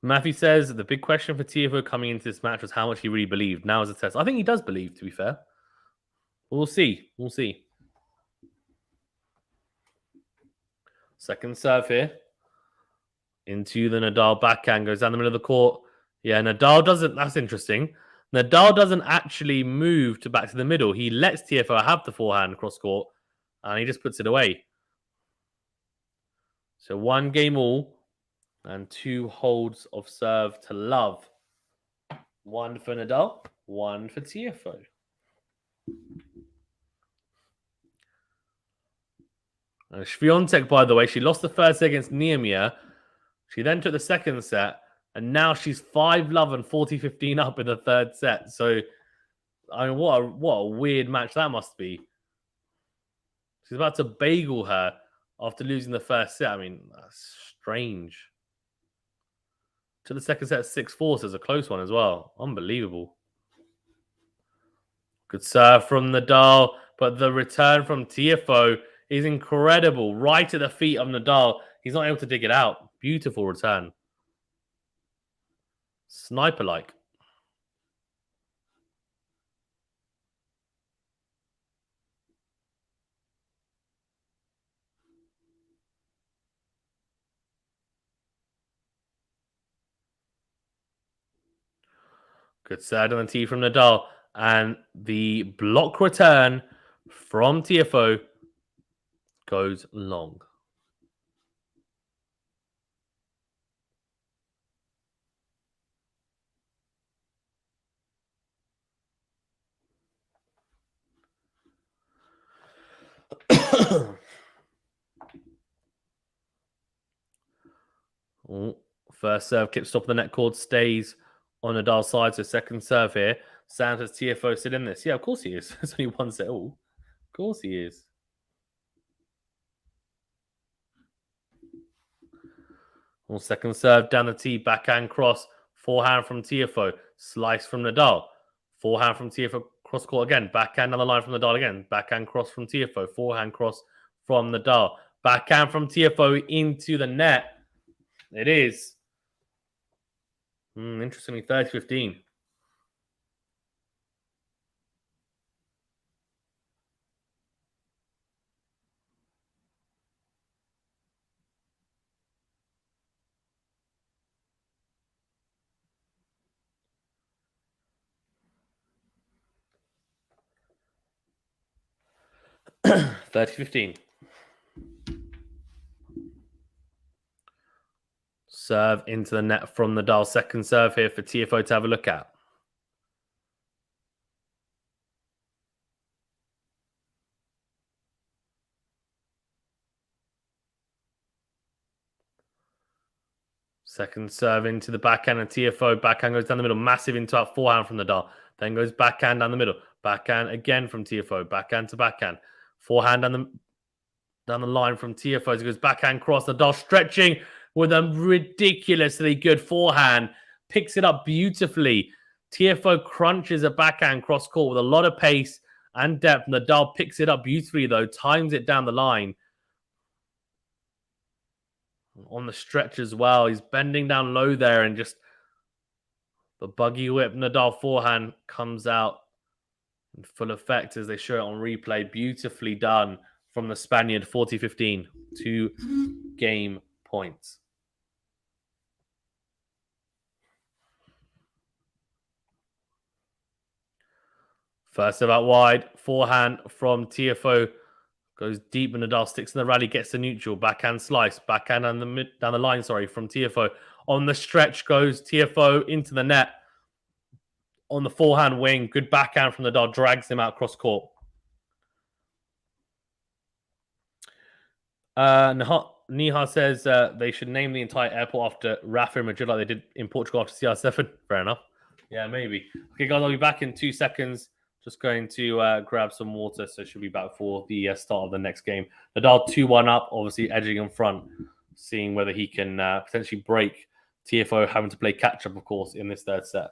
Matthew says the big question for Tiafoe coming into this match was how much he really believed. Now is a test. I think he does believe, to be fair. We'll see. We'll see. Second serve here. Into the Nadal backhand. Goes down the middle of the court. Yeah, Nadal doesn't. That's interesting. Nadal doesn't actually move back to the middle. He lets Tiafoe have the forehand cross court. And he just puts it away. So 1 game all. And 2 holds of serve to love. 1 for Nadal, 1 for Tiafoe. Swiatek, by the way, she lost the first set against Niemia. She then took the second set, and now she's 5-love and 40-15 up in the third set. So, I mean, what a weird match that must be. She's about to bagel her after losing the first set. I mean, that's strange. To the second set, 6-4, so it's a close one as well. Unbelievable. Good serve from Nadal, but the return from Tiafoe is incredible. Right at the feet of Nadal. He's not able to dig it out. Beautiful return. Sniper-like. Good serve on the tee from Nadal. And the block return from Tiafoe goes long. First serve, Kip stop of the net cord, stays on Nadal's side. So second serve here. Santos Tiafoe sit in this. Yeah, of course he is. It's only 1 set all. Of course he is. Well, second serve down the tee, backhand cross, forehand from Tiafoe, slice from Nadal. Forehand from Tiafoe, cross court again, backhand on the line from Nadal again, backhand cross from Tiafoe, forehand cross from Nadal, backhand from Tiafoe into the net. It is. Interestingly, 30-15. $30-15. Serve into the net from Nadal. Second serve here for Tiafoe to have a look at. Second serve into the backhand and Tiafoe. Backhand goes down the middle. Massive into out forehand from Nadal. Then goes backhand down the middle. Backhand again from Tiafoe. Backhand to backhand. Forehand down the line from Tiafoe. As he goes backhand cross. Nadal stretching with a ridiculously good forehand. Picks it up beautifully. Tiafoe crunches a backhand cross court with a lot of pace and depth. Nadal picks it up beautifully though. Times it down the line. On the stretch as well. He's bending down low there and just the buggy whip. Nadal forehand comes out in full effect as they show it on replay. Beautifully done from the Spaniard. 40-15. 2 game points. First serve out wide. Forehand from Tiafoe. Goes deep and Nadal sticks in the rally, gets the neutral. Backhand slice. Backhand down the line, from Tiafoe. On the stretch goes Tiafoe into the net. On the forehand wing, good backhand from Nadal, drags him out cross court. Niha says they should name the entire airport after Rafa in Madrid like they did in Portugal after CR7. Fair enough. Yeah, maybe. Okay, guys, I'll be back in 2 seconds. Just going to grab some water, so she'll be back for the start of the next game. Nadal 2-1 up, obviously edging in front, seeing whether he can potentially break Tiafoe, having to play catch-up, of course, in this third set.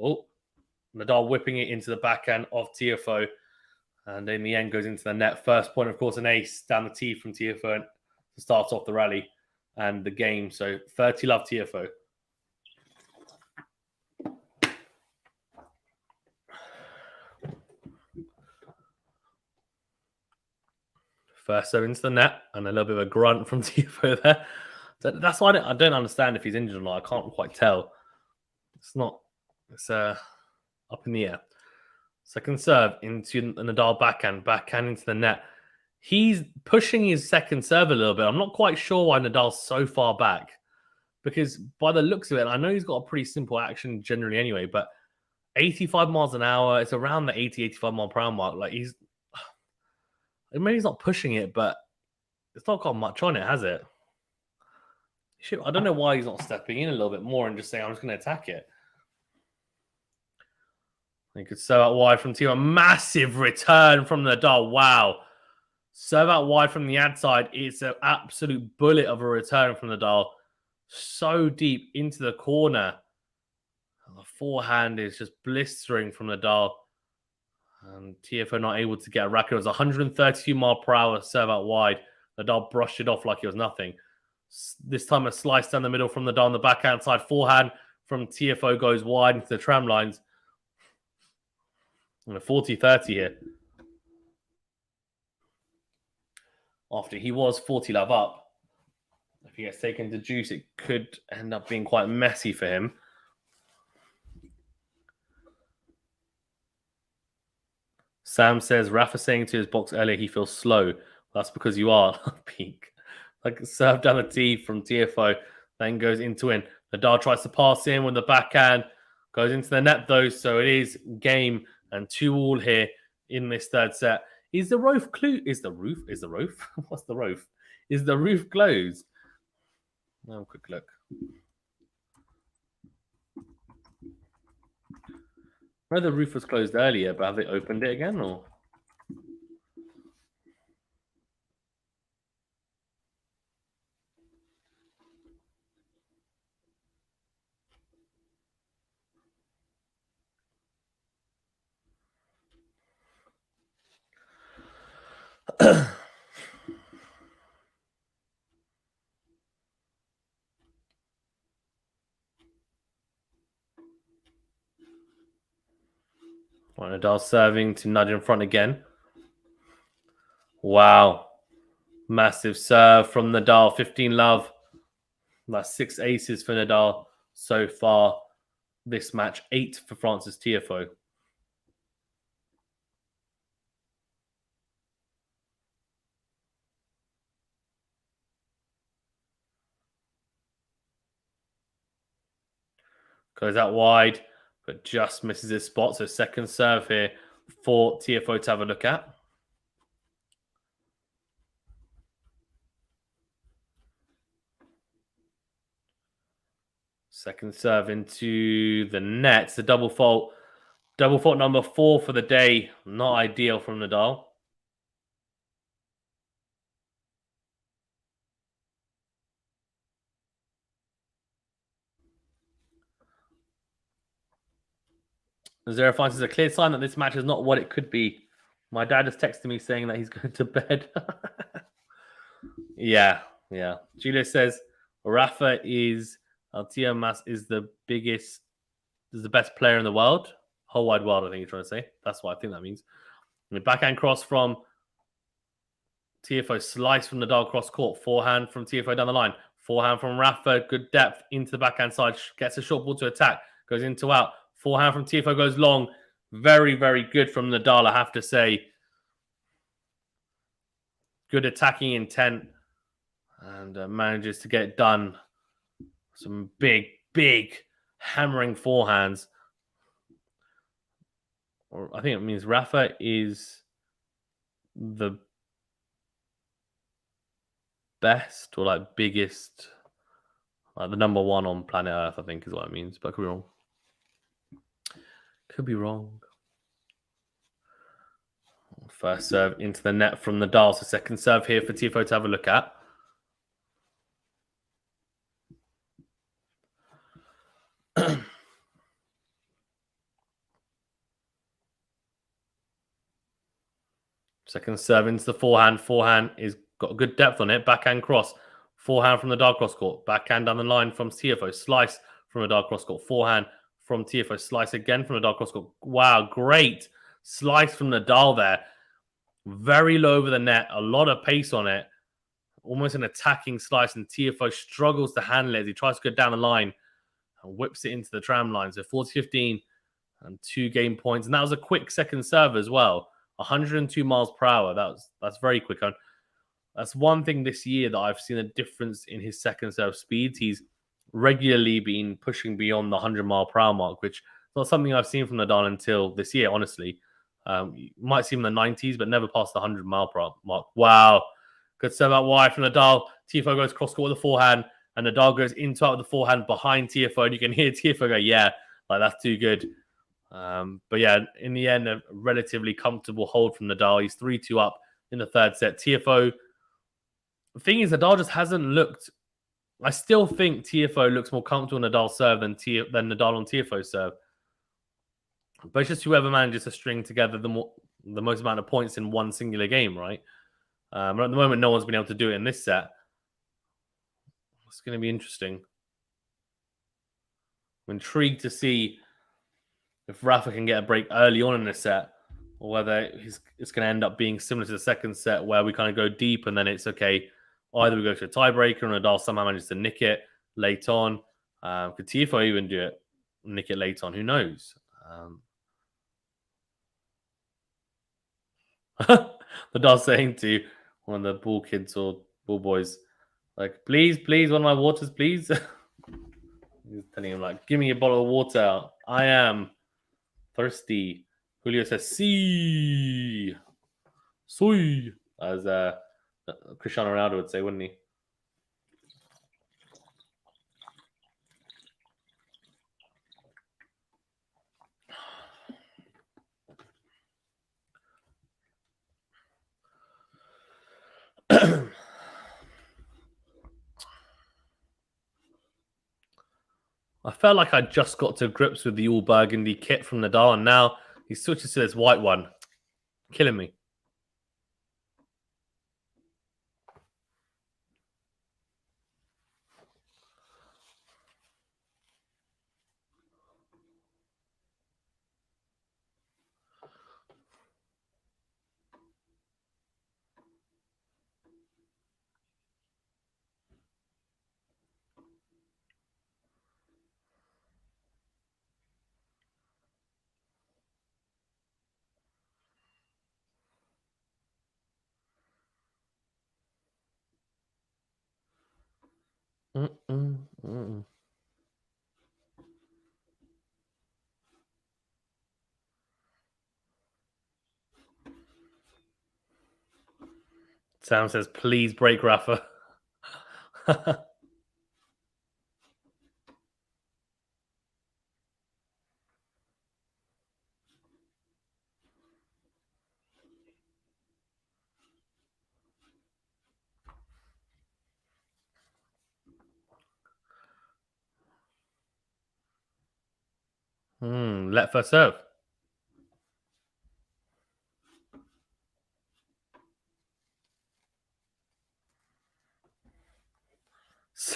Oh, Nadal whipping it into the backhand of Tiafoe. And in the end, goes into the net. First point, of course, an ace down the tee from Tiafoe to start off the rally and the game. So 30 love Tiafoe. First serve into the net and a little bit of a grunt from Tiafoe there. So that's why I don't understand if he's injured or not. I can't quite tell. It's up in the air. Second serve into the Nadal backhand into the net. He's pushing his second serve a little bit. I'm not quite sure why Nadal's so far back, because by the looks of it, I know he's got a pretty simple action generally anyway, but 85 miles an hour, it's around the 80, 85 mile per hour mark. Like maybe he's not pushing it, but it's not got much on it, has it? I don't know why he's not stepping in a little bit more and just saying, I'm just going to attack it. He could serve out wide from Tiafoe. Massive return from Nadal. Wow. Serve out wide from the ad side. It's an absolute bullet of a return from Nadal. So deep into the corner. The forehand is just blistering from Nadal. And Tiafoe not able to get a racket. It was 132 mile per hour serve out wide. Nadal brushed it off like it was nothing. This time a slice down the middle from Nadal on the backhand side. Forehand from Tiafoe goes wide into the tram lines. And a 40-30 here. After he was 40 love up. If he gets taken to juice, it could end up being quite messy for him. Sam says, Rafa saying to his box earlier he feels slow. That's because you are peak. Like serve down the tee from Tiafoe, then goes into in. Nadal tries to pass in with the backhand. Goes into the net though, so it is game and 2-2 here in this third set. Is the roof closed? Is the roof? What's the roof? Is the roof closed? Have a quick look. I know the roof was closed earlier, but have they opened it again or? Nadal serving to nudge in front again. Wow. Massive serve from Nadal. 15-love. That's 6 aces for Nadal so far this match. 8 for Francis Tiafoe. Goes out wide, but just misses his spot. So second serve here for Tiafoe to have a look at. Second serve into the net. The double fault. Double fault number 4 for the day. Not ideal from Nadal. Zero finds is a clear sign that this match is not what it could be. My dad just texted me saying that he's going to bed. Yeah. Julius says Rafa is Altiamas is the best player in the world. Whole wide world, I think you're trying to say. That's what I think that means. The backhand cross from Tiafoe, slice from Nadal cross court. Forehand from Tiafoe down the line. Forehand from Rafa, good depth into the backhand side. Gets a short ball to attack. Goes into out. Forehand from Tiafoe goes long. Very, very good from Nadal, I have to say. Good attacking intent. And manages to get it done. Some big hammering forehands. Or I think it means Rafa is the best or like biggest, like the number 1 on planet Earth, I think is what it means. But I could be wrong. Could be wrong. First serve into the net from Nadal. So second serve here for Tiafoe to have a look at. Second serve into the forehand. Forehand is got a good depth on it. Backhand cross. Forehand from the Nadal cross court. Backhand down the line from Tiafoe. Slice from the Nadal cross court. Forehand from Tiafoe. Slice again from the Nadal cross court. Wow, great slice from Nadal there. Very low over the net. A lot of pace on it. Almost an attacking slice. And Tiafoe struggles to handle it as he tries to go down the line and whips it into the tram line. So 40-15 and 2 game points. And that was a quick second serve as well. 102 miles per hour. That's very quick. That's one thing this year that I've seen a difference in his second serve speeds. He's regularly been pushing beyond the 100 mile per hour mark, which is not something I've seen from Nadal until this year, honestly. You might see him in the 90s, but never past the 100 mile per hour mark. Wow. Good serve out wide from Nadal. Tiafoe goes cross court with the forehand, and Nadal goes into out with the forehand behind Tiafoe. And you can hear Tiafoe go, yeah, like that's too good. But yeah, in the end, a relatively comfortable hold from Nadal. He's 3-2 up in the third set. Tiafoe, the thing is, Nadal just hasn't looked. I still think Tiafoe looks more comfortable in Nadal's serve than Nadal on Tiafoe's serve. But it's just whoever manages to string together the most amount of points in one singular game, right? But at the moment, no one's been able to do it in this set. It's going to be interesting. I'm intrigued to see if Rafa can get a break early on in the set, or whether it's going to end up being similar to the second set where we kind of go deep and then it's okay. Either we go to a tiebreaker and Nadal somehow manages to nick it late on. Could Tiafoe even do it, nick it late on? Who knows? Nadal saying to one of the ball kids or ball boys, like, please, one of my waters, please. He's telling him, like, give me a bottle of water. I am thirsty. Julio says, "See, soy," as Cristiano Ronaldo would say, wouldn't he? I felt like I just got to grips with the all burgundy kit from Nadal, and now he switches to this white one. Killing me. Sam says, "Please break Rafa." Let first serve.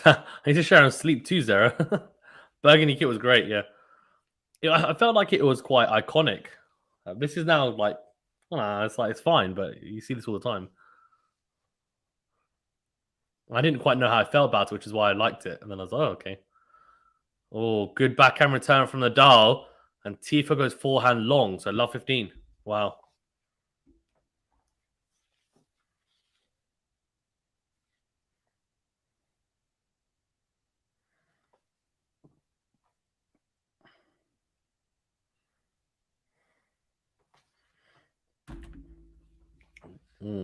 I need to share on sleep too, Zara. Burgundy kit was great, yeah. I felt like it was quite iconic. This is now like, it's like it's fine, but you see this all the time. I didn't quite know how I felt about it, which is why I liked it. And then I was like, oh, okay. Oh, good backhand return from Nadal. And Tiafoe goes forehand long, so love 15. Wow.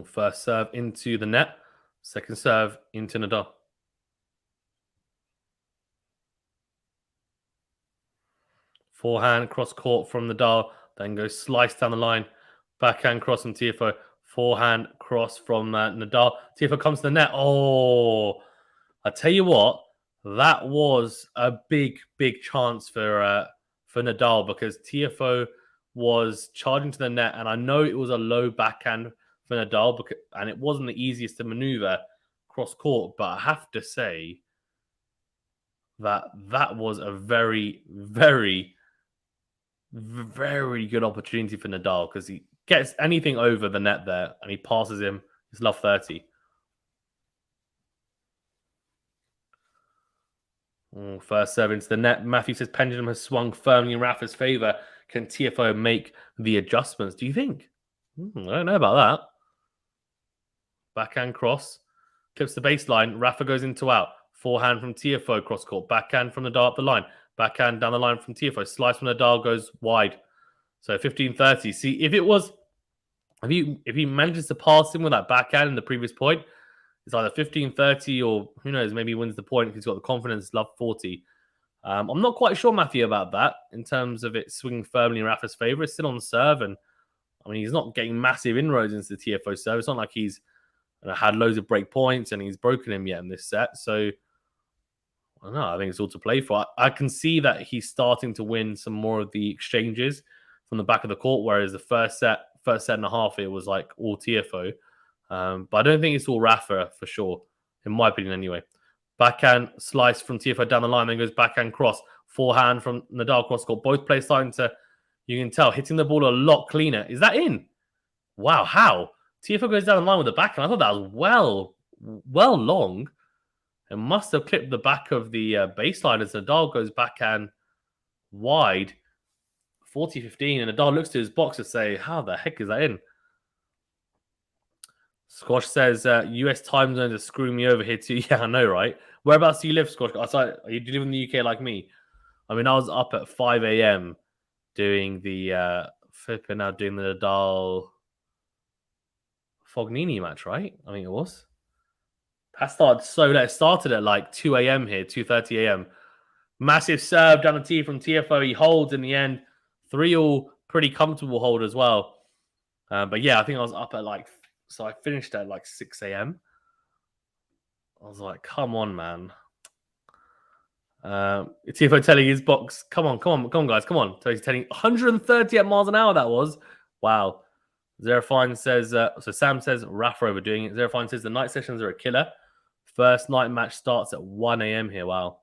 First serve into the net. Second serve into Nadal. Forehand cross court from Nadal. Then goes slice down the line. Backhand cross from Tiafoe. Forehand cross from Nadal. Tiafoe comes to the net. Oh, I tell you what, that was a big chance for Nadal because Tiafoe was charging to the net, and I know it was a low backhand for Nadal, and it wasn't the easiest to maneuver cross court. But I have to say that was a very good opportunity for Nadal because he gets anything over the net there and he passes him. It's love 30. First serve into the net. Matthew says pendulum has swung firmly in Rafa's favor. Can Tiafoe make the adjustments? Do you think? I don't know about that. Backhand cross. Clips the baseline. Rafa goes into out. Forehand from Tiafoe cross court. Backhand from Nadal up the line. Backhand down the line from Tiafoe. Slice from Nadal goes wide. So 15-30. See, if he manages to pass him with that backhand in the previous point, it's either 15-30 or who knows, maybe he wins the point if he's got the confidence, love 40. I'm not quite sure, Matthew, about that in terms of it swinging firmly in Rafa's favor. It's still on serve, and I mean, he's not getting massive inroads into the Tiafoe serve. It's not like he's had loads of break points and he's broken him yet in this set. So, I don't know. I think it's all to play for. I can see that he's starting to win some more of the exchanges from the back of the court, whereas the first set and a half, it was like all Tiafoe. But I don't think it's all Rafa for sure, in my opinion anyway. Backhand slice from Tiafoe down the line, then goes backhand cross. Forehand from Nadal cross court. Both players starting to, you can tell, hitting the ball a lot cleaner. Is that in? Wow, how? Tiafoe goes down the line with the backhand. I thought that was well long. It must have clipped the back of the baseline as Nadal goes backhand wide. 40-15, and Nadal looks to his box to say, how the heck is that in? Squash says, US time zones are screwing me over here too. Yeah, I know, right? Whereabouts do you live, Squash? Do you live in the UK like me? I mean, I was up at 5 a.m. doing the Flipping now doing the Nadal Fognini match, right? I think it was. That started so late. It started at like 2 a.m. here, 2:30 a.m. Massive serve down the tee from Tiafoe. He holds in the end. 3-all, pretty comfortable hold as well. But yeah, I think I was up at so I finished at like 6 a.m. I was like, come on, man. Tiafoe telling his box, come on, guys, come on. So he's telling 130 miles an hour that was. Wow. Zerafine says, so Sam says, Rafa overdoing it. Zerafine says the night sessions are a killer. First night match starts at 1 a.m. here. Wow.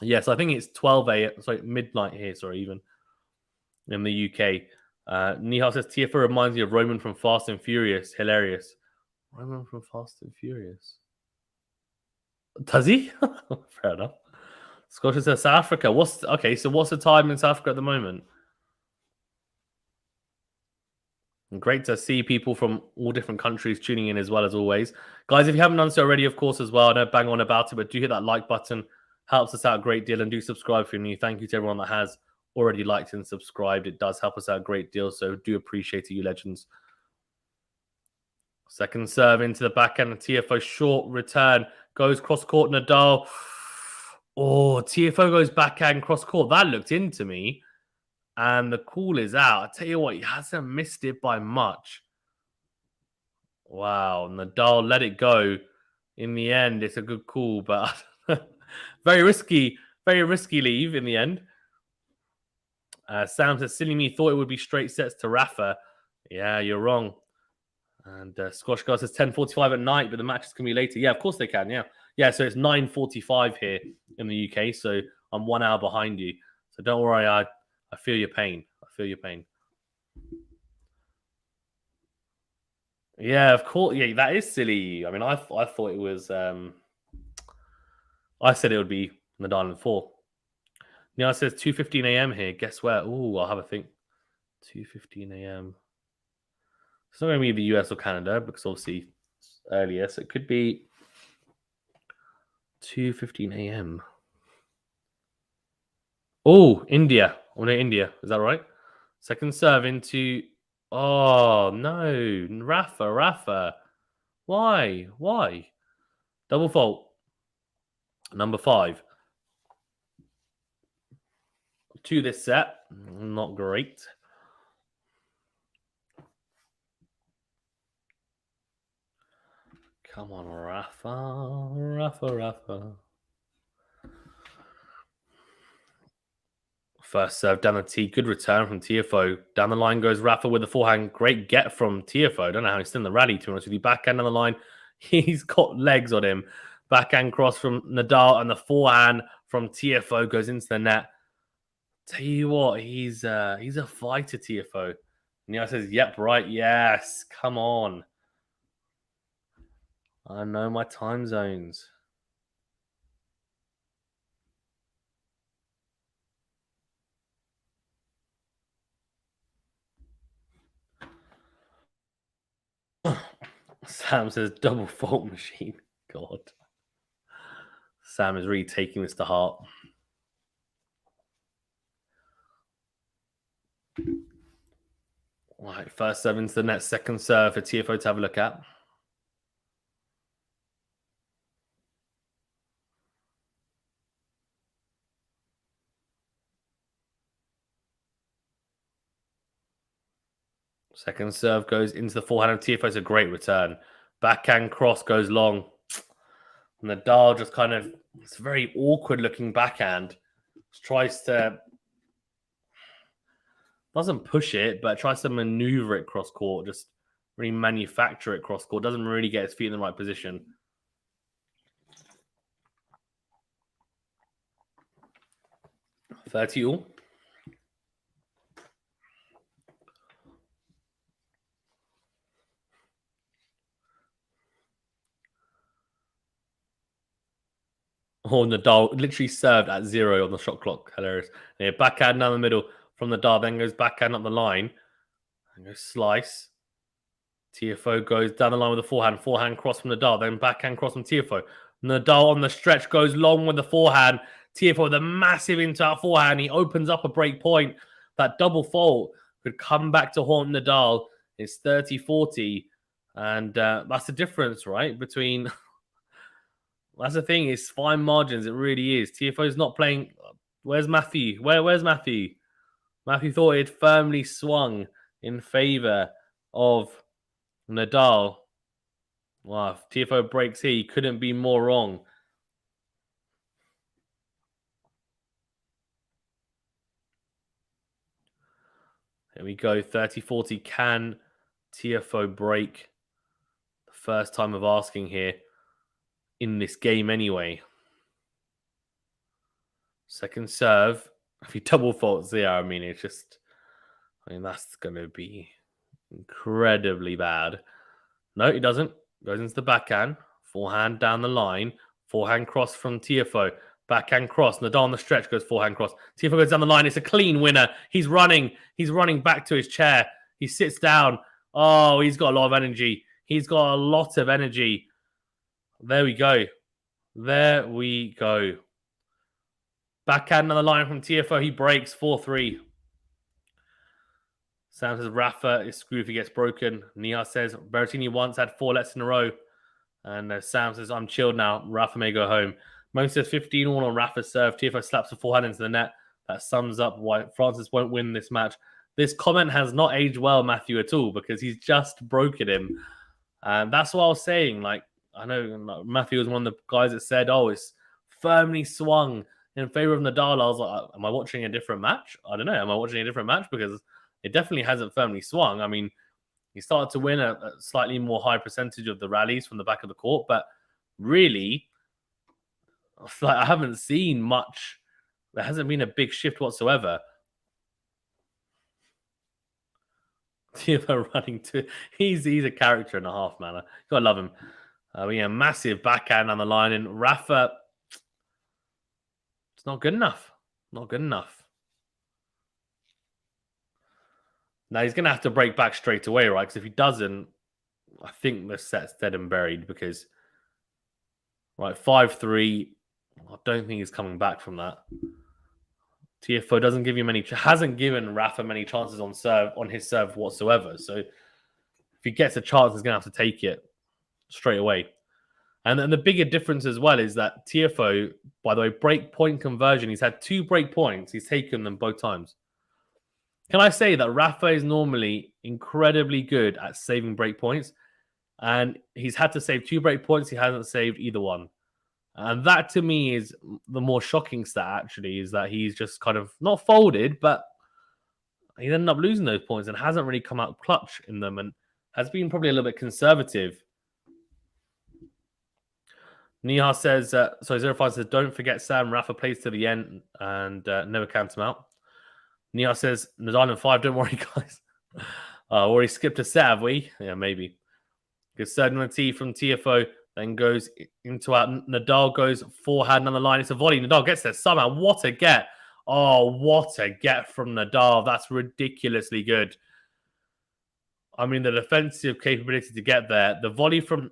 Yes, I think it's 12 a.m. Sorry, midnight here, even in the UK. Nihal says, Tiafoe reminds me of Roman from Fast and Furious. Hilarious. Roman from Fast and Furious. Does he? Fair enough. Scottish says South Africa. What's the time in South Africa at the moment? Great to see people from all different countries tuning in as well as always. Guys, if you haven't done so already, of course, as well, I don't bang on about it, but do hit that like button. Helps us out a great deal. And do subscribe if you're new. Thank you to everyone that has already liked and subscribed. It does help us out a great deal. So do appreciate it, you legends. Second serve into the backhand. Tiafoe short return. Goes cross court. Nadal. Oh, Tiafoe goes backhand cross court. That looked into me. And the call is out. I tell you what, he hasn't missed it by much. Wow. Nadal let it go. In the end, it's a good call, but very risky leave in the end. Sam says, silly me, thought it would be straight sets to Rafa. Yeah, you're wrong. And Squash Girl says 10:45 at night, but the matches can be later. Yeah, of course they can, yeah. Yeah, so it's 9:45 here in the UK, so I'm 1 hour behind you. So don't worry, I feel your pain. Yeah, of course. Yeah, that is silly. I mean, I thought it was... I said it would be Nadal in 4. Now it says 2:15 a.m. here. Guess where? Ooh, I'll have a think. 2:15 a.m. It's not going to be the US or Canada because obviously it's earlier. So it could be 2:15 a.m. Oh, India. Oh, no, India. Is that right? Second serve into... Oh, no. Rafa. Why? Double fault. Number 5. To this set. Not great. Come on, Rafa. First serve down the tee. Good return from Tiafoe. Down the line goes Rafa with the forehand. Great get from Tiafoe. Don't know how he's still in the rally, to be honest with you. Backhand on the line. He's got legs on him. Backhand cross from Nadal and the forehand from Tiafoe goes into the net. Tell you what, he's a fighter, Tiafoe. Neil says, yep, right, yes, come on. I know my time zones. Sam says, double fault machine. God. Sam is really taking this to heart. All right, first serve into the net, second serve for Tiafoe to have a look at. Second serve goes into the forehand of Tiafoe. It's a great return. Backhand cross goes long. Nadal just kind of, it's a very awkward looking backhand. Tries to, doesn't push it, but tries to maneuver it cross court. Just really manufacture it cross court. Doesn't really get his feet in the right position. $30 all. Oh, Nadal literally served at 0 on the shot clock. Hilarious. Yeah, backhand down the middle from Nadal, then goes backhand up the line. And goes slice. Tiafoe goes down the line with the forehand. Forehand cross from Nadal, then backhand cross from Tiafoe. Nadal on the stretch goes long with the forehand. Tiafoe with a massive into-out forehand. He opens up a break point. That double fault could come back to haunt Nadal. It's 30-40. And that's the difference, right? Between that's the thing, it's fine margins. It really is. Tiafoe's not playing. Where's Matthew? Where's Matthew? Matthew thought it firmly swung in favor of Nadal. Wow, if Tiafoe breaks here, he couldn't be more wrong. Here we go, 30-40. Can Tiafoe break? The first time of asking here in this game anyway. Second serve. If he double faults there, I mean, that's going to be incredibly bad. No, he doesn't. Goes into the backhand. Forehand down the line. Forehand cross from Tiafoe. Backhand cross. Nadal on the stretch goes forehand cross. Tiafoe goes down the line. It's a clean winner. He's running. He's running back to his chair. He sits down. Oh, he's got a lot of energy. He's got a lot of energy. There we go. There we go. Backhand on the line from Tiafoe. He breaks 4-3. Sam says Rafa is screwed if he gets broken. Nia says Berrettini once had 4 lets in a row. And Sam says, I'm chilled now. Rafa may go home. Mo says 15-all on Rafa's serve. Tiafoe slaps a forehand into the net. That sums up why Francis won't win this match. This comment has not aged well, Matthew, at all, because he's just broken him. And that's what I was saying. Like, I know Matthew was one of the guys that said, oh, it's firmly swung in favor of Nadal. I was like, am I watching a different match? I don't know. Am I watching a different match? Because it definitely hasn't firmly swung. I mean, he started to win a slightly more high percentage of the rallies from the back of the court, but really, like, I haven't seen much. There hasn't been a big shift whatsoever. Tiafoe running to he's a character and a half, man. You gotta love him. We have massive backhand on the line, and Rafa, it's not good enough. Not good enough. Now he's gonna have to break back straight away, right? Because if he doesn't, I think the set's dead and buried. Because 5-3, I don't think he's coming back from that. Tiafoe hasn't given Rafa many chances on his serve whatsoever. So if he gets a chance, he's gonna have to take it straight away. And then the bigger difference as well is that Tiafoe, by the way, break point conversion, he's had 2 break points. He's taken them both times. Can I say that Rafa is normally incredibly good at saving break points, and he's had to save 2 break points. He hasn't saved either one. And that to me is the more shocking stat, actually, is that he's just kind of not folded, but he ended up losing those points and hasn't really come out clutch in them and has been probably a little bit conservative. Nihar says, Zerafine says, don't forget Sam, Rafa plays to the end and never counts him out. Nihar says, Nadal in 5, don't worry, guys. Already skipped a set, have we? Yeah, maybe. Good certainty from Tiafoe, then goes into out. Nadal goes forehand on the line. It's a volley. Nadal gets there somehow. What a get. Oh, what a get from Nadal. That's ridiculously good. I mean, the defensive capability to get there. The volley from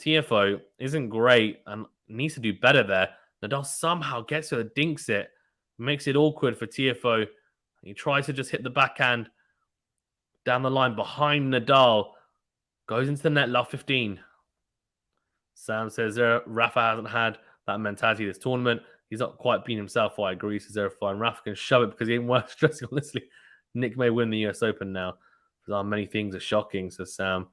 Tiafoe isn't great and needs to do better there. Nadal somehow gets it, dinks it, makes it awkward for Tiafoe. He tries to just hit the backhand down the line behind Nadal. Goes into the net, love 15. Sam says Rafa hasn't had that mentality this tournament. He's not quite been himself. I agree. Says Zerafine. Rafa can shove it because he ain't worth stressing. Honestly, Nick may win the US Open now. Because many things are shocking, says Sam.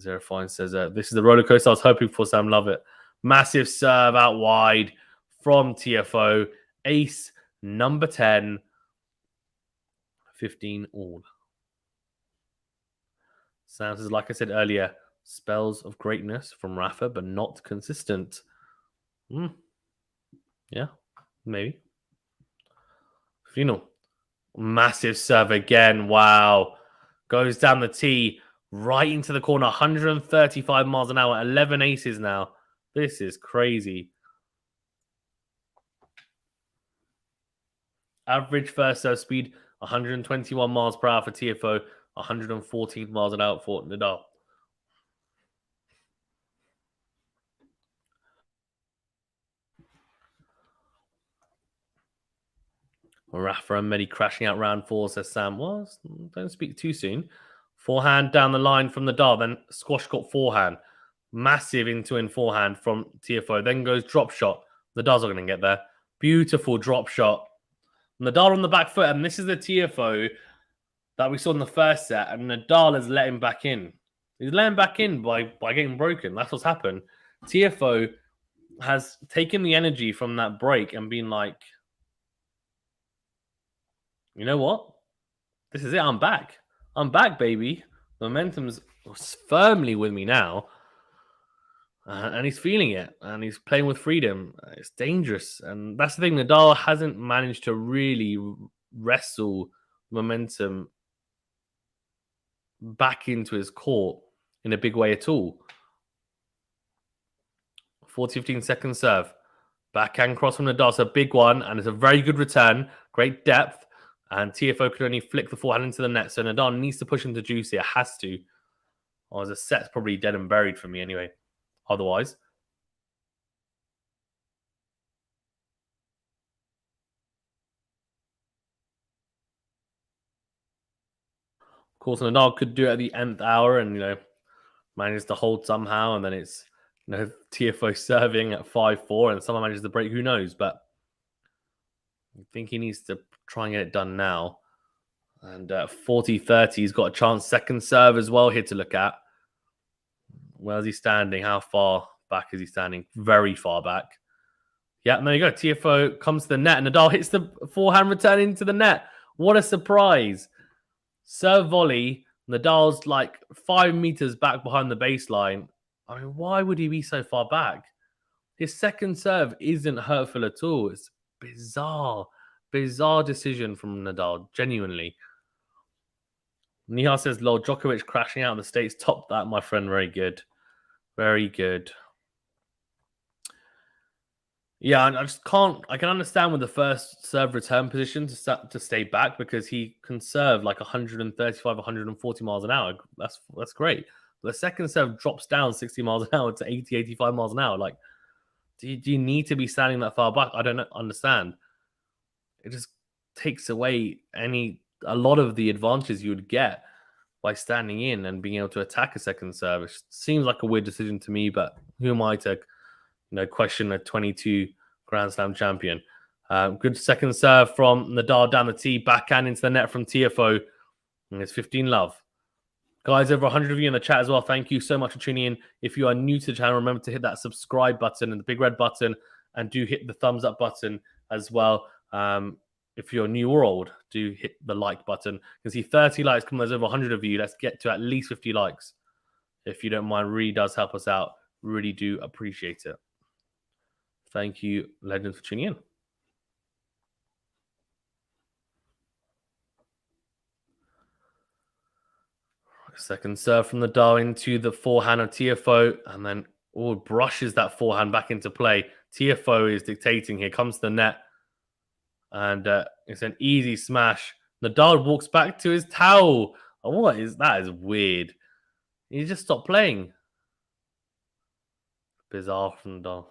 Zerafine says, this is the roller coaster I was hoping for, Sam. Love it. Massive serve out wide from Tiafoe. Ace number 10. 15 all. Sam says, like I said earlier, spells of greatness from Rafa, but not consistent. Yeah, maybe. Massive serve again. Wow. Goes down the tee, right into the corner. 135 miles an hour. 11 aces now. This is crazy. Average first serve speed, 121 miles per hour for Tiafoe. 114 miles an hour for Nadal. Rafa and Medi crashing out round 4, says Sam. Well, don't speak too soon. Forehand down the line from Nadal. Then Squash got forehand. Massive in forehand from Tiafoe. Then goes drop shot. Nadal's not going to get there. Beautiful drop shot. Nadal on the back foot. And this is the Tiafoe that we saw in the first set. And Nadal has let him back in. He's let him back in by getting broken. That's what's happened. Tiafoe has taken the energy from that break and been like, you know what? This is it. I'm back. I'm back, baby. Momentum's firmly with me now. And he's feeling it. And he's playing with freedom. It's dangerous. And that's the thing. Nadal hasn't managed to really wrestle momentum back into his court in a big way at all. 40-15 second serve. Backhand cross from Nadal. It's a big one. And it's a very good return. Great depth. And Tiafoe could only flick the forehand into the net. So Nadal needs to push him to juicy. It has to. Or the set's probably dead and buried for me anyway. Otherwise. Of course, Nadal could do it at the nth hour and, manages to hold somehow. And then it's, Tiafoe serving at 5-4 and someone manages to break. Who knows? But I think he needs to try and get it done now. And 40-30, he's got a chance. Second serve as well here to look at. Where's he standing? How far back is he standing? Very far back. Yeah, and there you go. Tiafoe comes to the net. And Nadal hits the forehand return into the net. What a surprise. Serve volley. Nadal's like 5 meters back behind the baseline. I mean, why would he be so far back? His second serve isn't hurtful at all. It's bizarre decision from Nadal, genuinely. Nihal says, lol, Djokovic crashing out in the States. Top that, my friend. Very good. Very good. Yeah, I just can't... I can understand with the first serve return position to stay back because he can serve like 135, 140 miles an hour. That's great. But the second serve drops down 60 miles an hour to 80, 85 miles an hour. Like, do you need to be standing that far back? I don't understand. It just takes away a lot of the advantages you would get by standing in and being able to attack a second serve. It seems like a weird decision to me, but who am I to question a 22 Grand Slam champion? Good second serve from Nadal down the tee, backhand into the net from Tiafoe, and it's 15-love. Guys, over 100 of you in the chat as well. Thank you so much for tuning in. If you are new to the channel, remember to hit that subscribe button and the big red button, and do hit the thumbs up button as well. If you're new or old, do hit the like button. You can see 30 likes. Come on, there's over 100 of you. Let's get to at least 50 likes. If you don't mind, really does help us out. Really do appreciate it. Thank you, legends, for tuning in. Second serve from Nadal into the forehand of Tiafoe, and then brushes that forehand back into play. Tiafoe is dictating here, comes to the net, and it's an easy smash. Nadal walks back to his towel. Oh, that is weird. He just stopped playing. Bizarre from Nadal.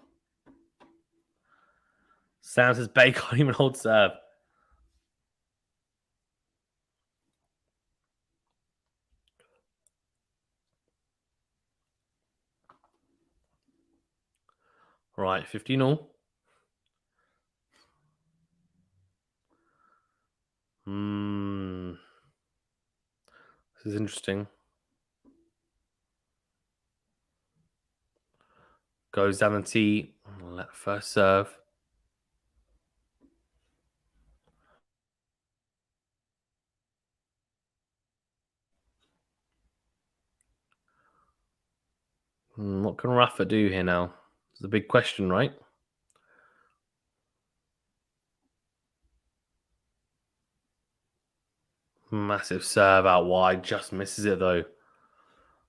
Sam says Bay can't even hold serve. Right, 15-all. This is interesting. Goes down the tee. Let first serve. What can Rafa do here now? It's a big question, right? Massive serve out wide. Just misses it, though.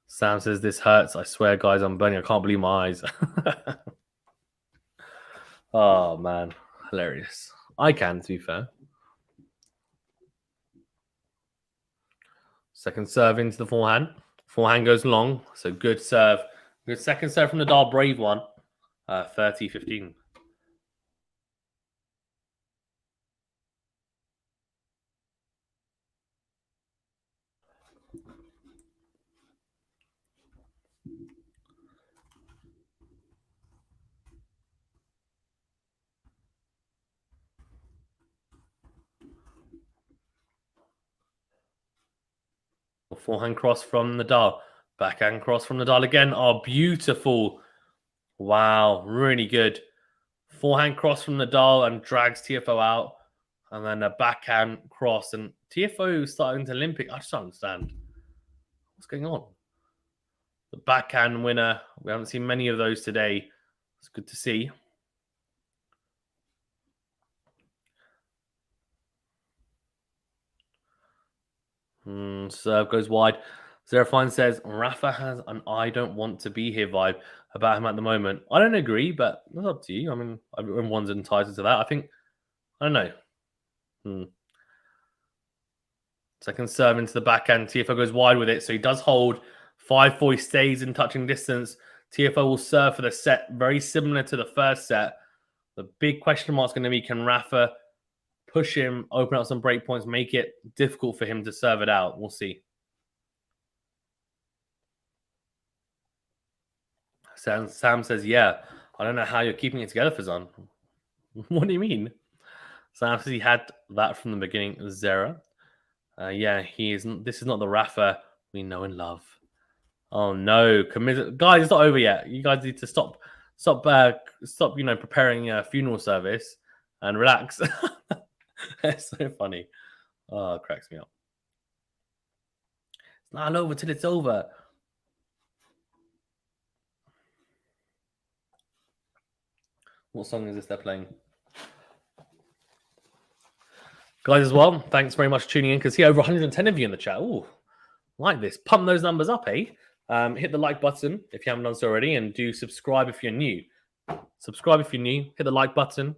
Sam says, this hurts. I swear, guys, I'm burning. I can't believe my eyes. Oh, man. Hilarious. I can, to be fair. Second serve into the forehand. Forehand goes long. So good serve. Good second serve from Nadal. Brave one. 30-15. A forehand cross from Nadal. Backhand cross from Nadal again. Oh, beautiful. Wow, really good. Forehand cross from Nadal and drags Tiafoe out. And then a backhand cross. And Tiafoe starting to Olympic. I just don't understand. What's going on? The backhand winner. We haven't seen many of those today. It's good to see. Serve goes wide. Zerafine says, Rafa has an I don't want to be here vibe about him at the moment. I don't agree, but that's up to you. I mean, everyone's entitled to that. I think, I don't know. Second serve into the backhand. Tiafoe goes wide with it, so he does hold 5-4. He stays in touching distance. Tiafoe will serve for the set, very similar to the first set. The big question mark is going to be, can Rafa push him, open up some break points, make it difficult for him to serve it out? We'll see. Sam says, yeah, I don't know how you're keeping it together, Fazan. What do you mean? Sam says he had that from the beginning. Zera. Yeah, he is. This is not the Rafa we know and love. Oh no, guys, it's not over yet. You guys need to stop. You know, preparing a funeral service and relax. It's so funny. Oh, it cracks me up. It's not over till it's over. What song is this they're playing? Guys, as well, thanks very much for tuning in, because over 110 of you in the chat. Ooh, like this. Pump those numbers up, eh? Hit the like button if you haven't done so already, and do subscribe if you're new. Subscribe if you're new. Hit the like button.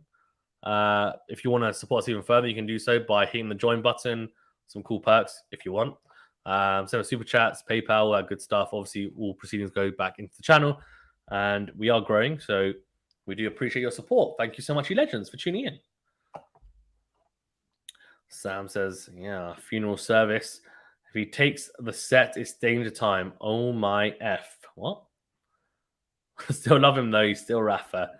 If you want to support us even further, you can do so by hitting the join button. Some cool perks if you want. Send us super chats, PayPal, good stuff. Obviously, all proceedings go back into the channel, and we are growing, so we do appreciate your support. Thank you so much, you legends, for tuning in. Sam says, yeah, funeral service. If he takes the set, it's danger time. Oh my F. What? Still love him though. He's still Rafa.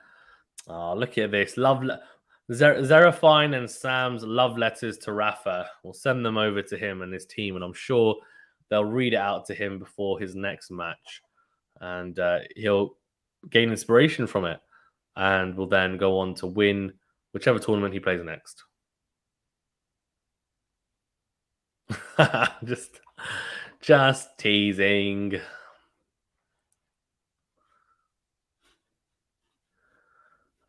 Oh, look at this. Zerafine and Sam's love letters to Rafa. We'll send them over to him and his team, and I'm sure they'll read it out to him before his next match. And he'll gain inspiration from it, and will then go on to win whichever tournament he plays next. just teasing.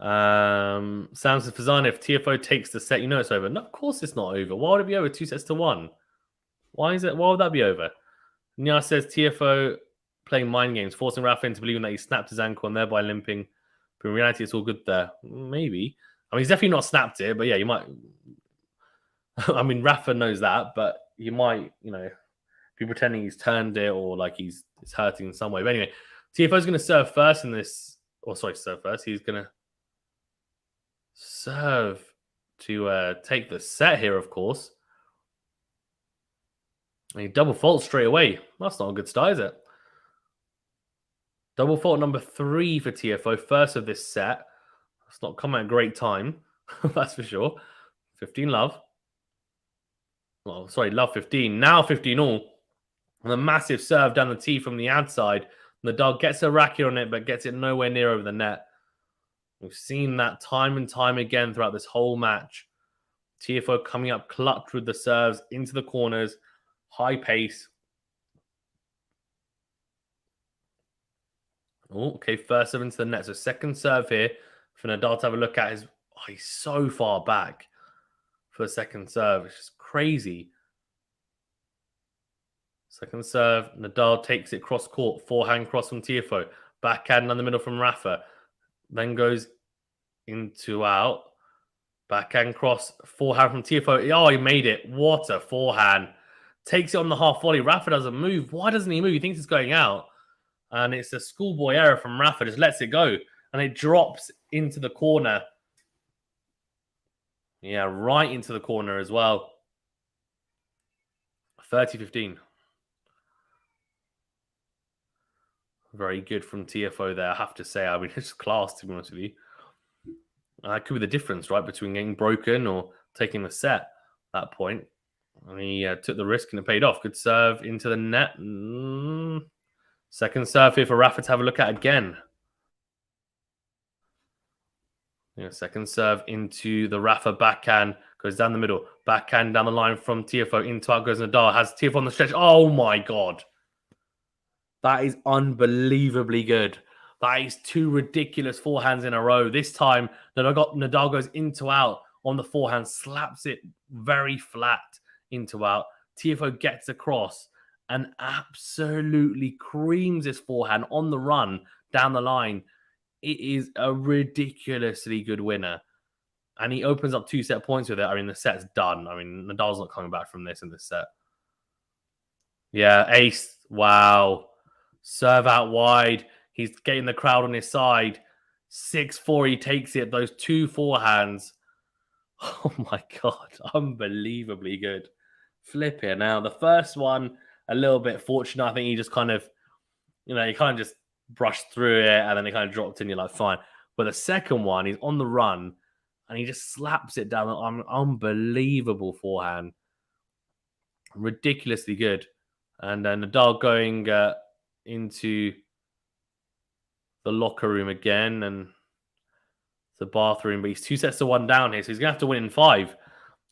Sam says, Fazan, if Tiafoe takes the set, you know it's over. No, of course it's not over. Why would it be over 2-1? Why would that be over? Nya says Tiafoe playing mind games, forcing Rafa into believing that he snapped his ankle and thereby limping. But in reality, it's all good there. Maybe. I mean, he's definitely not snapped it, but yeah, you might. I mean, Rafa knows that, but you might, be pretending he's turned it or like it's hurting in some way. But anyway, Tiafoe's going to serve first in this. Serve first. He's going to serve to take the set here, of course. And he double fault straight away. That's not a good start, is it? Double fault number 3 for Tiafoe, first of this set. It's not come at a great time, that's for sure. 15 love. Well, sorry, love 15. Now 15 all. And a massive serve down the tee from the ad side. Nadal gets a racket on it, but gets it nowhere near over the net. We've seen that time and time again throughout this whole match. Tiafoe coming up clutch with the serves into the corners. High pace. Oh, okay, first serve into the net. So second serve here for Nadal to have a look at. He's so far back for the second serve. It's just crazy. Second serve, Nadal takes it cross court. Forehand cross from Tiafoe. Backhand in the middle from Rafa. Then goes into out. Backhand cross. Forehand from Tiafoe. Oh, he made it. What a forehand. Takes it on the half volley. Rafa doesn't move. Why doesn't he move? He thinks it's going out. And it's a schoolboy error from Rafa. Just lets it go. And it drops into the corner. Yeah, right into the corner as well. 30-15. Very good from Tiafoe there, I have to say. I mean, it's class, to be honest with you. Could be the difference, right, between getting broken or taking the set at that point. And he took the risk and it paid off. Good serve into the net. Second serve here for Rafa to have a look at again. Second serve into the Rafa backhand. Goes down the middle. Backhand down the line from Tiafoe. Into out goes NADAL. Has Tiafoe on the stretch. Oh my God. That is unbelievably good. That is 2 ridiculous forehands in a row. This time, NADAL goes into out on the forehand. Slaps it very flat into out. Tiafoe gets across and absolutely creams his forehand on the run down the line. It is a ridiculously good winner. And he opens up 2 set points with it. I mean, the set's done. I mean, NADAL's not coming back from this in this set. Yeah, ace. Wow. Serve out wide. He's getting the crowd on his side. 6-4, he takes it. Those 2 forehands. Oh my God. Unbelievably good. Flip it. Now, the first one, a little bit fortunate. I think he just kind of, he kind of just brushed through it and then it kind of dropped in. You're like, fine. But the second one, he's on the run and he just slaps it down. Unbelievable forehand. Ridiculously good. And then NADAL going into the locker room again and the bathroom. But he's 2 sets to 1 down here. So he's going to have to win in 5.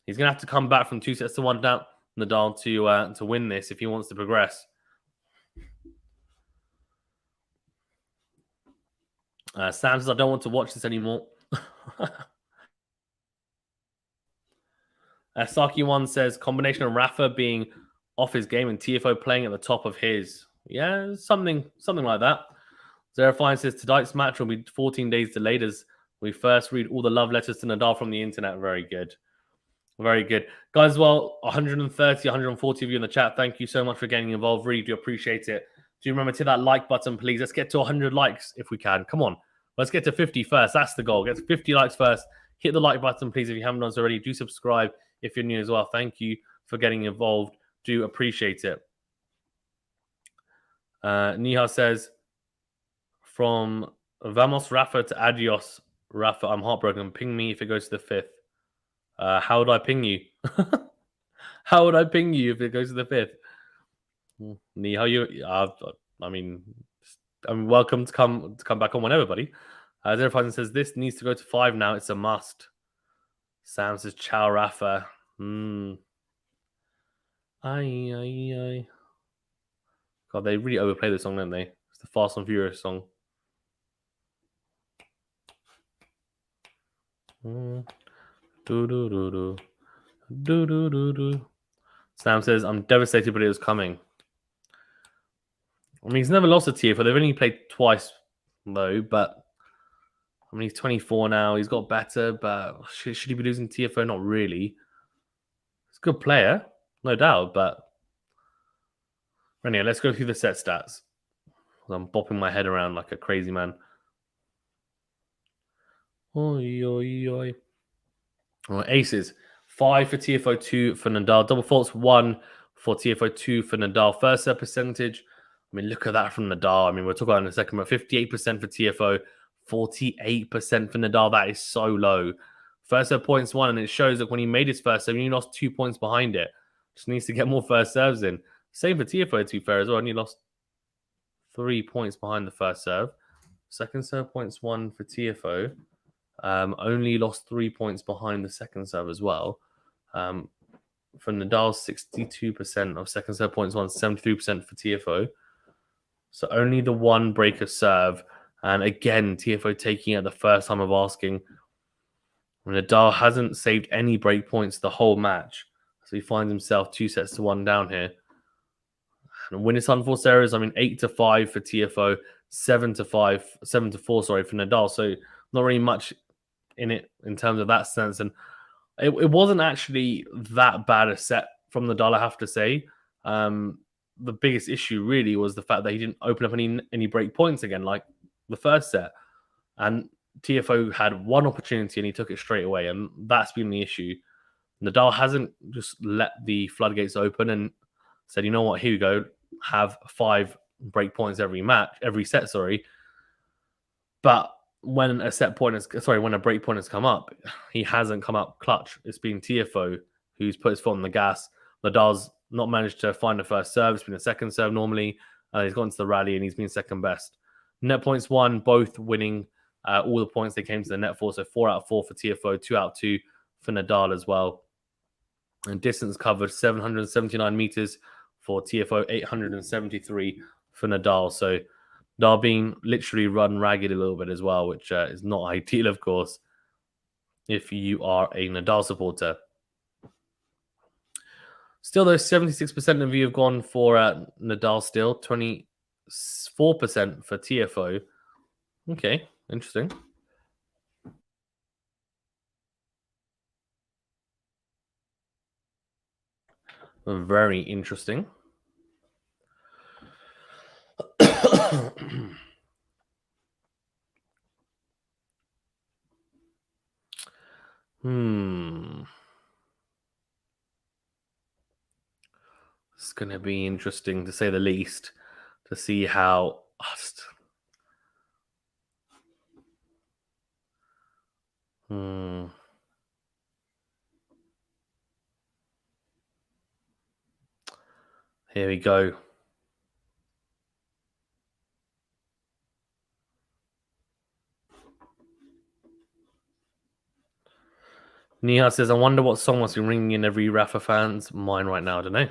He's going to have to come back from 2 sets to 1 down, NADAL, to win this if he wants to progress. Sam says, I don't want to watch this anymore. Saki1 says, combination of Rafa being off his game and Tiafoe playing at the top of his. Yeah, something like that. Zerafine says, tonight's match will be 14 days delayed as we first read all the love letters to NADAL from the internet. Very good. Very good. Guys, well, 130, 140 of you in the chat. Thank you so much for getting involved. Really do appreciate it. Do remember to hit that like button, please. Let's get to 100 likes if we can. Come on. Let's get to 50 first. That's the goal. Get to 50 likes first. Hit the like button, please, if you haven't done so already. Do subscribe if you're new as well. Thank you for getting involved. Do appreciate it. Niha says, from Vamos Rafa to Adios Rafa, I'm heartbroken. Ping me if it goes to the 5th. How would I ping you? How would I ping you if it goes to the 5th? Niha, I'm welcome to come back on whenever, buddy. Zerafine says, this needs to go to 5 now. It's a must. Sam says, ciao, Rafa. Aye. God, they really overplay this song, don't they? It's the Fast and Furious song. Sam says, I'm devastated, but it was coming. I mean, he's never lost a Tiafoe. They've only played twice, though, but I mean, he's 24 now. He's got better, but should he be losing Tiafoe? Not really. He's a good player, no doubt, but anyway, let's go through the set stats. I'm bopping my head around like a crazy man. Oi. Well, aces. 5 for Tiafoe, 2 for NADAL. Double faults, 1 for Tiafoe, 2 for NADAL. First set percentage. I mean, look at that from NADAL. I mean, we'll talk about it in a second, but 58% for Tiafoe, 48% for NADAL. That is so low. First serve points 1, and it shows that when he made his first serve, he lost 2 points behind it. Just needs to get more first serves in. Same for Tiafoe, to be fair, as well. And he lost 3 points behind the first serve. Second serve points 1 for Tiafoe. Only lost 3 points behind the second serve as well. For NADAL, 62% of second serve points 1, 73% for Tiafoe. So only the 1 break of serve. And again, Tiafoe taking it the first time of asking. NADAL hasn't saved any break points the whole match. So he finds himself 2 sets to 1 down here. And when it's unforced errors, I mean, 8-5 for Tiafoe, 7-4, for NADAL. So not really much in it in terms of that sense. And it wasn't actually that bad a set from NADAL, I have to say. The biggest issue really was the fact that he didn't open up any break points again, like the first set. And Tiafoe had 1 opportunity and he took it straight away. And that's been the issue. NADAL hasn't just let the floodgates open and said, you know what, here you go, have 5 break points every set. But when a break point has come up, he hasn't come up clutch. It's been Tiafoe who's put his foot on the gas, Nadal's not managed to find the first serve. It's been a second serve normally. He's gone to the rally and he's been second best. Net points won, both winning all the points they came to the net for. So 4 out of 4 for Tiafoe, 2 out of 2 for Nadal as well. And distance covered 779 meters for Tiafoe, 873 for Nadal. So Nadal being literally run ragged a little bit as well, which is not ideal, of course, if you are a Nadal supporter. Still, though, 76% of you have gone for Nadal still, 24% for Tiafoe. Okay, interesting. Very interesting. It's going to be interesting, to say the least, to see how... Here we go. Nia says, I wonder what song must be ringing in every Rafa fan's mind right now. I don't know.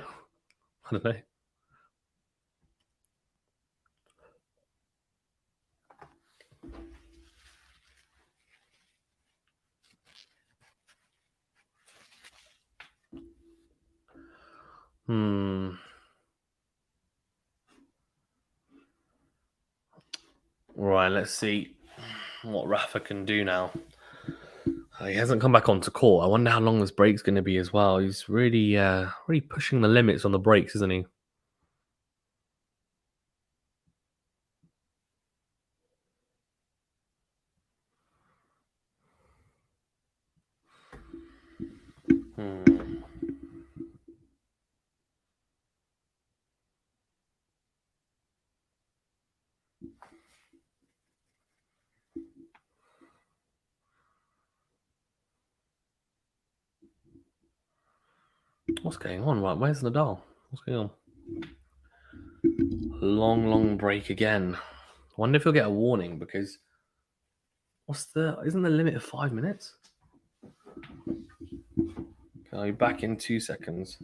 Right, let's see what Rafa can do now. He hasn't come back onto court. I wonder how long this break's going to be as well. He's really, really pushing the limits on the breaks, isn't he? What's going on? Right, where's Nadal? What's going on? Long break again. I wonder if he'll get a warning, because isn't the limit of 5 minutes? Okay, I'll be back in 2 seconds.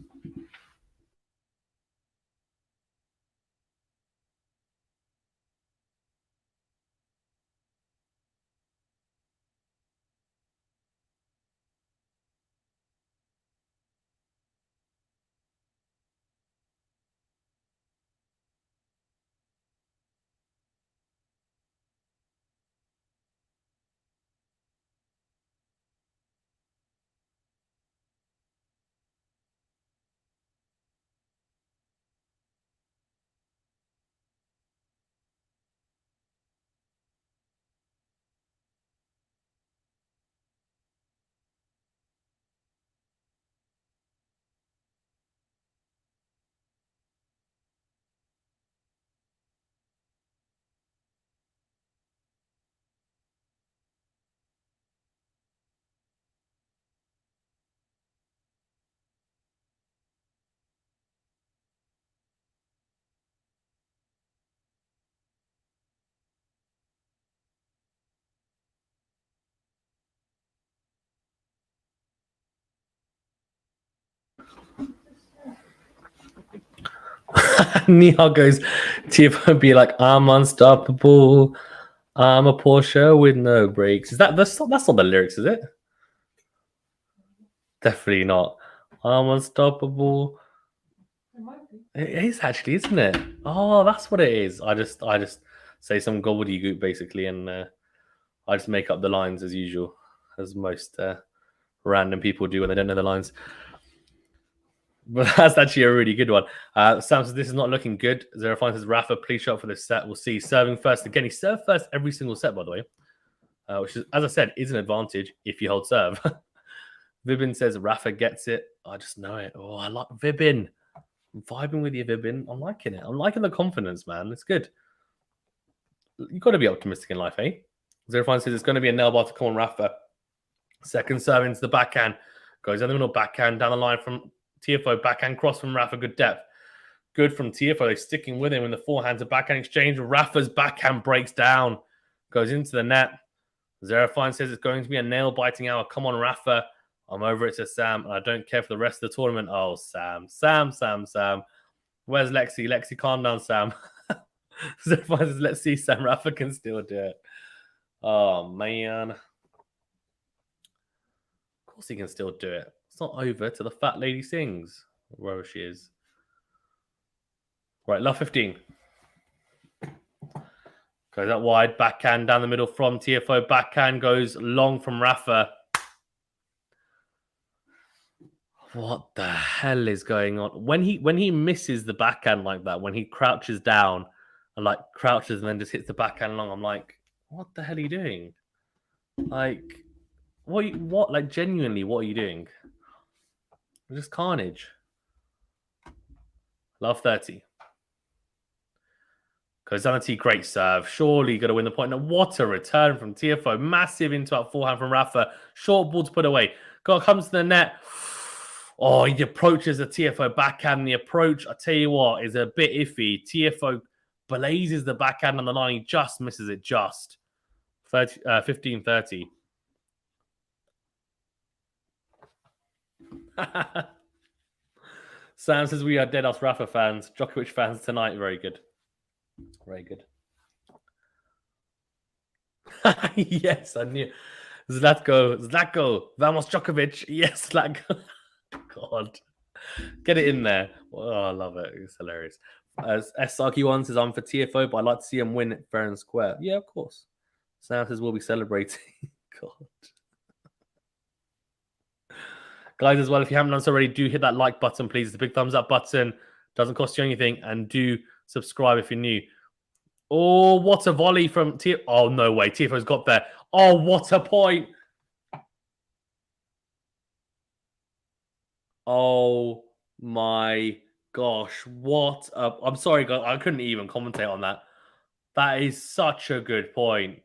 Nihal goes, Tiafoe be like, I'm unstoppable. I'm a Porsche with no brakes. That's not the lyrics, is it? Definitely not. I'm unstoppable. It is actually, isn't it? Oh, that's what it is. I just say some gobbledygook basically, and I just make up the lines as usual, as most random people do when they don't know the lines. But that's actually a really good one. Sam says, this is not looking good. Zerafine says, Rafa, please show up for this set. We'll see. Serving first. Again, he served first every single set, by the way. Which is, as I said, is an advantage if you hold serve. Vibin says, Rafa gets it. I just know it. Oh, I like Vibin. I'm vibing with you, Vibin. I'm liking it. I'm liking the confidence, man. It's good. You've got to be optimistic in life, eh? Zerafine says, it's going to be a nail bar to come on Rafa. Second serve into the backhand. Goes in the middle, backhand down the line from Tiafoe backhand cross from Rafa, good depth. Good from Tiafoe. They're sticking with him in the forehand to backhand exchange. Rafa's backhand breaks down, goes into the net. Zerafine says it's going to be a nail-biting hour. Come on, Rafa. I'm over it, says Sam, and I don't care for the rest of the tournament. Oh, Sam. Where's Lexi? Lexi, calm down, Sam. Zerafine says, let's see, Sam. Rafa can still do it. Oh, man. Of course he can still do it. It's not over till the fat lady sings, wherever she is. Right, love 15. Goes out wide, backhand down the middle from Tiafoe. Backhand goes long from Rafa. What the hell is going on? When he misses the backhand like that, when he crouches down and like crouches and then just hits the backhand long, I'm like, what the hell are you doing? Like, what? Like, genuinely, what are you doing? Just carnage. Love 30. Kozanati, great serve. Surely got to win the point. Now, what a return from Tiafoe. Massive into out forehand from Rafa. Short ball to put away. Comes to the net. Oh, he approaches the Tiafoe backhand. The approach, I tell you what, is a bit iffy. Tiafoe blazes the backhand on the line. He just misses it just. 15-30. Sam says we are dead ass Rafa fans. Djokovic fans tonight. Very good. Very good. Yes, I knew. Zlatko. Vamos Djokovic. Yes, Zlatko. God. Get it in there. Oh, I love it. It's hilarious. As SRQ1 says, I'm for Tiafoe, but I'd like to see him win fair and square. Yeah, of course. Sam says we'll be celebrating. God. Guys, as well, if you haven't done so already, do hit that like button, please. It's a big thumbs up button. Doesn't cost you anything. And do subscribe if you're new. Oh, what a volley from Tiafoe. Oh, no way. Tiafoe's got there. Oh, what a point. Oh, my gosh. What a... I'm sorry, guys. I couldn't even commentate on that. That is such a good point.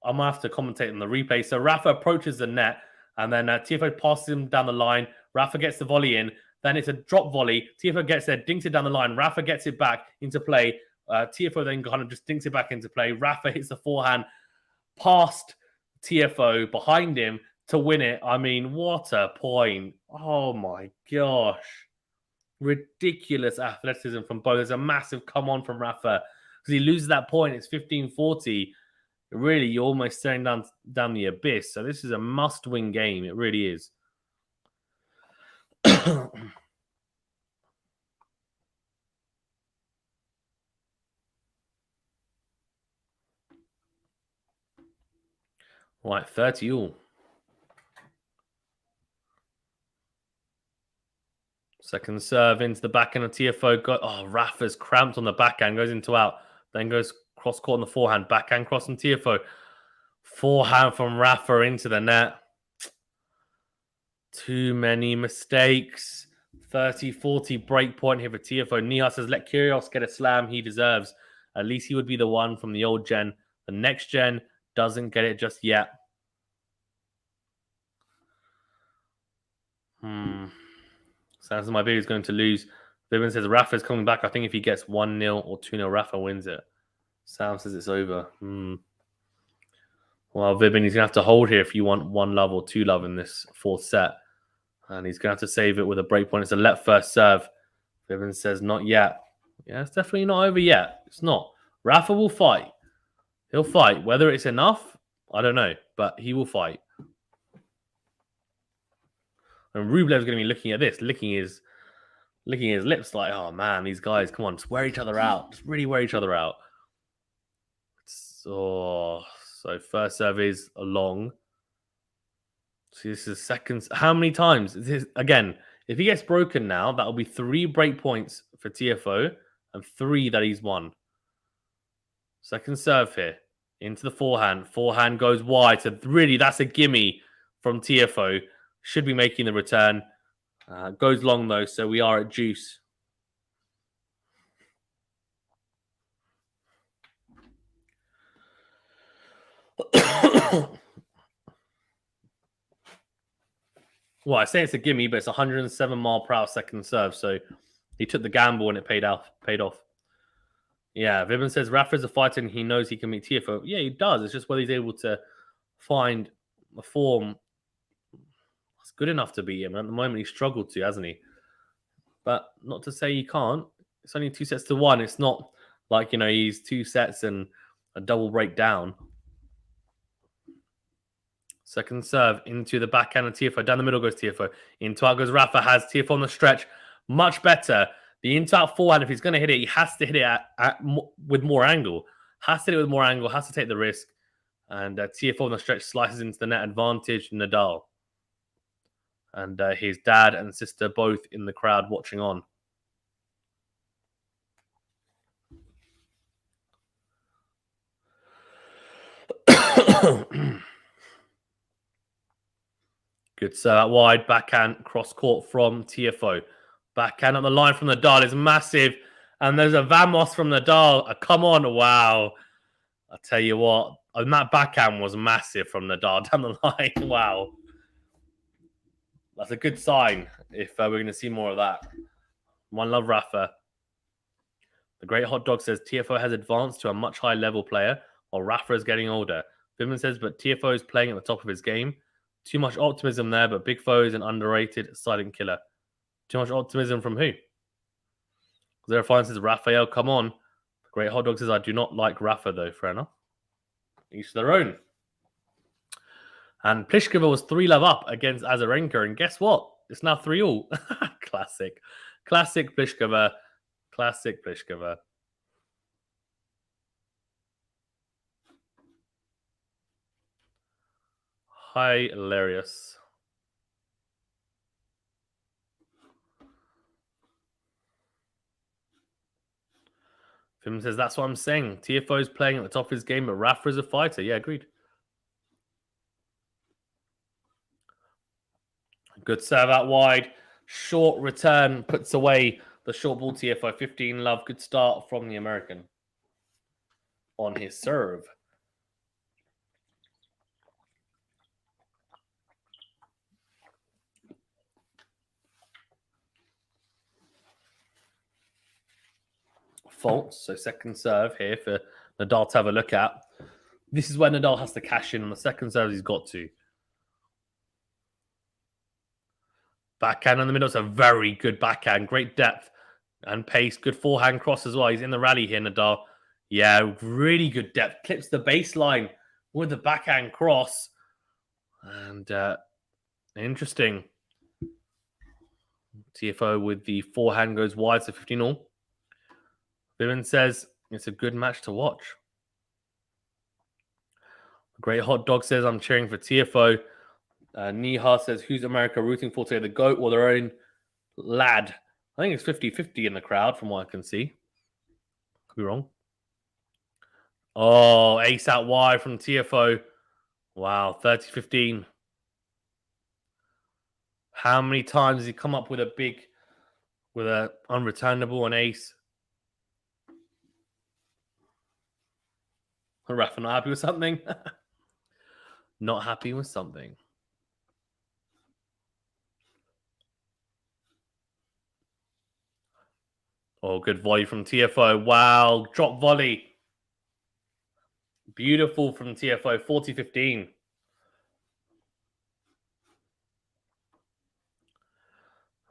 I'm going to have to commentate on the replay. So Rafa approaches the net. And then Tiafoe passes him down the line. Rafa gets the volley in. Then it's a drop volley. Tiafoe gets there, dinks it down the line. Rafa gets it back into play. Tiafoe then kind of just dinks it back into play. Rafa hits the forehand past Tiafoe behind him to win it. I mean, what a point. Oh my gosh. Ridiculous athleticism from both. There's a massive come on from Rafa. Because he loses that point. It's 15-40. Really, you're almost staring down the abyss. So this is a must-win game. It really is. Right, 30 all. Second serve into the backhand of Tiafoe. Rafa's cramped on the backhand. Goes into out. Then goes cross court on the forehand. Backhand cross from Tiafoe. Forehand from Rafa into the net. Too many mistakes. 30-40 break point here for Tiafoe. Nihas says, let Kyrgios get a slam he deserves. At least he would be the one from the old gen. The next gen doesn't get it just yet. Sounds like my baby's going to lose. Vivian says, Rafa's coming back. I think if he gets 1-0 or 2-0, Rafa wins it. Sam says it's over. Well, Vibin, he's going to have to hold here if you want 1-love or 2-love in this fourth set. And he's going to have to save it with a break point. It's a let first serve. Vibin says, not yet. Yeah, it's definitely not over yet. It's not. Rafa will fight. He'll fight. Whether it's enough, I don't know. But he will fight. And Rublev's going to be looking at this, licking his lips like, oh, man, these guys, come on, just wear each other out. Just really wear each other out. So first serve is a long. So this is second. How many times? Again, if he gets broken now, that'll be 3 break points for Tiafoe and 3 that he's won. Second serve here. Into the forehand. Forehand goes wide. So really, that's a gimme from Tiafoe. Should be making the return. Goes long, though, so we are at juice. Well, I say it's a gimme, but it's 107 mile per hour second serve. So he took the gamble and it paid off. Yeah, Vibin says Rafa's a fighter and he knows he can meet Tiafoe. Yeah, he does. It's just whether he's able to find a form that's good enough to beat him. At the moment, he struggled to, hasn't he? But not to say he can't. It's only 2-1. It's not like, he's 2 sets and a double breakdown. Second serve into the backhand of Tiafoe. Down the middle goes Tiafoe. Into out goes Rafa. Has Tiafoe on the stretch. Much better. The into-out forehand, if he's going to hit it, he has to hit it with more angle. Has to hit it with more angle. Has to take the risk. And Tiafoe on the stretch slices into the net advantage. NADAL. And his dad and sister both in the crowd watching on. Good serve out wide. Backhand cross court from Tiafoe. Backhand on the line from NADAL is massive. And there's a Vamos from NADAL. Come on. Wow. I tell you what. And that backhand was massive from NADAL down the line. Wow. That's a good sign if we're going to see more of that. One love, Rafa. The Great Hot Dog says Tiafoe has advanced to a much higher level player while Rafa is getting older. Bimman says, but Tiafoe is playing at the top of his game. Too much optimism there, but Big Foe is an underrated silent killer. Too much optimism from who? Zerafine says, Rafael, come on. The Great Hot Dog says, I do not like Rafa, though. Fair enough. Each their own. And Pliskova was 3-love up against Azarenka. And guess what? It's now 3-all. Classic. Classic Pliskova. Classic Pliskova. Hilarious. Film says, that's what I'm saying. Tiafoe is playing at the top of his game, but Rafa is a fighter. Yeah, agreed. Good serve out wide. Short return puts away the short ball. Tiafoe 15-love. Good start from the American on his serve. Faults. So second serve here for NADAL to have a look at. This is where NADAL has to cash in on the second serve he's got to. Backhand in the middle. It's a very good backhand. Great depth and pace. Good forehand cross as well. He's in the rally here, NADAL. Yeah, really good depth. Clips the baseline with the backhand cross. And interesting. Tiafoe with the forehand goes wide, so 15-all. Vivian says it's a good match to watch. Great Hot Dog says I'm cheering for Tiafoe. Niha says, who's America rooting for today, the GOAT or their own lad? I think it's 50-50 in the crowd from what I can see. Could be wrong. Oh, ace out wide from Tiafoe. Wow, 30-15. How many times has he come up with a unreturnable, an ace? Rafa not happy with something? Not happy with something. Oh, good volley from Tiafoe. Wow, drop volley. Beautiful from Tiafoe, 40-15.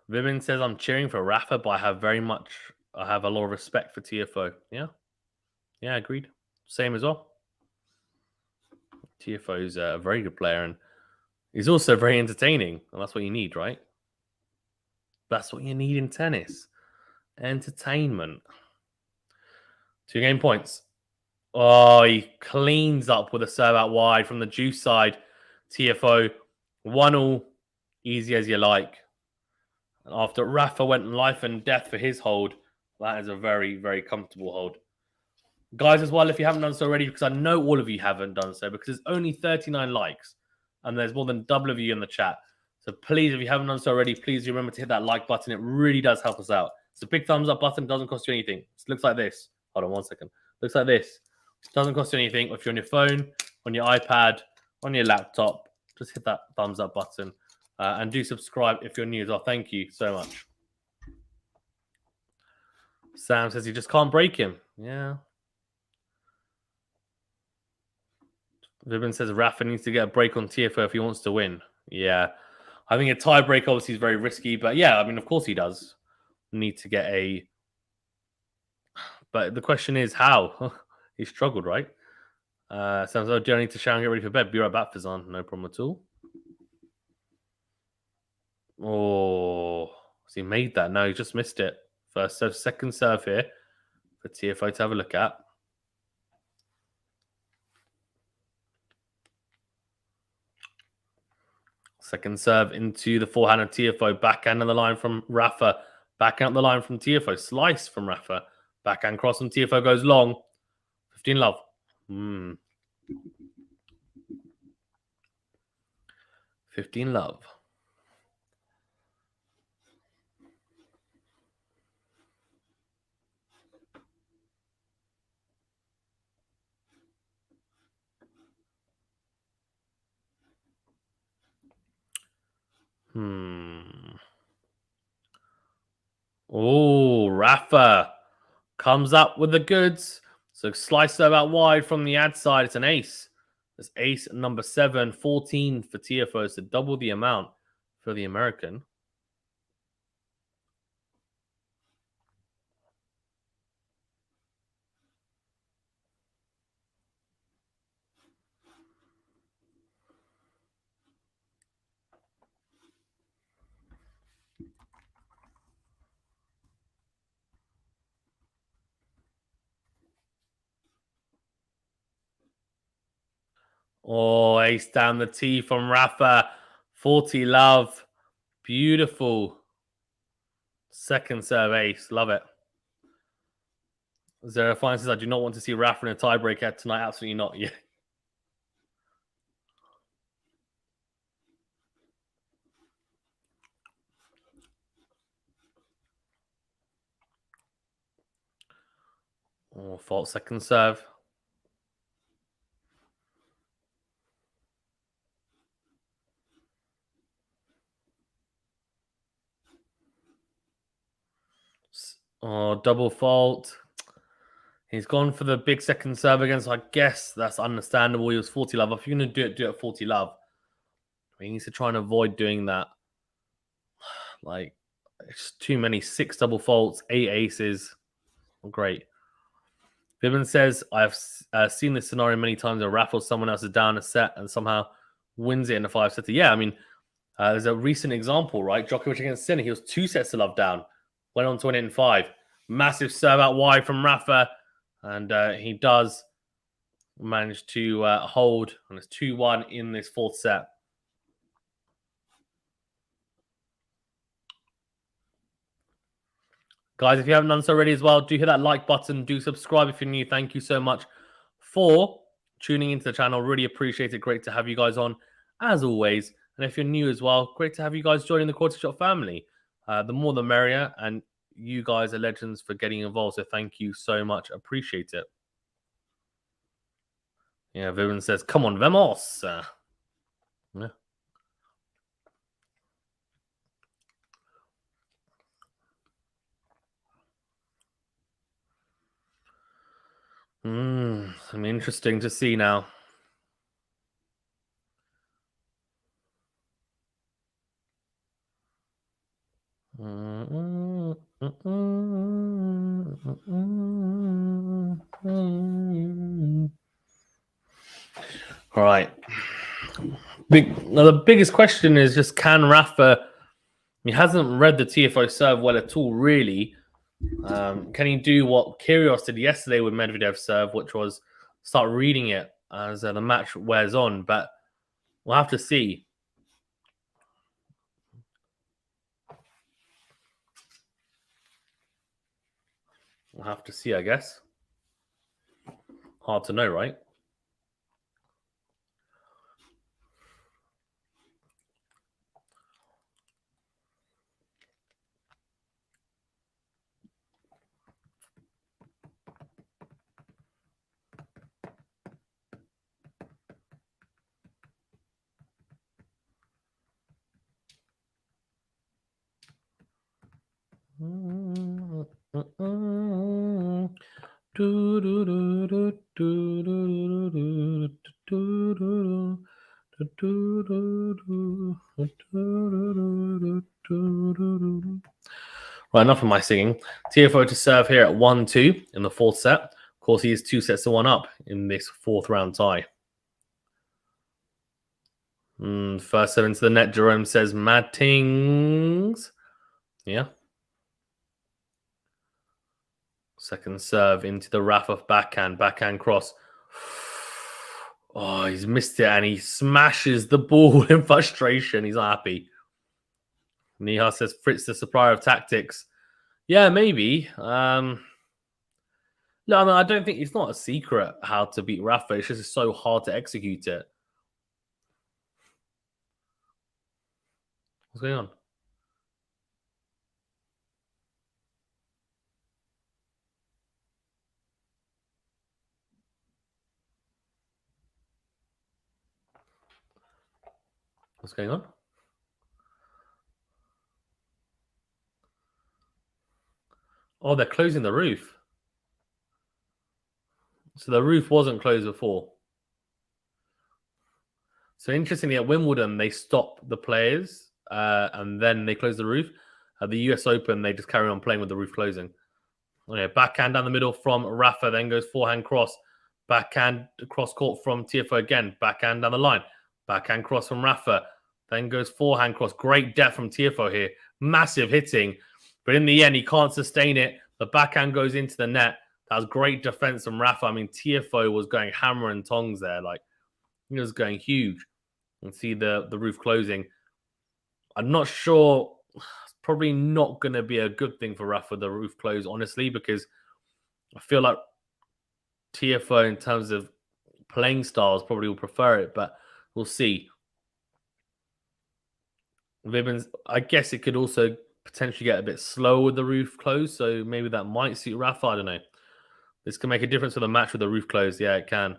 Vivian says, I'm cheering for Rafa, but I have a lot of respect for Tiafoe. Yeah, agreed. Same as well. Tiafoe's a very good player, and he's also very entertaining, and that's what you need, right? That's what you need in tennis. Entertainment. 2 game points. Oh, he cleans up with a serve out wide from the juice side. Tiafoe, 1-all, easy as you like. And after Rafa went life and death for his hold, that is a very, very comfortable hold. Guys, as well, if you haven't done so already, because I know all of you haven't done so, because there's only 39 likes, and there's more than double of you in the chat. So please, if you haven't done so already, please remember to hit that like button. It really does help us out. It's a big thumbs up button. It doesn't cost you anything. It looks like this. Hold on 1 second. Looks like this. It doesn't cost you anything. If you're on your phone, on your iPad, on your laptop, just hit that thumbs up button. And do subscribe if you're new as well. Thank you so much. Sam says he just can't break him. Yeah. Vibin says Rafa needs to get a break on Tiafoe if he wants to win. Yeah. I think a tie break obviously is very risky, but yeah, I mean, of course he does need to get a. But the question is how? He struggled, right? Sounds like, do I need to shower and get ready for bed? Be right back, Fazan. No problem at all. Oh, so he made that. No, he just missed it. First serve, second serve here for Tiafoe to have a look at. Second serve into the forehand of Tiafoe. Backhand on the line from Rafa. Backhand on the line from Tiafoe. Slice from Rafa. Backhand cross from Tiafoe goes long. 15 love. 15 love. Oh, Rafa comes up with the goods. So slice serve out wide from the ad side. It's an ace. It's ace number 7, 14 for Tiafoe. So double the amount for the American. Oh, ace down the tee from Rafa. 40 love. Beautiful. Second serve ace. Love it. Zero Fine says, I do not want to see Rafa in a tiebreaker tonight. Absolutely not. Yeah. Oh, fault second serve. Oh, double fault. He's gone for the big second serve again, so I guess that's understandable. He was 40 love. If you're going to do it at 40 love. He needs to try and avoid doing that. Like, it's too many. 6 double faults, 8 aces. Great. Vibin says, I've seen this scenario many times where Rafa, someone else is down a set and somehow wins it in a 5-setter. Yeah, I mean, there's a recent example, right? Djokovic against Sinner. He was 2 sets to love down. Went on to win it in 5. Massive serve out wide from Rafa. And he does manage to hold. And it's 2-1 in this 4th set. Guys, if you haven't done so already as well, do hit that like button. Do subscribe if you're new. Thank you so much for tuning into the channel. Really appreciate it. Great to have you guys on, as always. And if you're new as well, great to have you guys joining the Quarter Shot family. The more the merrier. And you guys are legends for getting involved. So thank you so much. Appreciate it. Yeah, Vivian says, come on, vamos. Yeah. Some interesting to see now. All right. The biggest question is just, can Rafa? He hasn't read the Tiafoe serve well at all, really. Can he do what Kyrgios did yesterday with Medvedev's serve, which was start reading it as the match wears on? But we'll have to see. We'll have to see, I guess. Hard to know, right? Right, enough of my singing. Tiafoe to serve here at 1-2 in the fourth set. Of course, he is 2-1 up in this fourth round tie. First set into the net, Jerome says mad tings. Yeah. Second serve into the Rafa backhand cross. Oh, he's missed it and he smashes the ball in frustration. He's not happy. Nihar says Fritz the supplier of tactics. Yeah, maybe. No, I mean, I don't think it's not a secret how to beat Rafa. It's just so hard to execute it. What's going on? What's going on? Oh, they're closing the roof. So the roof wasn't closed before. So interestingly, at Wimbledon, they stop the players and then they close the roof. At the US Open, they just carry on playing with the roof closing. Okay, backhand down the middle from Rafa, then goes forehand cross. Backhand cross court from Tiafoe again. Backhand down the line. Backhand cross from Rafa. Then goes forehand cross. Great depth from Tiafoe here. Massive hitting. But in the end, he can't sustain it. The backhand goes into the net. That was great defense from Rafa. I mean, Tiafoe was going hammer and tongs there. Like, he was going huge. You can see the roof closing. I'm not sure. It's probably not going to be a good thing for Rafa, the roof close, honestly, because I feel like Tiafoe, in terms of playing styles, probably will prefer it, but we'll see. Vibens, I guess it could also potentially get a bit slow with the roof closed, so maybe that might suit Rafa. I don't know. This can make a difference for the match with the roof closed. Yeah, it can.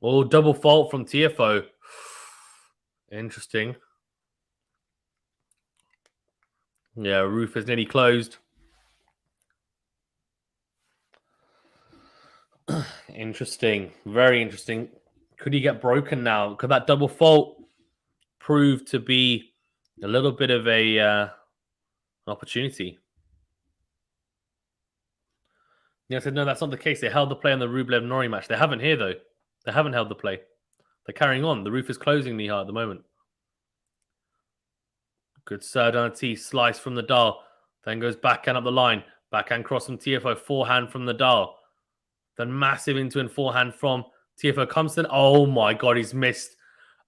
Oh, double fault from Tiafoe. Interesting. Yeah, roof is nearly closed. Interesting. Very interesting. Could he get broken now? Could that double fault prove to be a little bit of an opportunity? Yeah, I said, no, that's not the case. They held the play on the Rublev-Norrie match. They haven't here, though. They haven't held the play. They're carrying on. The roof is closing, Nihar, at the moment. Good serve down the tee. Slice from the Nadal. Then goes backhand up the line. Backhand cross from Tiafoe. Forehand from the Nadal. Then massive into and forehand from Tiafoe. Comes to... Oh, my God. He's missed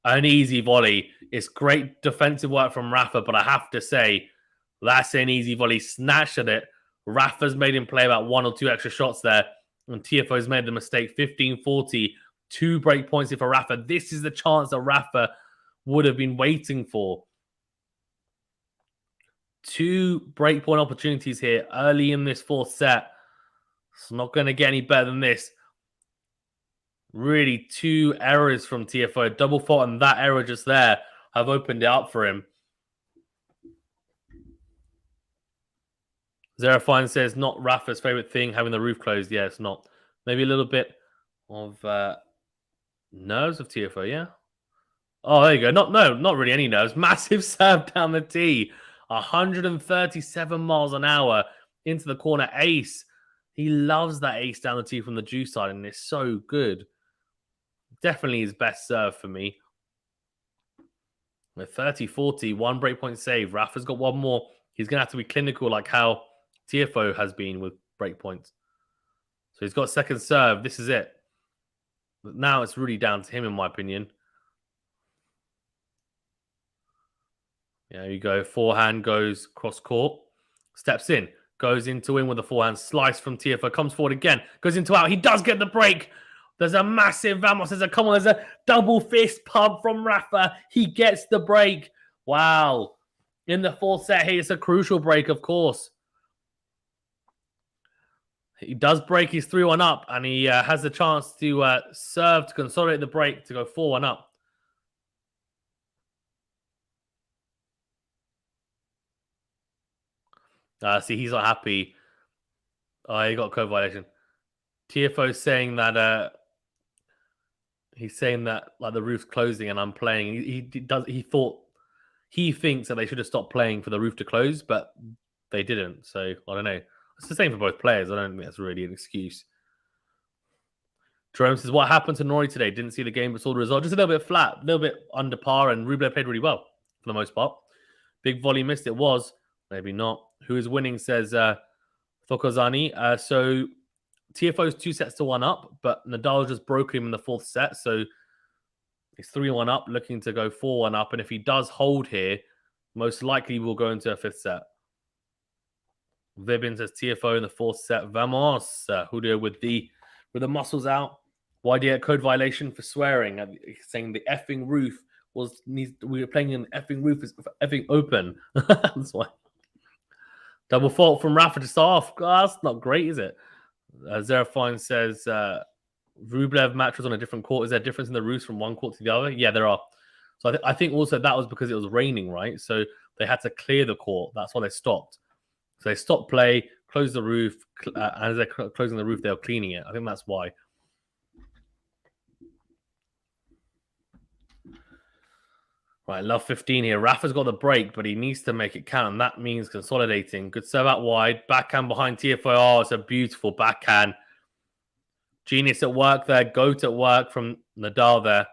an easy volley. It's great defensive work from Rafa, but I have to say, that's an easy volley. Snatched at it. Rafa's made him play about one or two extra shots there, and Tiafoe's made the mistake. 15-40, 2 break points here for Rafa. This is the chance that Rafa would have been waiting for. 2 breakpoint opportunities here early in this fourth set. It's not going to get any better than this. Really, 2 errors from Tiafoe. Double fault and that error just there have opened it up for him. Zerafine says, not Rafa's favorite thing, having the roof closed. Yeah, it's not. Maybe a little bit of nerves of Tiafoe, yeah? Oh, there you go. Not really any nerves. Massive serve down the tee. 137 miles an hour into the corner. Ace. He loves that ace down the tee from the juice side, and it's so good. Definitely his best serve for me. With 30-40, 1 breakpoint save. Rafa's got 1 more. He's going to have to be clinical like how Tiafoe has been with breakpoints. So he's got second serve. This is it. But now it's really down to him, in my opinion. There you go. Forehand goes cross court. Steps in. Goes into in with the forehand. Slice from Tiafoe. Comes forward again. Goes into out. He does get the break. There's a massive Vamos. There's a double fist pump from Rafa. He gets the break. Wow. In the fourth set here, it's a crucial break, of course. He does break. He's 3-1 up, and he has the chance to serve to consolidate the break to go 4-1 up. See, he's not happy. Oh, he got a code violation. Tiafoe saying that he's saying that like the roof's closing and I'm playing. He thinks that they should have stopped playing for the roof to close, but they didn't. So I don't know. It's the same for both players. I don't think that's really an excuse. Jerome says, what happened to Nori today? Didn't see the game, but saw the result. Just a little bit flat, a little bit under par, and Rublev played really well for the most part. Big volley missed. It was. Maybe not. Who is winning, says Fokozani. So Tiafoe's 2-1 up, but Nadal just broke him in the fourth set. So he's 3-1 up, looking to go 4-1 up. And if he does hold here, most likely we'll go into a fifth set. Vibin says Tiafoe in the fourth set. Vamos. Julio with the muscles out. YD code violation for swearing. Saying the effing roof we were playing in effing roof is effing open. That's why. Double fault from Rafa to start off. Oh, that's not great, is it? Zerafine says Rublev match was on a different court. Is there a difference in the roofs from one court to the other? Yeah, there are. So I think also that was because it was raining, right? So they had to clear the court. That's why they stopped. So they stopped play, closed the roof, and as they're closing the roof, they were cleaning it. I think that's why. Right, love 15 here. Rafa's got the break, but he needs to make it count, and that means consolidating. Good serve out wide. Backhand behind Tiafoe. Oh, it's a beautiful backhand. Genius at work there. Goat at work from Nadal there.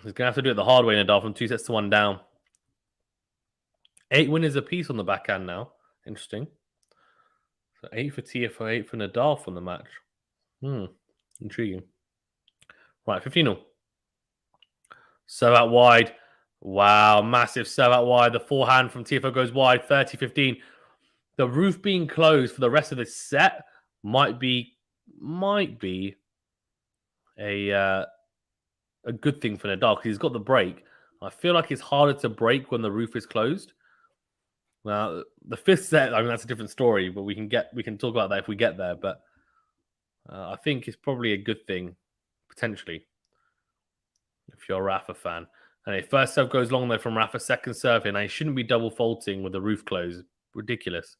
He's going to have to do it the hard way, Nadal, from 2-1 down. 8 winners apiece on the backhand now. Interesting. So 8 for Tiafoe, 8 for Nadal from the match. Intriguing. Right, 15-0. Serve out wide. Wow, massive serve out wide. The forehand from Tiafoe goes wide, 30-15. The roof being closed for the rest of this set might be a good thing for Nadal because he's got the break. I feel like it's harder to break when the roof is closed. Now, the fifth set, I mean, that's a different story, but we can talk about that if we get there. But I think it's probably a good thing, potentially, if you're a Rafa fan. And first serve goes long, though, from Rafa. Second serve in. He shouldn't be double faulting with the roof closed. Ridiculous.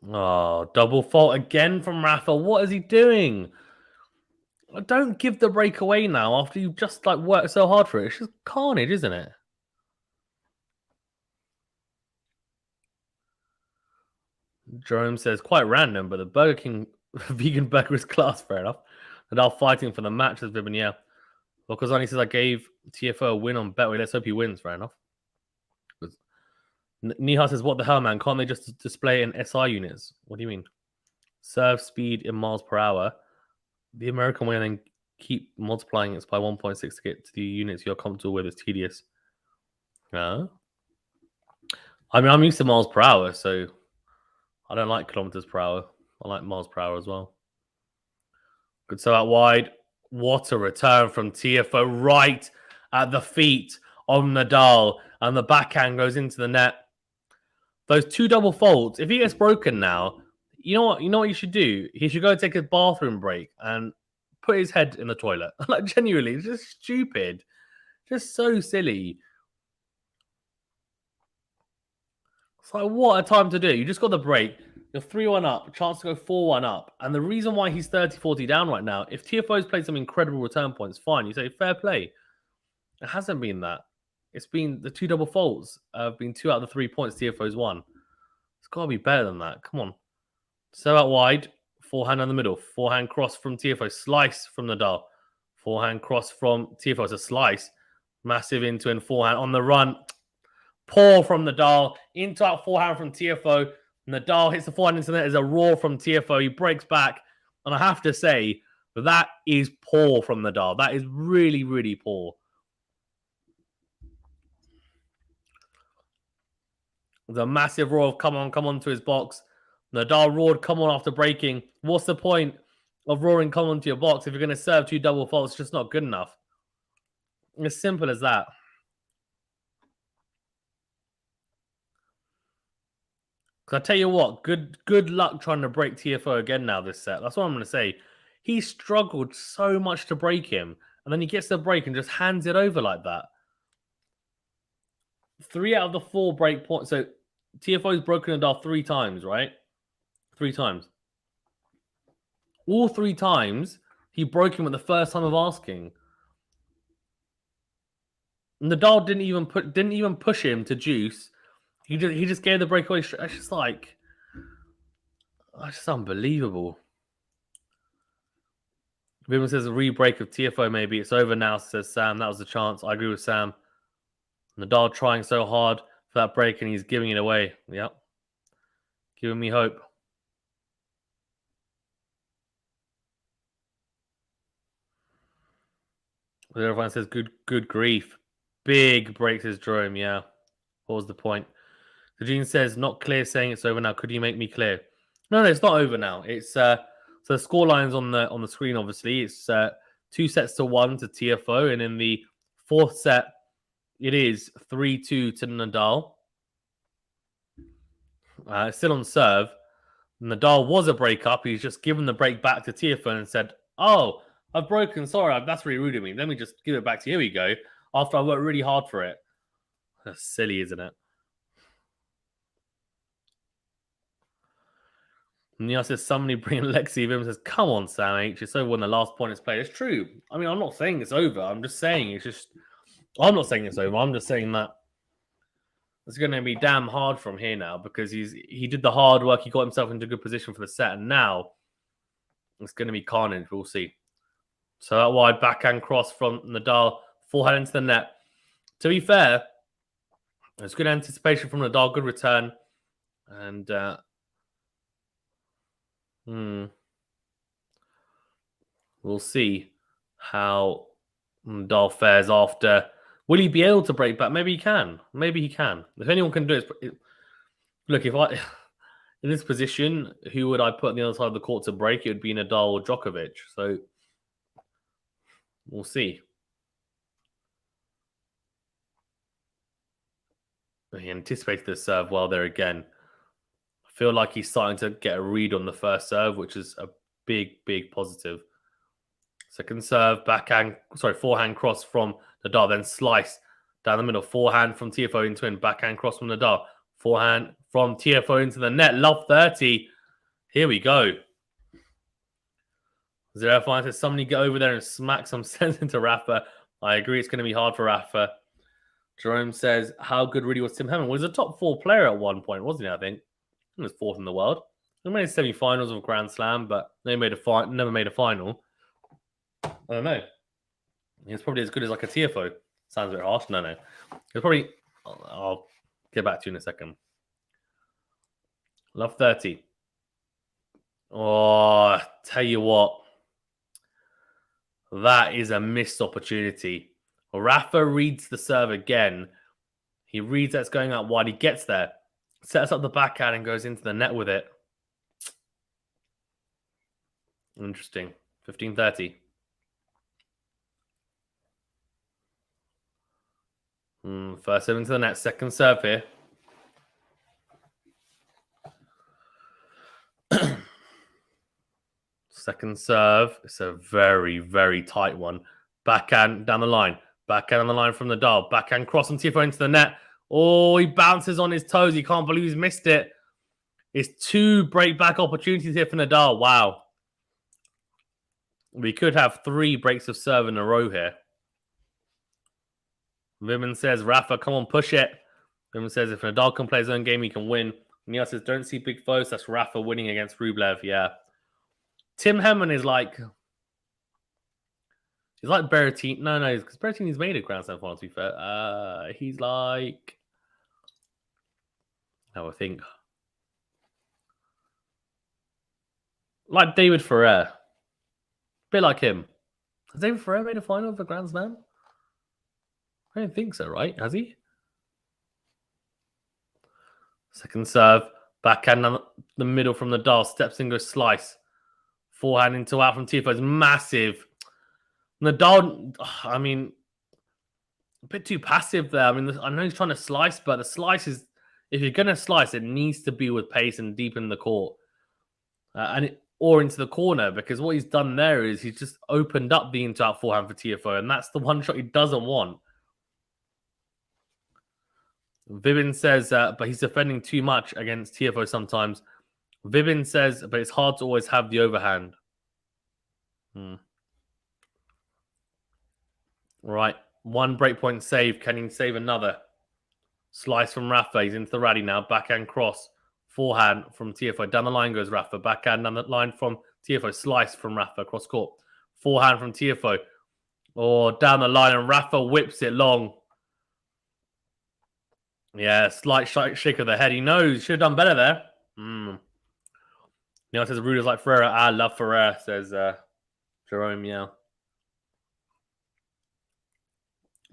Oh, double fault again from Rafa. What is he doing? Don't give the break away now after you just worked so hard for it. It's just carnage, isn't it? Jerome says, quite random, but the Burger King vegan burger is class, fair enough. Nadal fighting for the match as Vibin, yeah. Okazani says, I gave Tiafoe a win on Betway. Let's hope he wins, fair enough. Nihar says, what the hell, man? Can't they just display in SI units? What do you mean? Serve speed in miles per hour. The American way and then keep multiplying it by 1.6 to get to the units you're comfortable with. It's tedious. I mean, I'm used to miles per hour, so I don't like kilometers per hour. I like miles per hour as well. Good serve out wide. What a return from Tiafoe right at the feet of Nadal. And the backhand goes into the net. Those two double faults, if he gets broken now, you know what you should do? He should go take a bathroom break and put his head in the toilet. Genuinely, it's just stupid. Just so silly. It's what a time to do. You just got the break. You're 3-1 up, chance to go 4-1 up. And the reason why he's 30-40 down right now, if Tiafoe's played some incredible return points, fine. You say, fair play. It hasn't been that. It's been the two double faults have been 2 out of the 3 points Tiafoe's won. It's got to be better than that. Come on. So out wide. Forehand in the middle. Forehand cross from Tiafoe. Slice from Nadal. Forehand cross from Tiafoe. It's a slice. Massive into and forehand on the run. Poor from Nadal. Into out forehand from Tiafoe. Nadal hits the forehand into the net. There's a roar from Tiafoe. He breaks back. And I have to say, that is poor from Nadal. That is really, really poor. The massive roar of come on to his box. Nadal roared, come on after breaking. What's the point of roaring, come on to your box if you're going to serve two double faults? It's just not good enough. As simple as that. Because I tell you what, good luck trying to break Tiafoe again now this set. That's what I'm going to say. He struggled so much to break him, and then he gets the break and just hands it over like that. 3 out of the 4 break points. So Tiafoe's broken Nadal 3 times, right? 3 times. All 3 times, he broke him at the first time of asking. Nadal didn't even push him to juice. He just gave the breakaway. It's just like, that's just unbelievable. Vivian says a re-break of Tiafoe maybe. It's over now, says Sam. That was the chance. I agree with Sam. Nadal trying so hard for that break and he's giving it away. Yep. Giving me hope. Everyone says good grief. Big breaks his Jerome, yeah. What was the point? Eugene says, not clear saying it's over now. Could you make me clear? No, it's not over now. It's so the score line's on the screen, obviously. It's 2-1 to Tiafoe, and in the 4th set, it is 3-2 to Nadal. Still on serve. Nadal was a break-up. He's just given the break back to Tiafoe and said, oh, I've broken. Sorry, that's really rude of me. Let me just give it back to you. Here we go. After I worked really hard for it. That's silly, isn't it? Neil says, somebody bring Lexi. Vim says, come on, Sam H. It's over when the last point is played. It's true. I mean, I'm not saying it's over. I'm just saying it's just... I'm not saying it's over. I'm just saying that it's going to be damn hard from here now because he did the hard work. He got himself into a good position for the set. And now it's going to be carnage. We'll see. So that wide backhand cross from Nadal. Forehand into the net. To be fair, there's good anticipation from Nadal. Good return. And... we'll see how Nadal fares after. Will he be able to break back? Maybe he can. Maybe he can. If anyone can do it, look. If I in this position, who would I put on the other side of the court to break? It would be Nadal or Djokovic. So we'll see. He anticipated the serve well there again. I feel like he's starting to get a read on the first serve, which is a big positive. Second serve, forehand cross from Nadal, then slice down the middle. Forehand from Tiafoe into in, backhand cross from Nadal. Forehand from Tiafoe into the net. Love 30. Here we go. Zero Fine says, somebody get over there and smack some sense into Rafa. I agree, it's going to be hard for Rafa. Jerome says, how good really was Tim Hammond? Was a top 4 player at one point, wasn't he, I think? He was 4th in the world. He made semi-finals of Grand Slam, but never made a final. I don't know. It's probably as good as like a Tiafoe. Sounds a bit harsh. No. It's probably... I'll get back to you in a second. Love 30. Oh, tell you what. That is a missed opportunity. Rafa reads the serve again. He reads that's going out wide. He gets there. Sets up the backhand and goes into the net with it. Interesting. 15-30. First serve into the net. Second serve here. Second serve. It's a very tight one. Backhand down the line. Backhand on the line from Nadal. Backhand cross from Tiafoe into the net. Oh, he bounces on his toes. He can't believe he's missed it. It's 2 break back opportunities here for Nadal. Wow. We could have 3 breaks of serve in a row here. Vivian says, Rafa, come on, push it. Vivian says, if Nadal can play his own game, he can win. Neil says, don't see big foes. That's Rafa winning against Rublev. Yeah. Tim Hammond is like... He's like Berrettini. No, because Berrettini's made a Grand Slam final, to be fair. He's like... I think. Like David Ferrer. Bit like him. Has David Ferrer made a final of the Grand Slam? I don't think so, right? Has he? Second serve. Backhand down the middle from Nadal. Steps in, goes slice. Forehand into out from Tiafoe is massive. Nadal, I mean, a bit too passive there. I mean, I know he's trying to slice, but the slice is If you're going to slice, it needs to be with pace and deep in the court. Or into the corner, because what he's done there is he's just opened up the in-out forehand for Tiafoe, and that's the one shot he doesn't want. Vibin says, but he's defending too much against Tiafoe sometimes. Vibin says, but it's hard to always have the overhand. Right, one breakpoint save. Can he save another? Slice from Rafa. He's into the rally now. Backhand cross. Forehand from Tiafoe. Down the line goes Rafa. Backhand down the line from Tiafoe. Slice from Rafa. Cross court. Forehand from Tiafoe. Or down the line, and Rafa whips it long. Yeah, slight shake of the head. He knows. Should have done better there. Neil says, Ruder's like Ferreira. I love Ferreira, says Jerome. Yeah.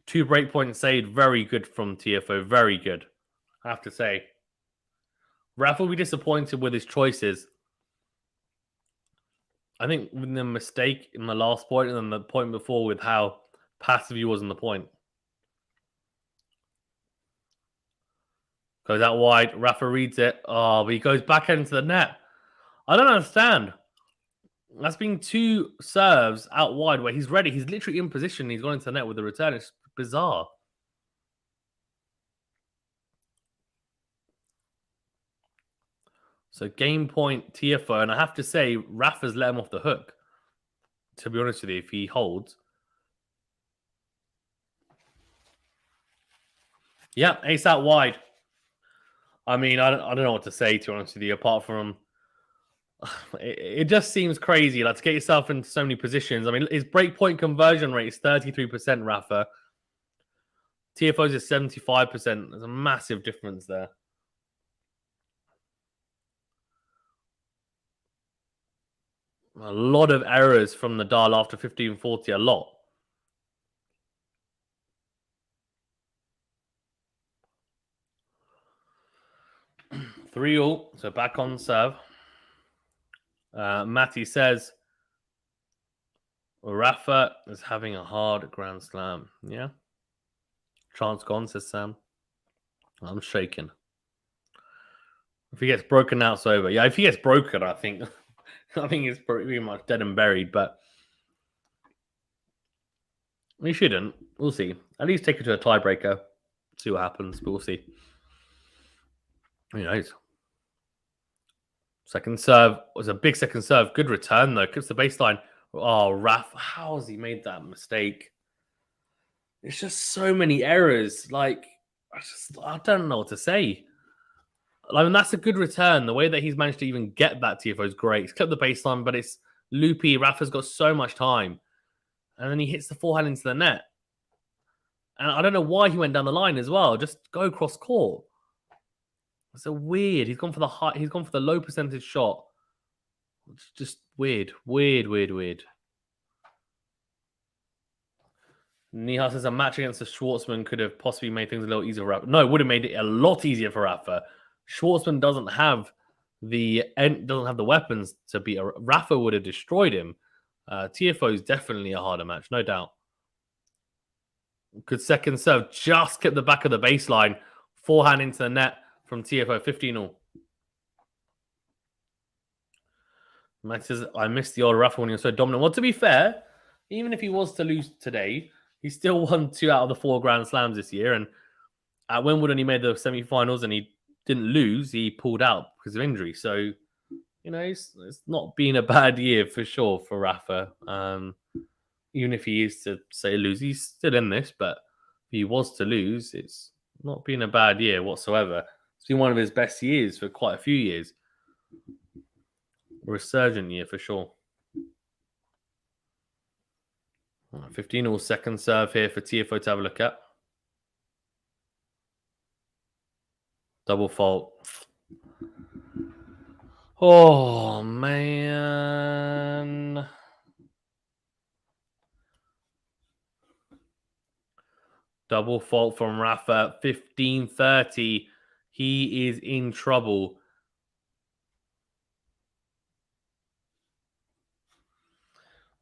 2 breakpoints saved. Very good from Tiafoe. Very good, I have to say. Rafa will be disappointed with his choices. I think with the mistake in the last point and then the point before with how passive he was in the point. Goes out wide. Rafa reads it. Oh, but he goes back into the net. I don't understand. That's been 2 serves out wide where he's ready. He's literally in position. He's gone into the net with the return. It's bizarre. So game point Tiafoe, and I have to say, Rafa's let him off the hook. To be honest with you, if he holds. Yeah, ace out wide. I mean, I don't know what to say, to be honest with you, apart from it just seems crazy. Like, to get yourself into so many positions. I mean, his breakpoint conversion rate is 33%, Rafa. Tiafoe's is 75%. There's a massive difference there. A lot of errors from Nadal after 15-40. A lot. Three all. So back on serve. Matty says, Rafa is having a hard Grand Slam. Yeah. Chance gone, says Sam. I'm shaking. If he gets broken out, it's over. Yeah, if he gets broken, I think it's pretty much dead and buried, but we shouldn't. We'll see. At least take it to a tiebreaker. See what happens, but we'll see. Who knows? Second serve was a big second serve. Good return, though. Clips the baseline. Oh, Rafa, how has he made that mistake? It's just so many errors. Like, I don't know what to say. I mean, that's a good return. The way that he's managed to even get that Tiafoe is great. He's clipped the baseline, but it's loopy. Rafa's got so much time. And then he hits the forehand into the net. And I don't know why he went down the line as well. Just go cross court. It's so weird. He's gone for the high. He's gone for the low percentage shot. It's just weird. Weird. Nihal says a match against the Schwartzman could have possibly made things a little easier for Rafa. No, it would have made it a lot easier for Rafa. Schwartzman doesn't have the weapons to beat. Rafa would have destroyed him. Tiafoe is definitely a harder match, no doubt. Good second serve. Just kept the back of the baseline. Forehand into the net from Tiafoe. 15-all. Max says, I missed the old Rafa when he was so dominant. Well, to be fair, even if he was to lose today, he still won 2 out of the 4 Grand Slams this year. And at Wimbledon, he made the semi-finals and he didn't lose. He pulled out because of injury. So, you know, it's not been a bad year for sure for Rafa. Even if he is to say lose, he's still in this. But if he was to lose, it's not been a bad year whatsoever. It's been one of his best years for quite a few years. A resurgent year for sure. 15-all second serve here for Tiafoe to have a look at. Double fault. Oh, man. Double fault from Rafa. 15-30. He is in trouble.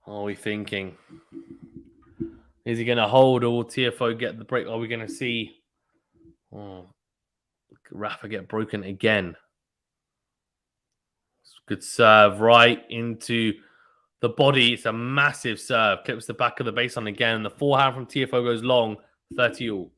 What are we thinking? Is he going to hold or will Tiafoe get the break? Are we going to see? Oh, Rafa get broken again. Good serve right into the body. It's a massive serve. Clips the back of the baseline again. The forehand from Tiafoe goes long. 30 all.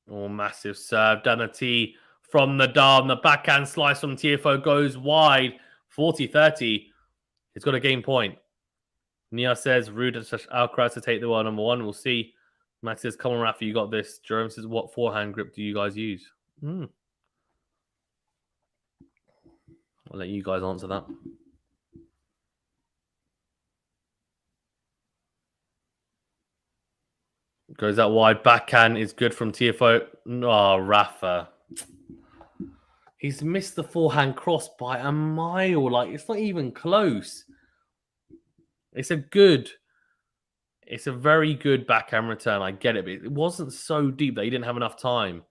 Oh, massive serve. Donati from the Nadal. The backhand slice from Tiafoe goes wide. 40-30. He's got a game point. Nia says, rude Alcaraz to take the one number one. We'll see. Matt says, come on, Rafa, you got this. Jerome says, what forehand grip do you guys use? I'll let you guys answer that. Goes out wide. Backhand is good from Tiafoe. Oh, Rafa. He's missed the forehand cross by a mile. Like, it's not even close. It's a very good backhand return. I get it, but it wasn't so deep that he didn't have enough time.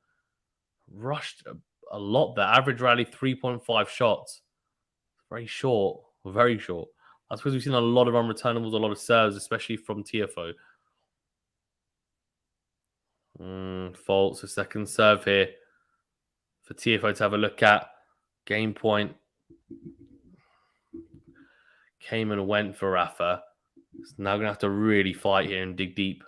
Rushed a lot there. Average rally, 3.5 shots. Very short. Very short. I suppose we've seen a lot of unreturnables, a lot of serves, especially from Tiafoe. Faults. A second serve here for Tiafoe to have a look at. Game point. Came and went for Rafa. It's now going to have to really fight here and dig deep.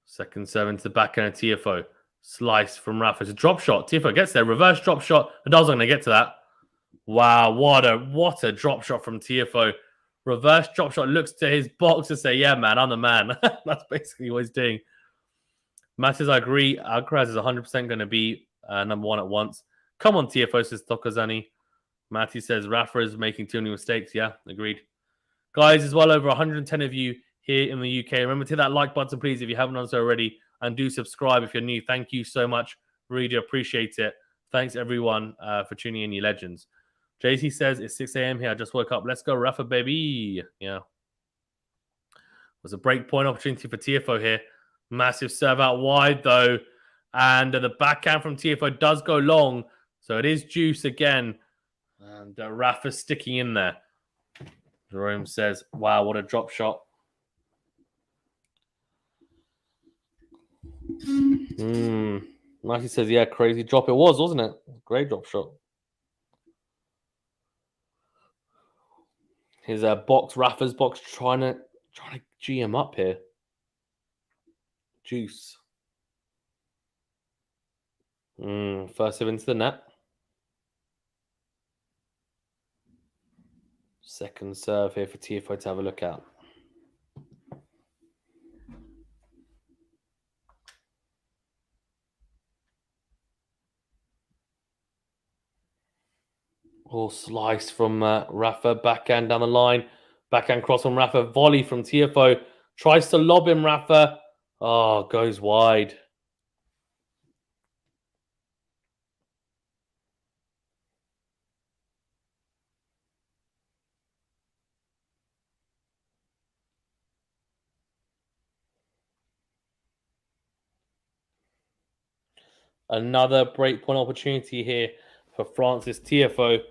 Second serve into the backhand of Tiafoe. Slice from Rafa. It's a drop shot. Tiafoe gets there. Reverse drop shot. Nadal's not going to get to that. Wow, what a drop shot from Tiafoe. Reverse drop shot, looks to his box to say, yeah, man, I'm the man. That's basically what he's doing. Matt says, I agree. Alcaraz is 100% going to be number one at once. Come on, Tiafoe, says Tokozani. Matty says, Rafa is making too many mistakes. Yeah, agreed. Guys, there's well over 110 of you here in the UK. Remember to hit that like button, please, if you haven't done so already. And do subscribe if you're new. Thank you so much. Really do appreciate it. Thanks, everyone, for tuning in, you legends. JC says, it's 6 a.m. here. I just woke up. Let's go, Rafa, baby. Yeah. It was a break point opportunity for Tiafoe here. Massive serve out wide, though. And the backhand from Tiafoe does go long. So it is juice again. And Rafa sticking in there. Jerome says, wow, what a drop shot. Mikey says, yeah, crazy drop it was, wasn't it? Great drop shot. His Rafa's box, trying to G him up here. Juice. First serve into the net. Second serve here for Tiafoe to have a look at. Oh, slice from Rafa. Backhand down the line. Backhand cross from Rafa. Volley from Tiafoe. Tries to lob him, Rafa. Oh, goes wide. Another breakpoint opportunity here for Francis Tiafoe.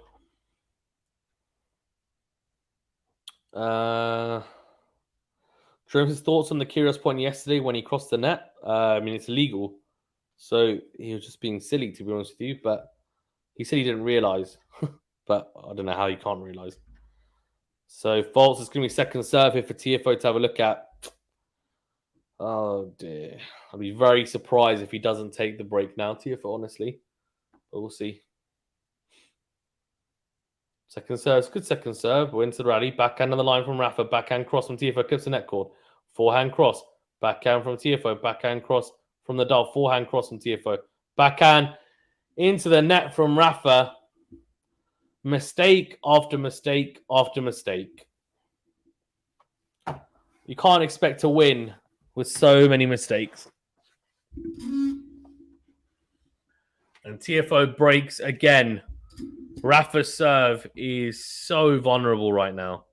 Jerome's thoughts on the Kyrgios point yesterday when he crossed the net. I mean, it's illegal. So he was just being silly, to be honest with you. But he said he didn't realise. But I don't know how you can't realise. So faults is going to be second serve here for Tiafoe to have a look at. Oh, dear. I'll be very surprised if he doesn't take the break now, Tiafoe, honestly. But we'll see. Second serve, good second serve. We're into the rally. Backhand on the line from Rafa. Backhand cross from Tiafoe. Clips the net cord. Forehand cross. Backhand from Tiafoe. Backhand cross from Nadal. Forehand cross from Tiafoe. Backhand into the net from Rafa. Mistake after mistake after mistake. You can't expect to win with so many mistakes. And Tiafoe breaks again. Rafa's serve is so vulnerable right now.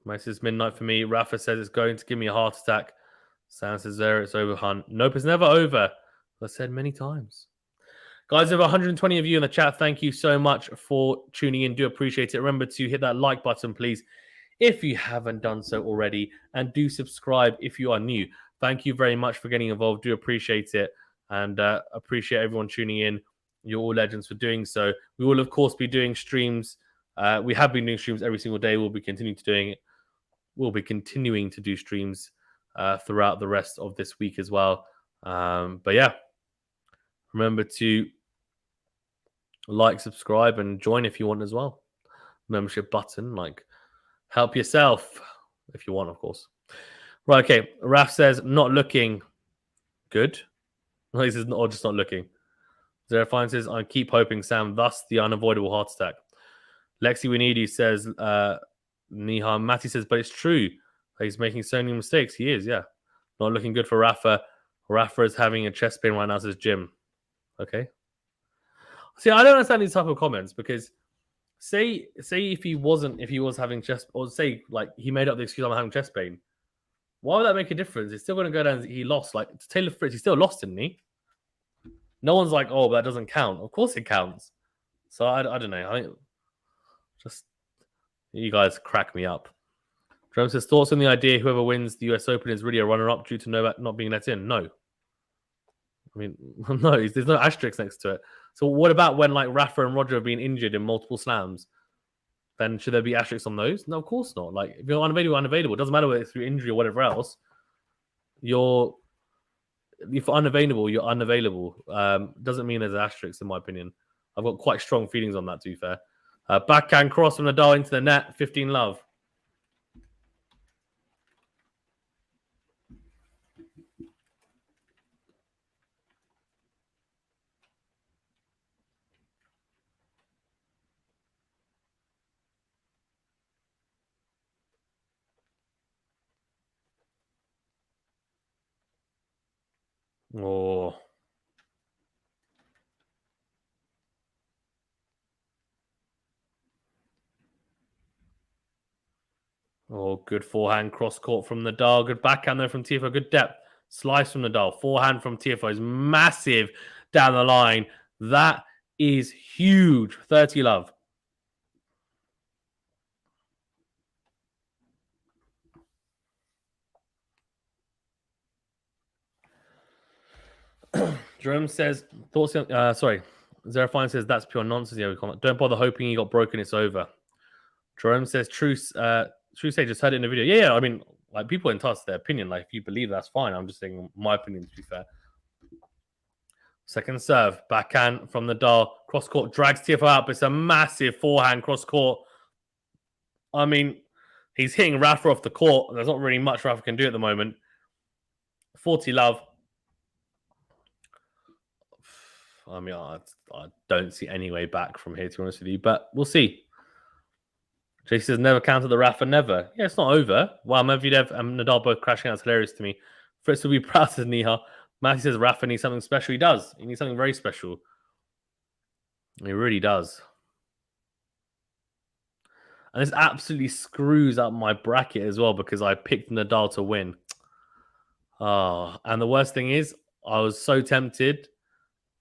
It's midnight for me. Rafa says it's going to give me a heart attack. Sam says there it's over, Hunt. Nope, it's never over. I said many times. Guys, over 120 of you in the chat. Thank you so much for tuning in. Do appreciate it. Remember to hit that like button, please, if you haven't done so already. And do subscribe if you are new. Thank you very much for getting involved. Do appreciate it. And appreciate everyone tuning in. You're all legends for doing so. We will, of course, be doing streams. We have been doing streams every single day. We'll be continuing to doing it. We'll be continuing to do streams throughout the rest of this week as well. But yeah, remember to like, subscribe, and join if you want as well. Membership button, like, help yourself if you want, of course. Right, okay. Raf says, not looking good. He says, or just not looking. Zerafine says, I keep hoping, Sam, thus the unavoidable heart attack. Lexi Winidi says, Niha. Matty says, but it's true. He's making so many mistakes. He is, yeah. Not looking good for Rafa. Rafa is having a chest pain right now, says Jim. Okay. See, I don't understand these type of comments because say if he was having chest, or say like he made up the excuse, I'm having chest pain. Why would that make a difference? It's still going to go down. He lost. Like Taylor Fritz, he still lost, didn't he? No one's like, oh, but that doesn't count. Of course it counts. So I don't know. I think just you guys crack me up. Jerome says, thoughts on the idea whoever wins the US Open is really a runner-up due to not being let in? No. I mean, no, there's no asterisk next to it. So what about when like Rafa and Roger have been injured in multiple slams? Then should there be asterisks on those? No, of course not. Like if you're unavailable. It doesn't matter whether it's through injury or whatever else. If unavailable, you're unavailable. Doesn't mean there's an asterisk, in my opinion. I've got quite strong feelings on that, to be fair. Backhand cross from Nadal into the net. 15 love. Oh. Oh, good forehand cross court from Nadal. Good backhand there from Tiafoe. Good depth. Slice from Nadal. Forehand from Tiafoe is massive down the line. That is huge. 30 love. Jerome says, thoughts. Sorry. Zerafine says, that's pure nonsense. Yeah, don't bother hoping he got broken. It's over. Jerome says, True Sage just heard it in the video. Yeah. I mean, like people entitled to their opinion. Like if you believe that's fine. I'm just saying my opinion, to be fair. Second serve, backhand from Nadal. Cross court drags Tiafoe out, but it's a massive forehand cross court. I mean, he's hitting Rafa off the court. There's not really much Rafa can do at the moment. 40 love. I mean, I don't see any way back from here, to be honest with you, but we'll see. Jay says, never counted the Rafa, never. Yeah, it's not over. Wow, Medvedev and Nadal both crashing out. It's hilarious to me. Fritz will be proud, says Niha. Matty says, Rafa needs something special. He does. He needs something very special. He really does. And this absolutely screws up my bracket as well because I picked Nadal to win. Oh, and the worst thing is, I was so tempted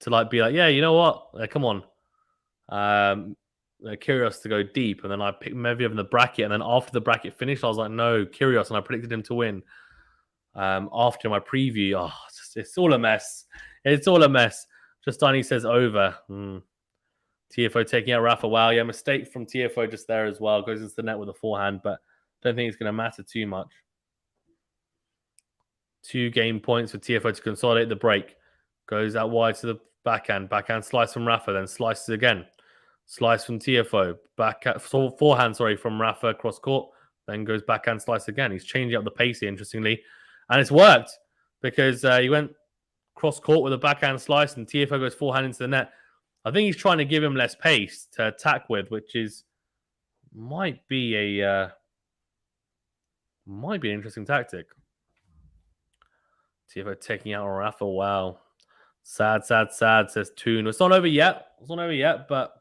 to like be like, yeah, you know what? Come on. Kyrgios to go deep. And then I picked Medvedev in the bracket. And then after the bracket finished, I was like, no, Kyrgios. And I predicted him to win. After my preview, it's all a mess. It's all a mess. Justani says over. Tiafoe taking out Rafa. Wow, yeah, mistake from Tiafoe just there as well. Goes into the net with a forehand, but don't think it's going to matter too much. 2 game points for Tiafoe to consolidate the break. Goes out wide to the backhand. Backhand slice from Rafa, then slices again. Slice from Tiafoe. Forehand, from Rafa cross court. Then goes backhand slice again. He's changing up the pace here, interestingly. And it's worked because he went cross court with a backhand slice and Tiafoe goes forehand into the net. I think he's trying to give him less pace to attack with, which might be an interesting tactic. Tiafoe taking out Rafa. Wow. Sad, says Toon. It's not over yet. But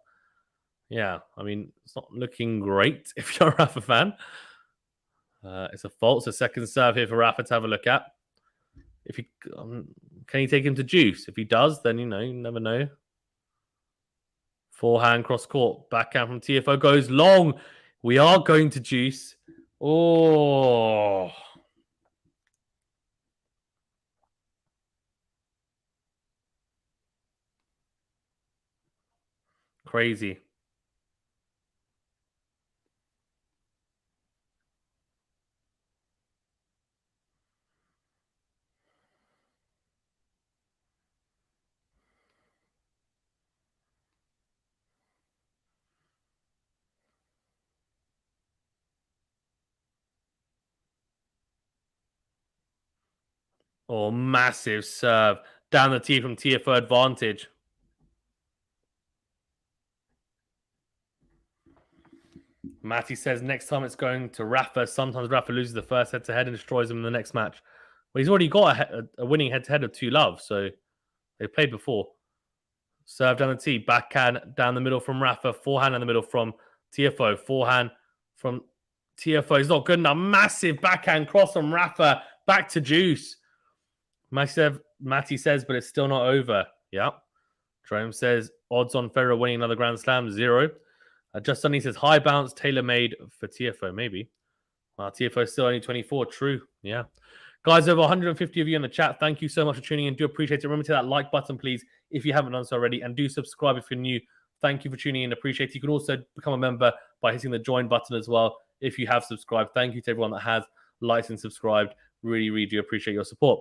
yeah, I mean, it's not looking great if you're a Rafa fan. It's a fault. So second serve here for Rafa to have a look at. If he can he take him to juice? If he does, then you never know. Forehand cross court, backhand from Tiafoe goes long. We are going to juice. Oh, crazy. Oh, massive serve down the tee from Tiafoe advantage. Matty says next time it's going to Rafa. Sometimes Rafa loses the first head-to-head and destroys him in the next match. Well, he's already got a winning head-to-head of 2-love, so they played before. Serve down the tee, backhand down the middle from Rafa, forehand in the middle from Tiafoe, forehand from Tiafoe is not good enough. Massive backhand cross from Rafa, back to juice. Matty says, but it's still not over. Yep. Jerome says, odds on Federer winning another Grand Slam, 0. Just Sunny says, high bounce, tailor-made for Tiafoe, maybe. Tiafoe is still only 24. True. Yeah. Guys, over 150 of you in the chat. Thank you so much for tuning in. Do appreciate it. Remember to hit that like button, please, if you haven't done so already. And do subscribe if you're new. Thank you for tuning in. Appreciate it. You can also become a member by hitting the join button as well if you have subscribed. Thank you to everyone that has liked and subscribed. Really, really do appreciate your support.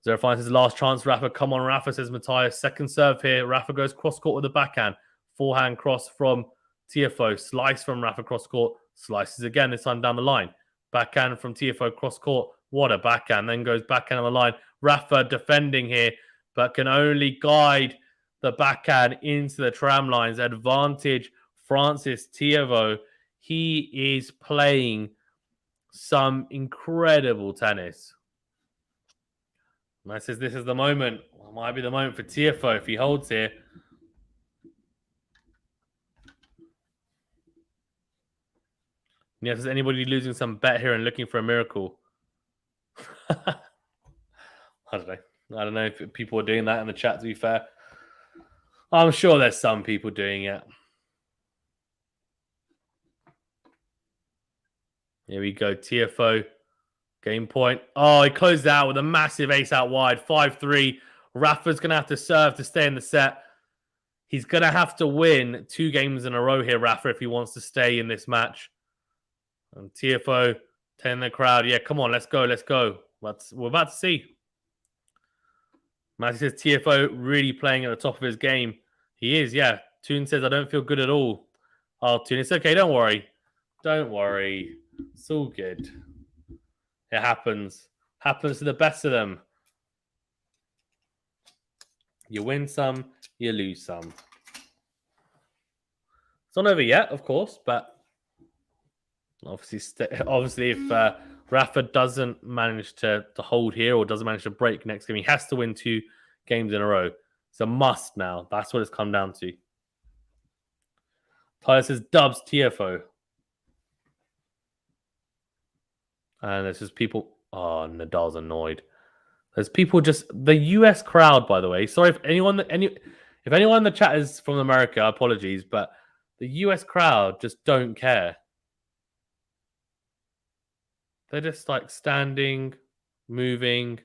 Zerafine says, last chance, Rafa. Come on, Rafa, says Matthias. Second serve here. Rafa goes cross-court with the backhand. Forehand cross from Tiafoe. Slice from Rafa cross-court. Slices again, this time down the line. Backhand from Tiafoe cross-court. What a backhand. Then goes backhand on the line. Rafa defending here, but can only guide the backhand into the tram lines. Advantage, Francis Tiafoe. He is playing some incredible tennis. Matt says this is the moment. Well, might be the moment for Tiafoe if he holds here. Yes, is anybody losing some bet here and looking for a miracle? I don't know. I don't know if people are doing that in the chat, to be fair. I'm sure there's some people doing it. Here we go. Tiafoe. Game point. Oh, he closed out with a massive ace out wide. 5-3. Rafa's going to have to serve to stay in the set. He's going to have to win 2 games in a row here, Rafa, if he wants to stay in this match. And Tiafoe telling the crowd, yeah, come on, let's go, let's go. We're about to see. Matty says Tiafoe really playing at the top of his game. He is, yeah. Toon says, I don't feel good at all. Oh, Toon, it's okay, don't worry. Don't worry. It's all good. It happens. Happens to the best of them. You win some, you lose some. It's not over yet, of course, but obviously if Rafa doesn't manage to hold here or doesn't manage to break next game, he has to win 2 games in a row. It's a must now. That's what it's come down to. Tyler says dubs Tiafoe. And there's just people. Oh, Nadal's annoyed. There's people just the US crowd, by the way. Sorry if anyone in the chat is from America, apologies, but the US crowd just don't care. They're just like standing, moving.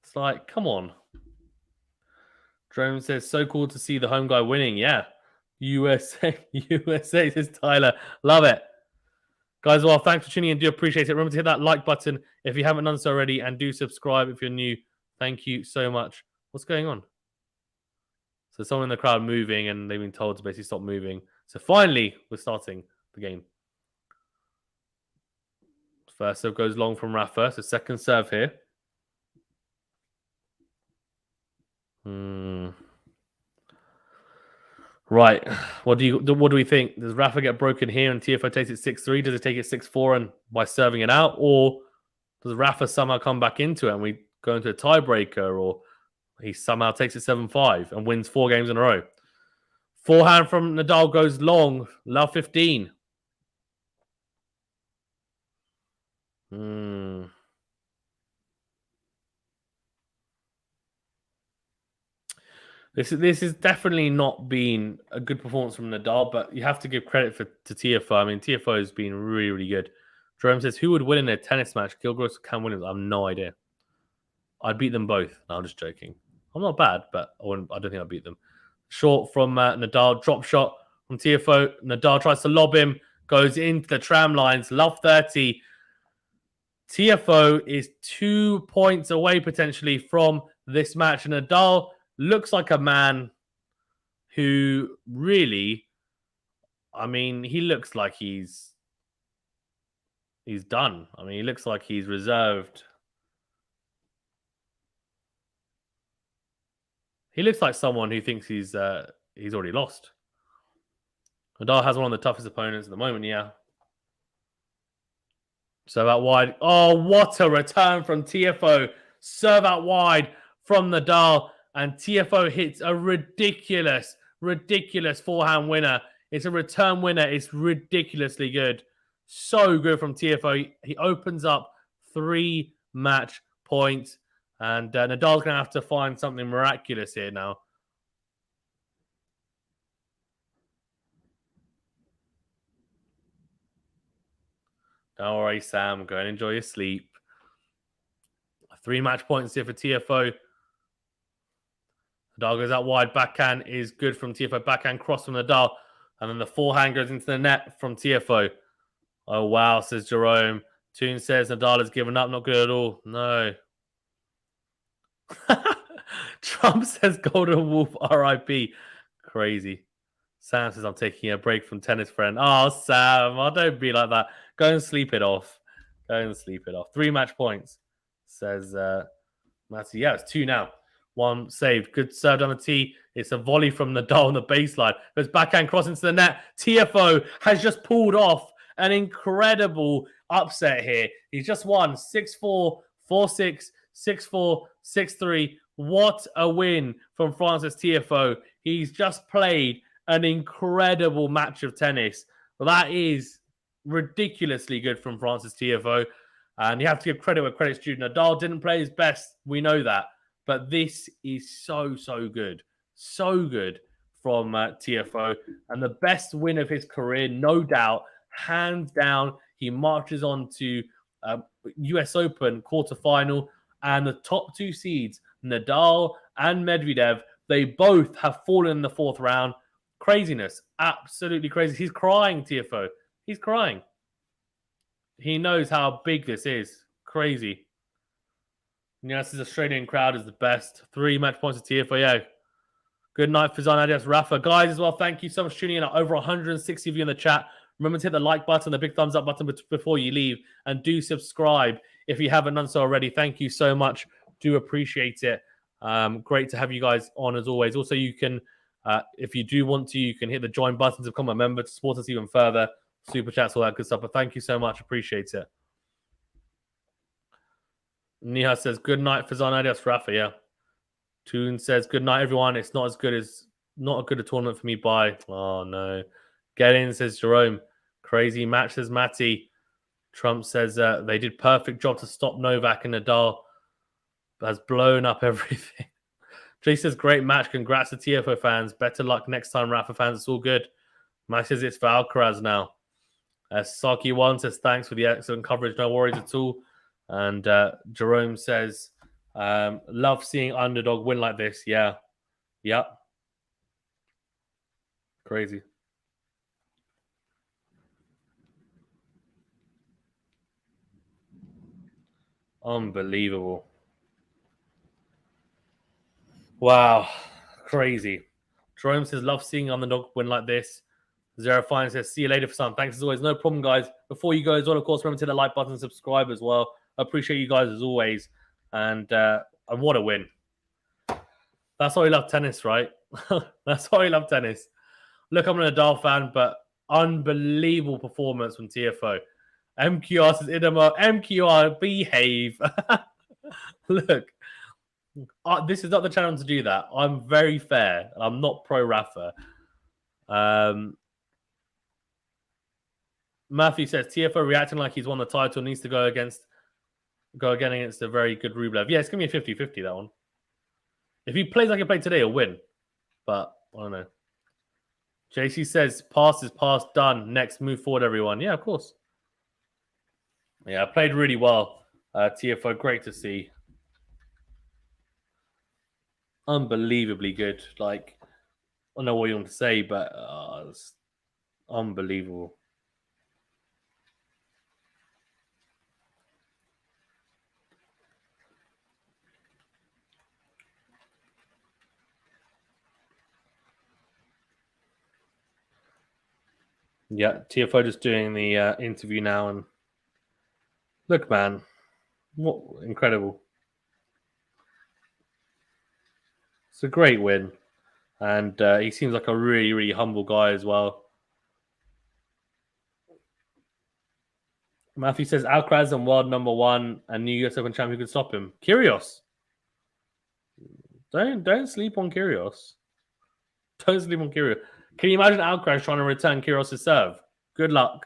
It's like, come on. Drone says, so cool to see the home guy winning. Yeah. USA, says Tyler. Love it. Guys, well, thanks for tuning in. Do appreciate it. Remember to hit that like button if you haven't done so already. And do subscribe if you're new. Thank you so much. What's going on? So someone in the crowd moving and they've been told to basically stop moving. So finally, we're starting the game. First serve goes long from Rafa. So second serve here. Right. What do we think? Does Rafa get broken here and Tiafoe takes it 6-3? Does it take it 6-4 and by serving it out? Or does Rafa somehow come back into it and we go into a tiebreaker? Or he somehow takes it 7-5 and wins 4 games in a row? Forehand from Nadal goes long. Love 15. This is definitely not been a good performance from Nadal, but you have to give credit to Tiafoe. I mean, Tiafoe has been really, really good. Jerome says, who would win in a tennis match? Gilchrist or Cam Williams? I have no idea. I'd beat them both. No, I'm just joking. I'm not bad, but I don't think I'd beat them. Short from Nadal. Drop shot from Tiafoe. Nadal tries to lob him. Goes into the tram lines. Love 30. Tiafoe is 2 points away potentially from this match. And Nadal looks like a man who really, I mean, he looks like he's done. I mean, he looks like he's reserved. He looks like someone who thinks he's already lost. Nadal has one of the toughest opponents at the moment, yeah. Serve out wide. Oh, what a return from Tiafoe. Serve out wide from Nadal. And Tiafoe hits a ridiculous forehand winner. It's a return winner. It's ridiculously good. So good from Tiafoe. He opens up 3 match points. And Nadal's going to have to find something miraculous here now. Don't worry, Sam. Go and enjoy your sleep. 3 match points here for Tiafoe. Nadal goes out wide. Backhand is good from Tiafoe. Backhand cross from Nadal. And then the forehand goes into the net from Tiafoe. Oh, wow, says Jerome. Toon says Nadal has given up. Not good at all. No. Trump says Golden Wolf RIP. Crazy. Sam says I'm taking a break from tennis, friend. Oh, Sam, don't be like that. Go and sleep it off. 3 match points, says Matty. Yeah, it's 2 now. 1 saved. Good serve on the tee. It's a volley from Nadal on the baseline. Goes backhand cross into the net. Tiafoe has just pulled off an incredible upset here. He's just won 6-4, 4-6, 6-4, 6-3. What a win from Francis Tiafoe. He's just played an incredible match of tennis. Well, that is ridiculously good from Francis Tiafoe. And you have to give credit where credit's due. Nadal didn't play his best. We know that. But this is so good. So good from Tiafoe. And the best win of his career, no doubt. Hands down, he marches on to US Open quarterfinal. And the top 2 seeds, Nadal and Medvedev, they both have fallen in the 4th round. Craziness. Absolutely crazy. He's crying, Tiafoe. He's crying. He knows how big this is. Crazy. Yes, this Australian crowd is the best. 3 match points to Tiafoe. Yeah. Good night, Fazan. Adios, Rafa. Guys, as well, thank you so much for tuning in. Over 160 of you in the chat. Remember to hit the like button, the big thumbs up button before you leave. And do subscribe if you haven't done so already. Thank you so much. Do appreciate it. Great to have you guys on as always. Also, you can, if you do want to, you can hit the join button to become a member to support us even further. Super chats, all that good stuff. But thank you so much. Appreciate it. Niha says, good night, Fazan. Adios, Rafa. Yeah. Toon says, good night, everyone. It's not a good a tournament for me. Bye. Oh, no. Get in, says Jerome. Crazy match, says Matty. Trump says they did perfect job to stop Novak, and Nadal has blown up everything. Jay says, great match. Congrats to Tiafoe fans. Better luck next time, Rafa fans. It's all good. Max says it's for Alcaraz now. Saki1 says, thanks for the excellent coverage. No worries at all. And Jerome says, love seeing underdog win like this. Yeah. Yep. Crazy. Unbelievable. Wow. Crazy. Jerome says, love seeing underdog win like this. Zero Fine says, see you later for some. Thanks as always. No problem, guys. Before you go as well, of course, remember to hit the like button and subscribe as well. I appreciate you guys as always. And what a win. That's why we love tennis, right? That's why we love tennis. Look, I'm a Nadal fan, but unbelievable performance from Tiafoe. MQR says, Idamo, MQR, behave. Look, this is not the channel to do that. I'm very fair. I'm not pro Rafa. Matthew says Tiafoe reacting like he's won the title, needs to go again against a very good Rublev. Yeah, it's gonna be a 50-50, that one. If he plays like he played today, he'll win. But I don't know. JC says past is past, done. Next, move forward, everyone. Yeah, of course. Yeah, played really well. Tiafoe, great to see. Unbelievably good. Like, I don't know what you want to say, but it's unbelievable. Yeah, Tiafoe just doing the interview now, and look, man, what incredible! It's a great win, and he seems like a really, really humble guy as well. Matthew says Alcaraz and world #1 and new US Open champion could stop him. Kyrgios, don't sleep on Kyrgios. Don't sleep on Kyrgios. Can you imagine Alcaraz trying to return Kyrgios' serve? Good luck.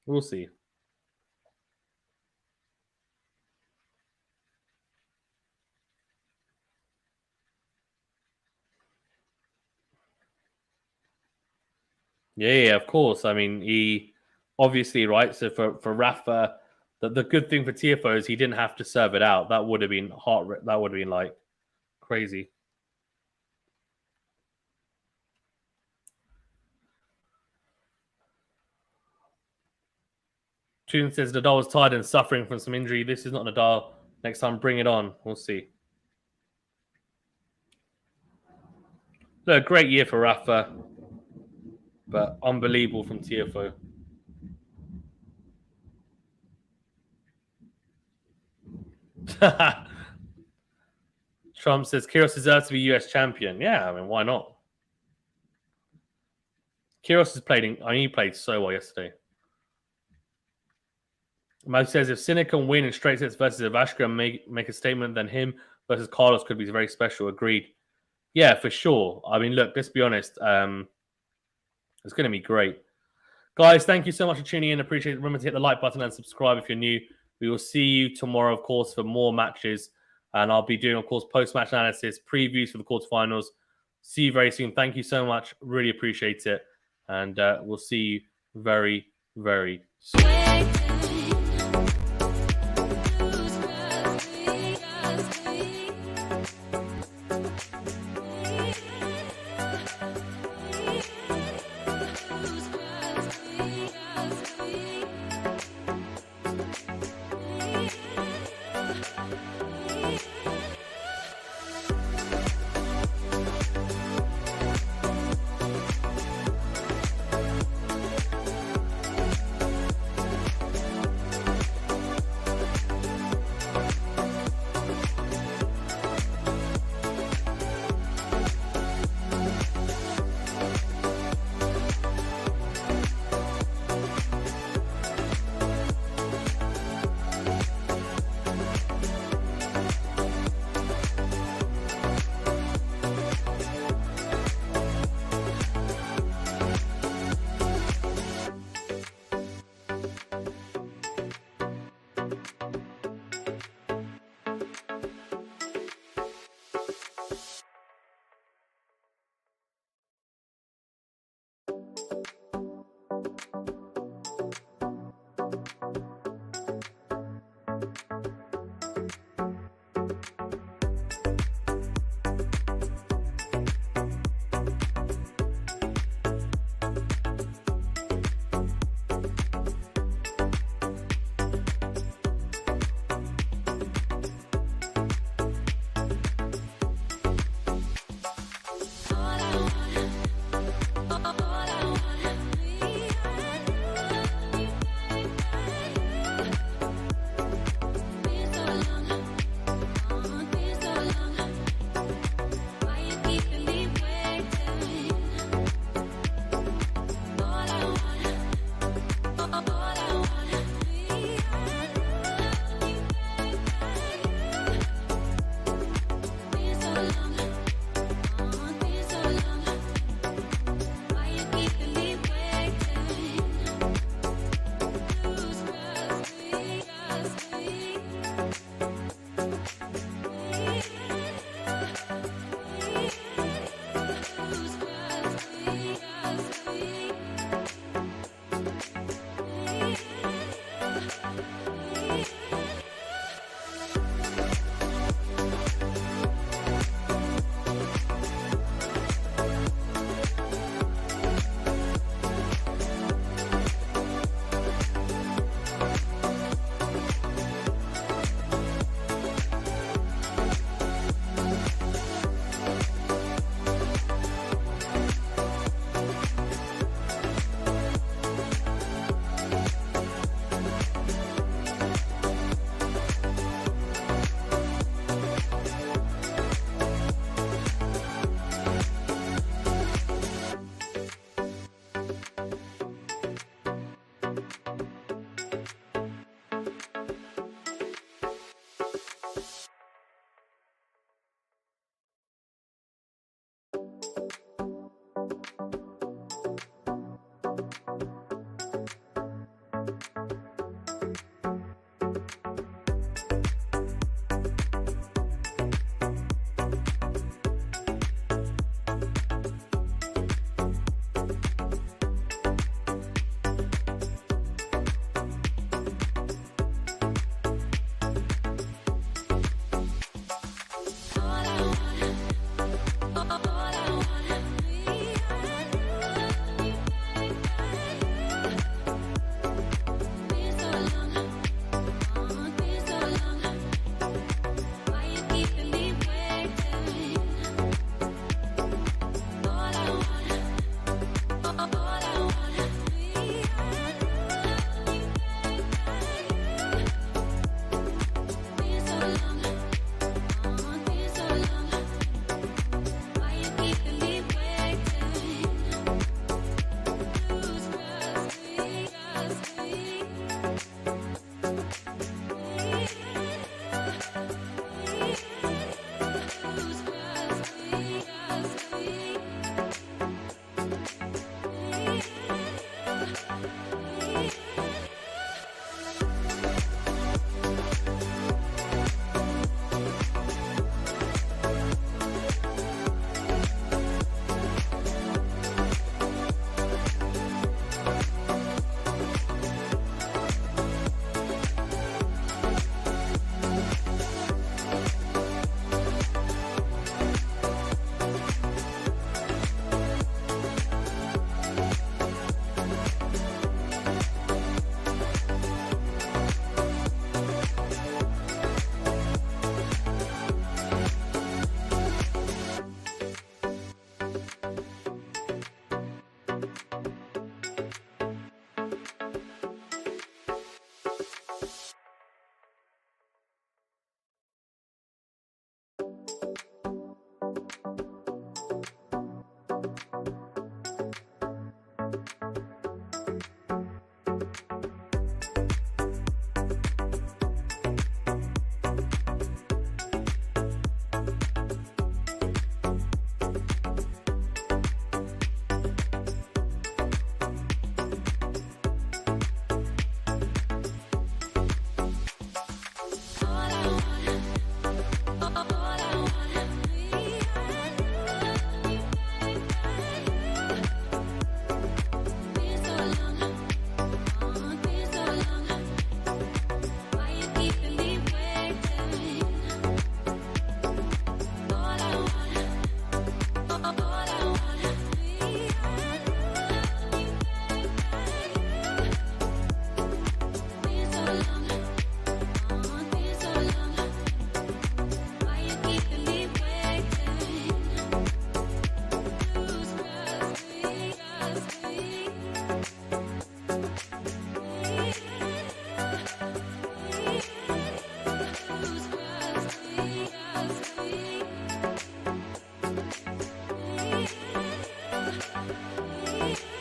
We'll see. Yeah, of course. I mean, he obviously, right? So for Rafa, the good thing for Tiafoe is he didn't have to serve it out. That would have been hot. That would have been like crazy. Tune says Nadal was tired and suffering from some injury. This is not Nadal. Next time, bring it on. We'll see. Look, great year for Rafa, but unbelievable from Tiafoe. Trump says Kyrgios deserves to be US champion. Yeah, I mean, why not? Kyrgios has played. He played so well yesterday. Mike says if Sinner can win in straight sets versus Ivashka and make a statement, then him versus Carlos could be very special. Agreed. Yeah, for sure. I mean, look, let's be honest. It's going to be great. Guys, thank you so much for tuning in. Appreciate it. Remember to hit the like button and subscribe if you're new. We will see you tomorrow, of course, for more matches. And I'll be doing, of course, post-match analysis, previews for the quarterfinals. See you very soon. Thank you so much. Really appreciate it. And we'll see you very, very soon.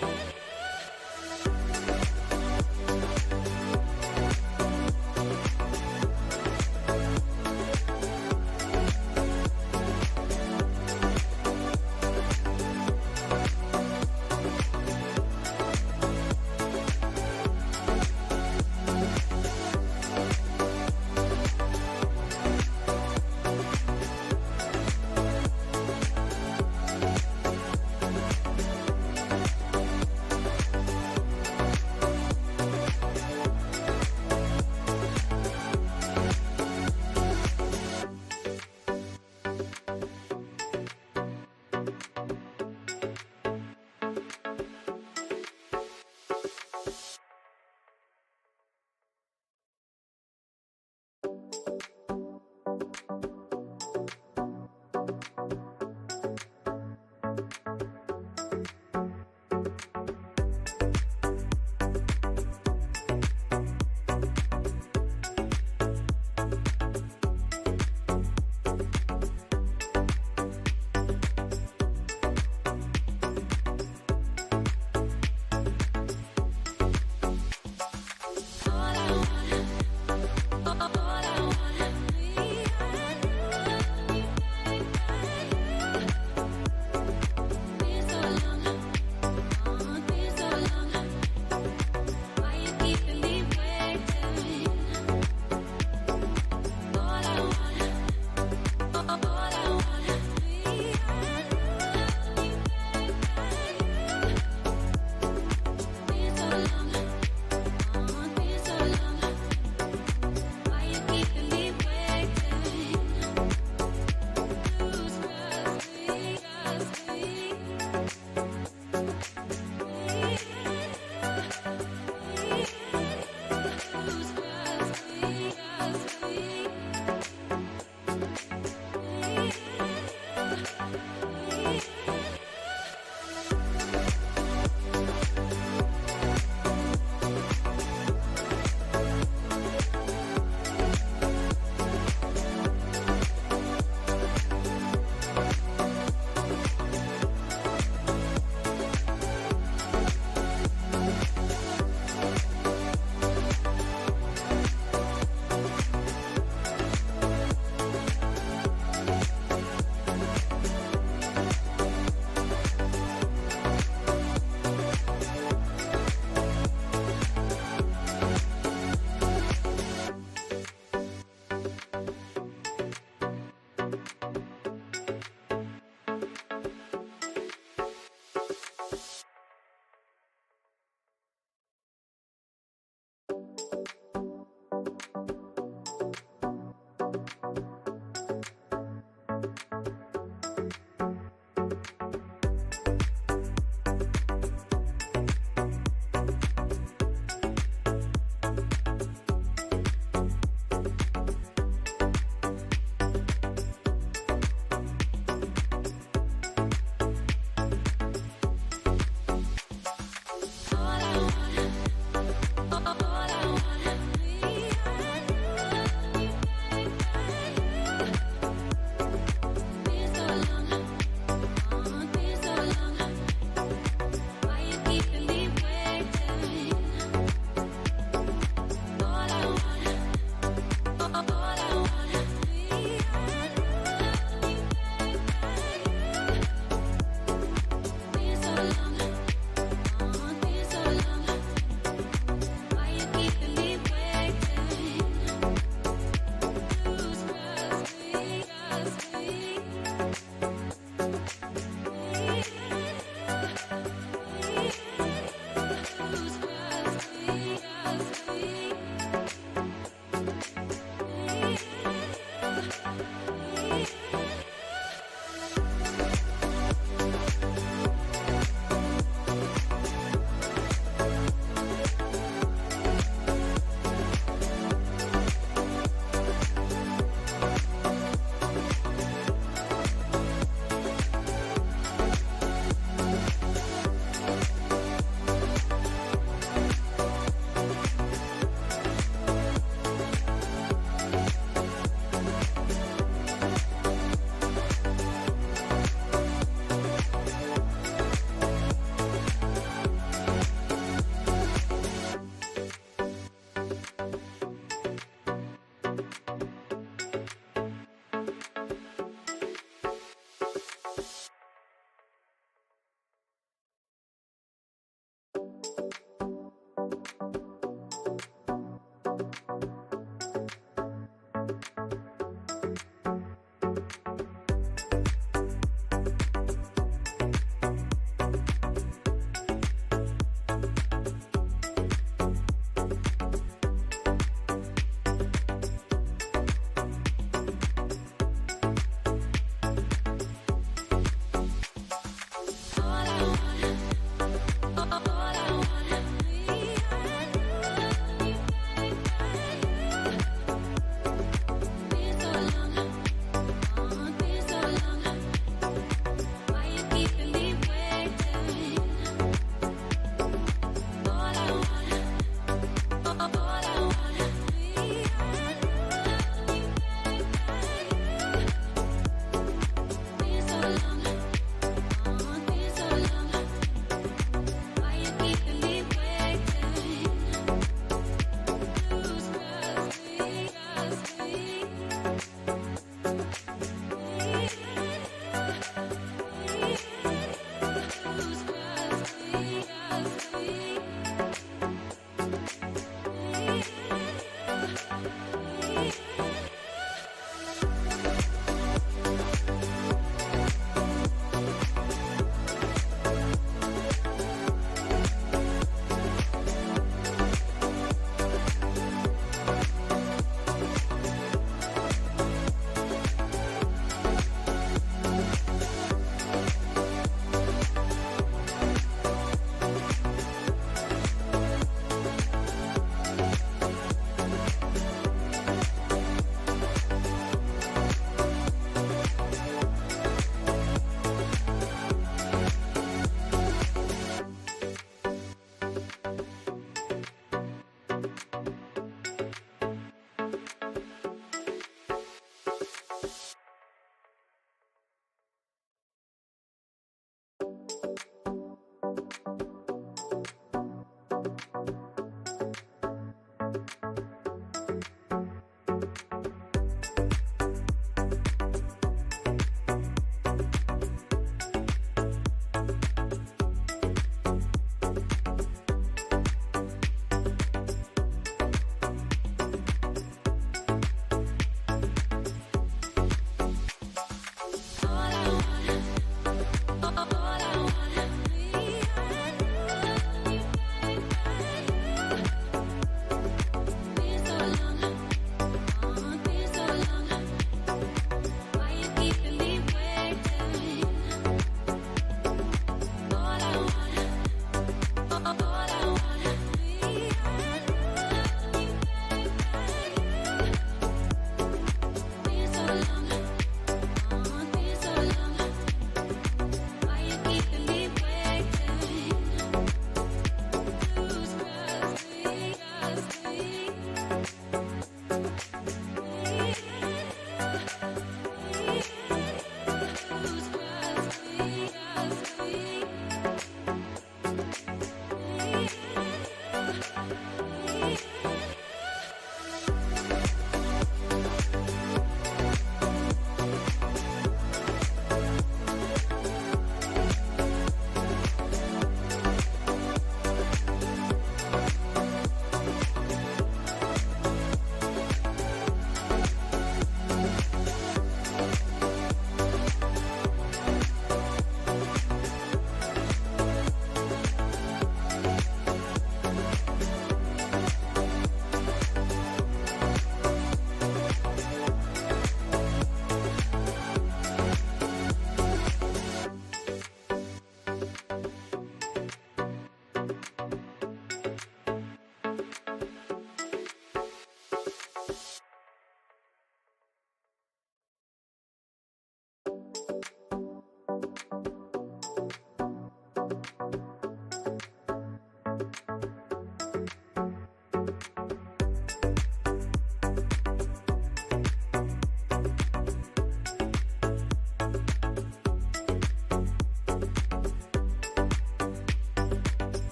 Bye.